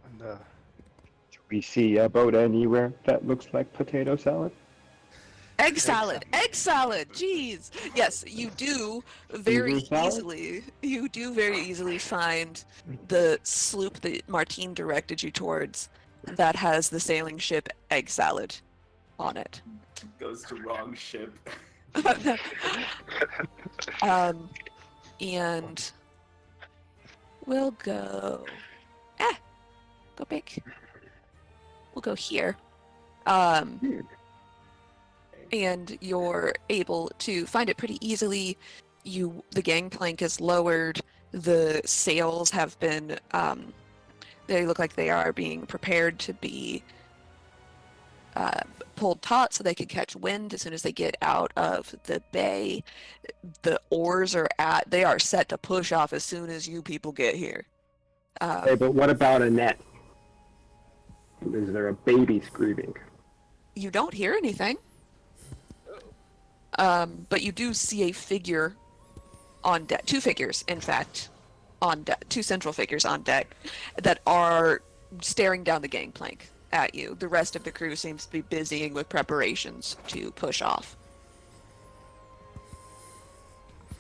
And, Do we see a boat anywhere that looks like potato salad? Egg salad! Egg salad! Jeez! Yes, you do very Caesar salad? easily. You do very easily find the sloop that Martine directed you towards that has the sailing ship Egg Salad on it. goes to wrong ship. And we'll go. Go big. We'll go here. And you're able to find it pretty easily. The gangplank is lowered. The sails have been. They look like they are being prepared to be pulled taut so they can catch wind as soon as they get out of the bay. The oars they are set to push off as soon as you people get here. Hey, but what about a net? Is there a baby screaming? You don't hear anything. But you do see a figure on deck. Two figures, in fact, on deck. Two central figures on deck that are staring down the gangplank at you. The rest of the crew seems to be busying with preparations to push off.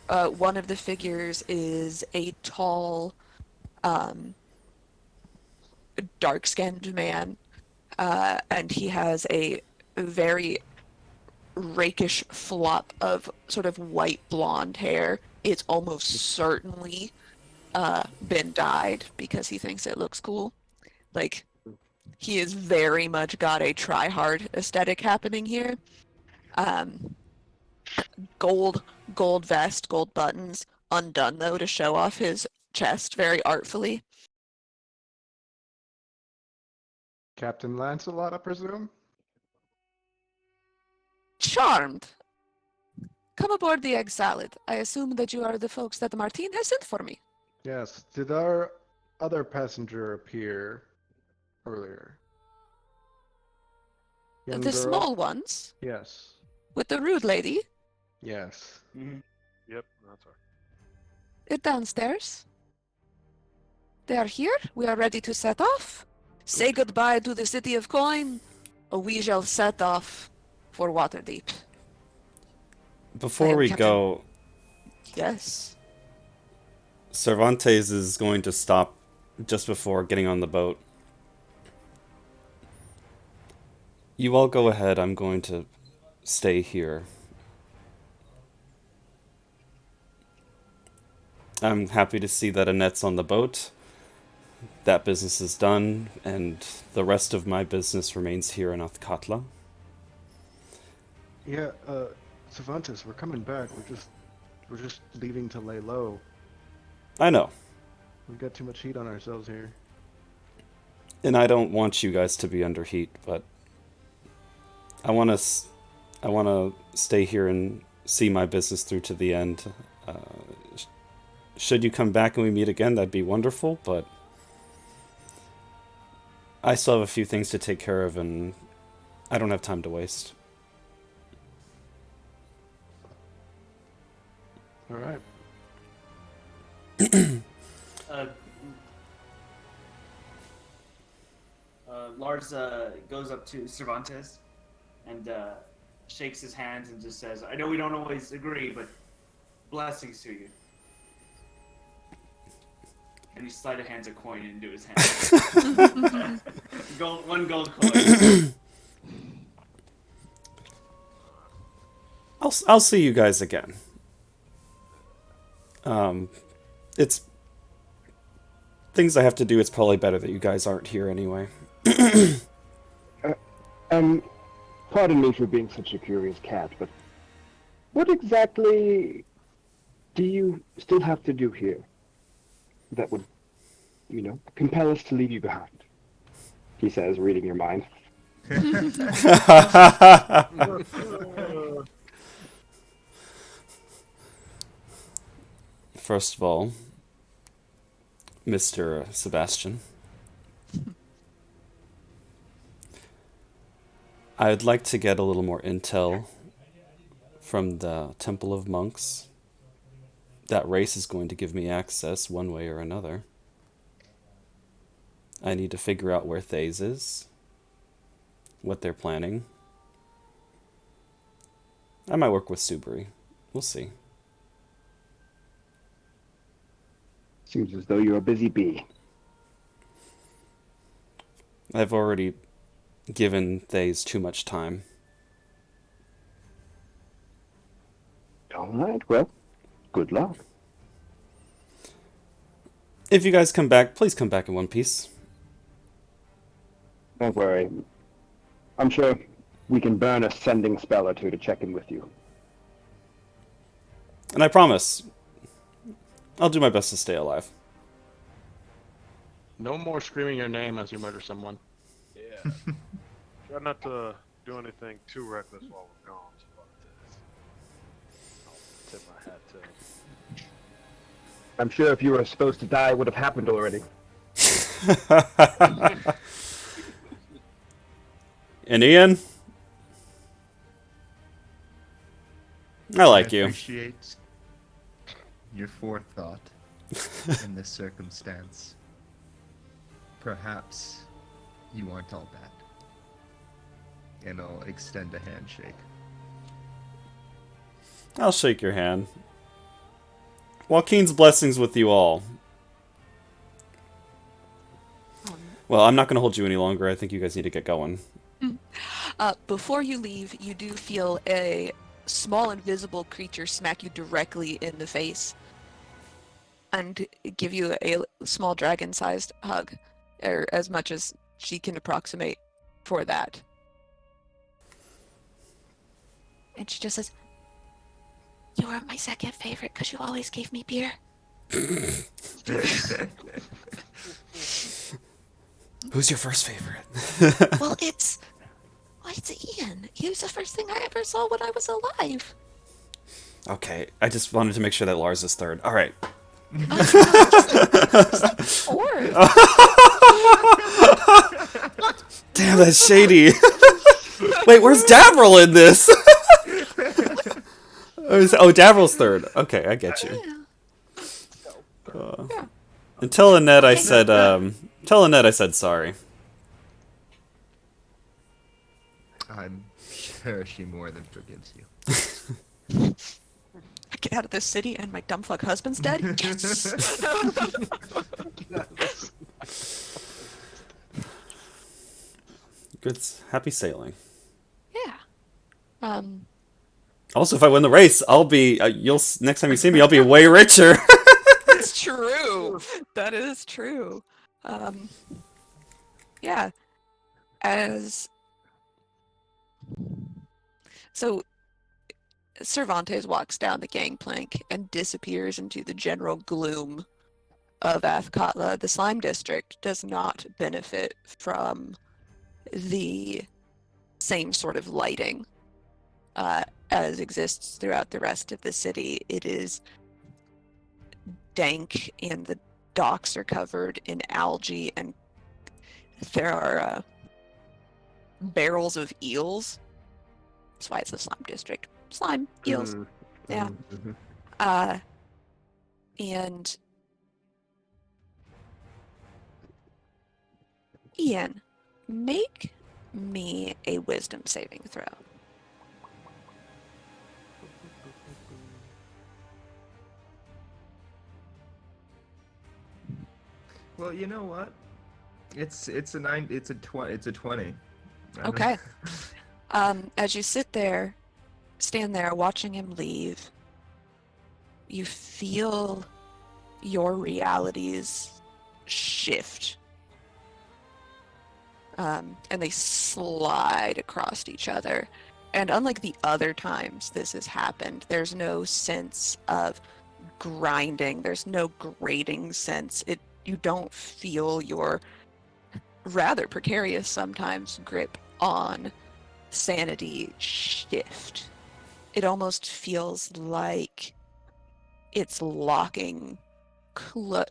One of the figures is a tall, dark-skinned man, and he has a very rakish flop of sort of white blonde hair. It's almost certainly been dyed because he thinks it looks cool. Like, he is very much got a try hard aesthetic happening here. Um, gold vest, gold buttons, undone though to show off his chest very artfully. Captain Lancelot, I presume? Charmed. Come aboard the egg salad. I assume that you are the folks that Martine has sent for me. Yes. Did our other passenger appear earlier? Young The girl? small ones Yes. with the rude lady. Yes. Mhm. Yep, that's right. They're downstairs. They are here. We are ready to set off. Say goodbye to the city of coin, or we shall set off for Waterdeep. Before am we Captain- go, Yes. Cervantes is going to stop just before getting on the boat. You all go ahead. I'm going to stay here. I'm happy to see that Annette's on the boat. That business is done, and the rest of my business remains here in Athkatla. Yeah, Cervantes, we're coming back. We're just leaving to lay low. I know, We've got too much heat on ourselves here. and I don't want you guys to be under heat, but I want to stay here and see my business through to the end. Should you come back and we meet again, that'd be wonderful, but I still have a few things to take care of, and I don't have time to waste. All right. Lars goes up to Cervantes and shakes his hands and just says, "I know we don't always agree, but blessings to you." And he sleight of hands a coin into his hand. One gold coin. I'll see you guys again. It's things I have to do. It's probably better that you guys aren't here anyway. Pardon me for being such a curious cat, but what exactly do you still have to do here that would, compel us to leave you behind? He says, reading your mind. First of all, Mr. Sebastian, I'd like to get a little more intel from the Temple of Monks. That race is going to give me access one way or another. I need to figure out where Thaze is, what they're planning. I might work with Subri. We'll see. Seems as though you're a busy bee. I've already given Thaze too much time. All right, well, good luck. If you guys come back, please come back in one piece. Don't worry. I'm sure we can burn a sending spell or two to check in with you. And I promise, I'll do my best to stay alive. No more screaming your name as you murder someone. Yeah. Try not to do anything too reckless while we're gone. I'll tip my hat to him. I'm sure if you were supposed to die, it would have happened already. And Ian? I like I you. appreciate your forethought in this circumstance. Perhaps you aren't all bad. And I'll extend a handshake. I'll shake your hand. Joaquin's blessings with you all. Well, I'm not going to hold you any longer. I think you guys need to get going. Before you leave, you do feel a small invisible creature smack you directly in the face and give you a small dragon-sized hug, or as much as she can approximate for that. And she just says, "You are my second favorite because you always gave me beer." Who's your first favorite? Well, it's Ian. He was the first thing I ever saw when I was alive. Okay, I just wanted to make sure that Lars is third. All right. Fourth. Damn, that's shady. Wait, where's Davril in this? Oh, Davril's third. Okay, I get you. Until Annette, I said, sorry. I'm sure she more than forgives you. I get out of this city and my dumb fuck husband's dead? Yes! Good, happy sailing. Yeah. Also, if I win the race, I'll be. Next time you see me, I'll be way richer. That's true. That is true. Yeah. So Cervantes walks down the gangplank and disappears into the general gloom of Athkatla. The Slime District does not benefit from the same sort of lighting as exists throughout the rest of the city. It is dank and the docks are covered in algae and there are barrels of eels. That's why it's a slime district. Slime, eels. Yeah. And Ian, make me a wisdom saving throw. Well, you know what? It's a 20. Okay. As you stand there watching him leave, you feel your realities shift. And they slide across each other. And unlike the other times this has happened, there's no sense of grinding. There's no grating sense. You don't feel your rather precarious sometimes grip on sanity shift. It almost feels like it's locking,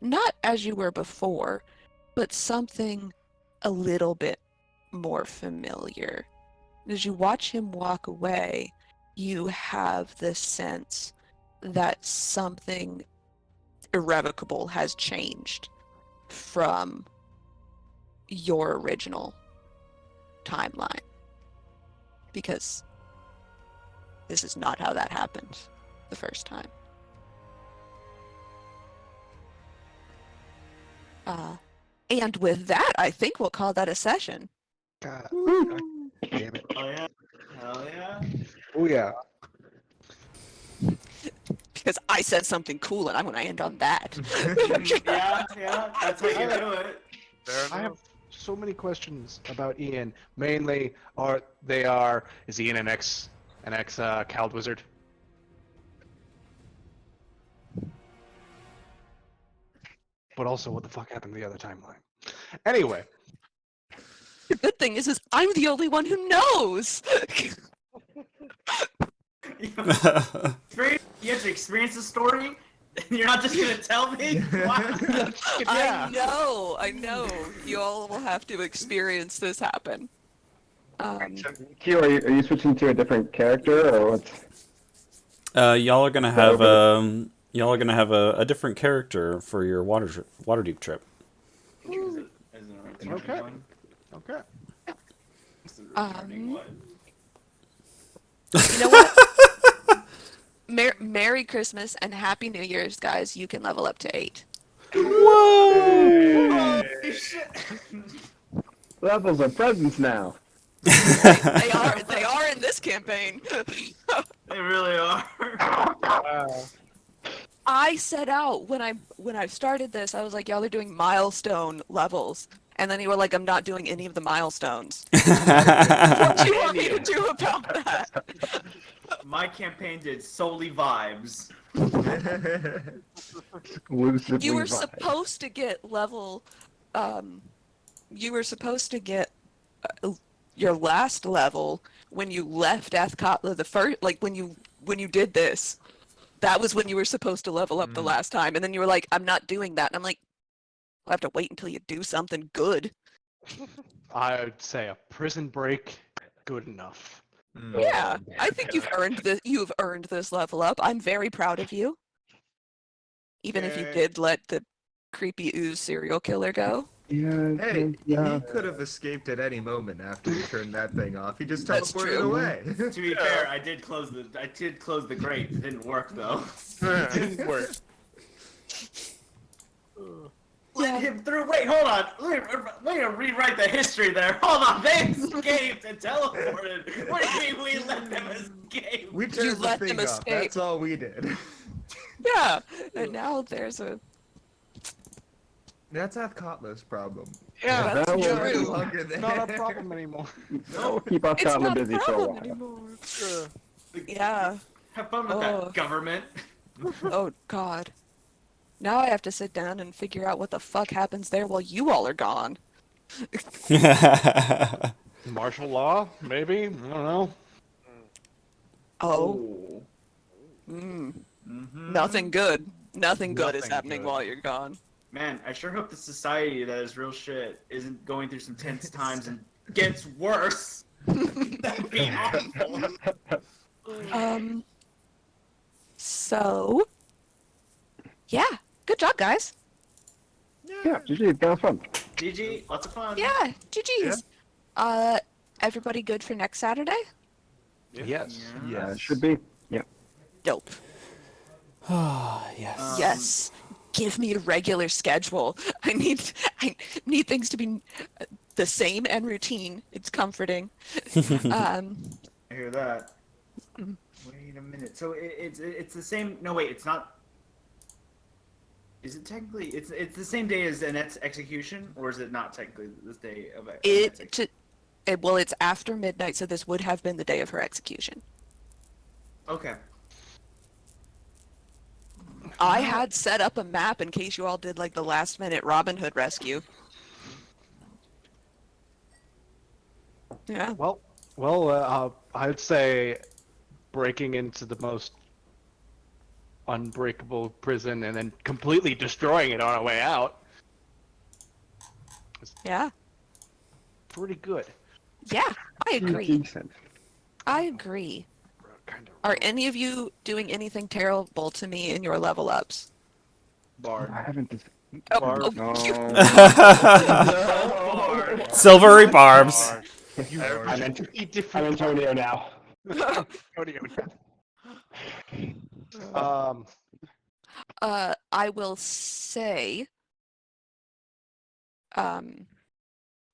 not as you were before, but something a little bit more familiar. As you watch him walk away, you have the sense that something irrevocable has changed from your original timeline. Because this is not how that happened the first time. And with that, I think we'll call that a session. God, Damn it. Oh yeah. Hell yeah. Oh yeah. Because I said something cool and I'm going to end on that. Yeah, that's how you do it. Fair I have enough. so many questions about Ian. Mainly, is Ian an ex Cald wizard? But also, what the fuck happened to the other timeline? Anyway, The good thing is I'm the only one who knows. You have to experience the story. You're not just gonna tell me. Wow. I know. You all will have to experience this happen. Q, are you switching to a different character or what's? Y'all are gonna have a different character for your Waterdeep trip. Okay. okay. You know what? Merry Christmas and Happy New Year's, guys. You can level up to 8. Levels of presents now. They are in this campaign. They really are. Wow. I set out when I started this, I was like, y'all are doing milestone levels. And then you were like, I'm not doing any of the milestones. What do you want me to do about that? My campaign did solely vibes. Exclusively You were vibes. supposed to get level, you were supposed to get your last level when you left Athkatla the first, like when you did this. That was when you were supposed to level up the last time, and then you were like, I'm not doing that. And I'm like, I'll have to wait until you do something good. I'd say a prison break, good enough. Yeah, I think you've earned this level up. I'm very proud of you. Even if you Okay. did let the creepy ooze serial killer go. Yeah, Hey, yeah. he could have escaped at any moment after you turned that thing off. He just That's teleported true. away. To be fair, I did close the grate. It didn't work though. It didn't work. Let him through. Wait, hold on. Let me rewrite the history there. Hold on. They escaped and teleported. What do you mean we let them escape? We turned the let thing them off. escape. That's all we did. Yeah, and now there's a. That's Athkatla's problem. Yeah, That's that You're true. no longer there. not a problem anymore. That'll keep us It's not a busy for a problem while. anymore. Yeah. Have fun with Oh. that, government. Oh God. Now I have to sit down and figure out what the fuck happens there while you all are gone. Martial law, maybe? I don't know. Oh. Mm. Mm-hmm. Nothing good. Nothing good is Nothing happening good. while you're gone. Man, I sure hope the society that is real shit isn't going through some tense times and gets worse. That'd be awful. So yeah, good job, guys. Yeah, GG, that was fun. GG, lots of fun. Yeah, GG's. Everybody good for next Saturday? Yes. Yes. Should be. Yeah. Dope. Yes. Yes. Give me a regular schedule. I need things to be the same and routine. It's comforting. I hear that. Wait a minute. So it's the same. No, wait. It's not. Is it technically? It's the same day as Annette's execution, or is it not technically this day of Annette's execution? Well, it's after midnight, so this would have been the day of her execution. Okay. I had set up a map in case you all did like the last minute Robin Hood rescue. Yeah. Well, I'd say breaking into the most unbreakable prison and then completely destroying it on our way out is Yeah. pretty good. Yeah, I agree. Decent. I agree. Kind of. Are any of you doing anything terrible to me in your level ups? Bard. I haven't. Oh, No. Bard. Silvery barbs. I'm different. Antonio now. I will say,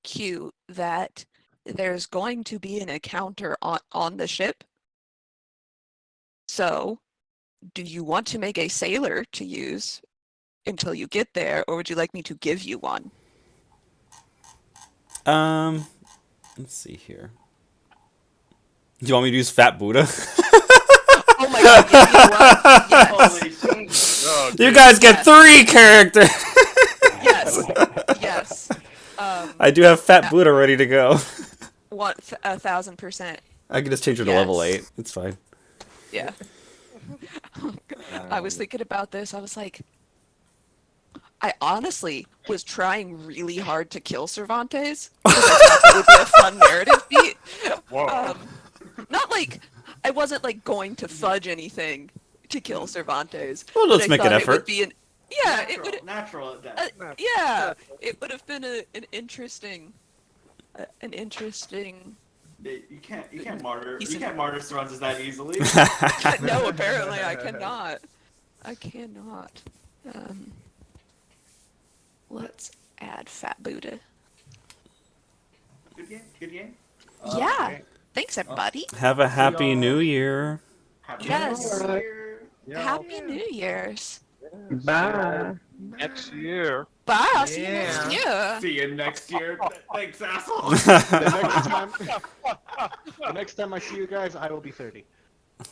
Q, that there's going to be an encounter on the ship. So, do you want to make a sailor to use until you get there, or would you like me to give you one? Let's see here. Do you want me to use Fat Buddha? Oh my god, yeah, you know what? Yes. Holy shit. Oh, You guys get 3 characters. Yes. Yes. I do have Fat Buddha ready to go. 1,000%. I can just change her to level Yes. 8. It's fine. Yeah. I was thinking about this. I was like, I honestly was trying really hard to kill Cervantes because I thought it would be a fun narrative beat. Whoa. Not like I wasn't like going to fudge anything to kill Cervantes. Well, but let's I make an thought it would effort. be an it would Natural at that. yeah, it would have been an interesting You can't martyr. He's You an- can't martyr Cervantes that easily. No, apparently I cannot. I cannot. Let's add Fat Buddha. Good game. Good game. Yeah. Thanks, everybody. Have a happy y'all. New Year. Happy Yes. New Year. Happy New Year's. Bye. Next year. Bye. I'll see you next Yeah. year. See you next year. Thanks, asshole. The next time I see you guys, I will be 30.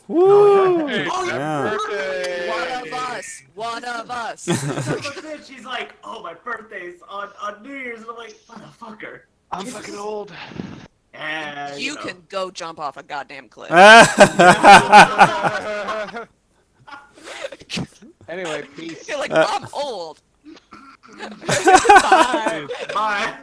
Woo! Hey, Yeah. birthday. One of us. One of us. She's like, oh, my birthday's on New Year's, and I'm like, motherfucker. I'm fucking old. And You know. can go jump off a goddamn cliff. Anyway, peace. You're like, I'm old. Bye. Bye.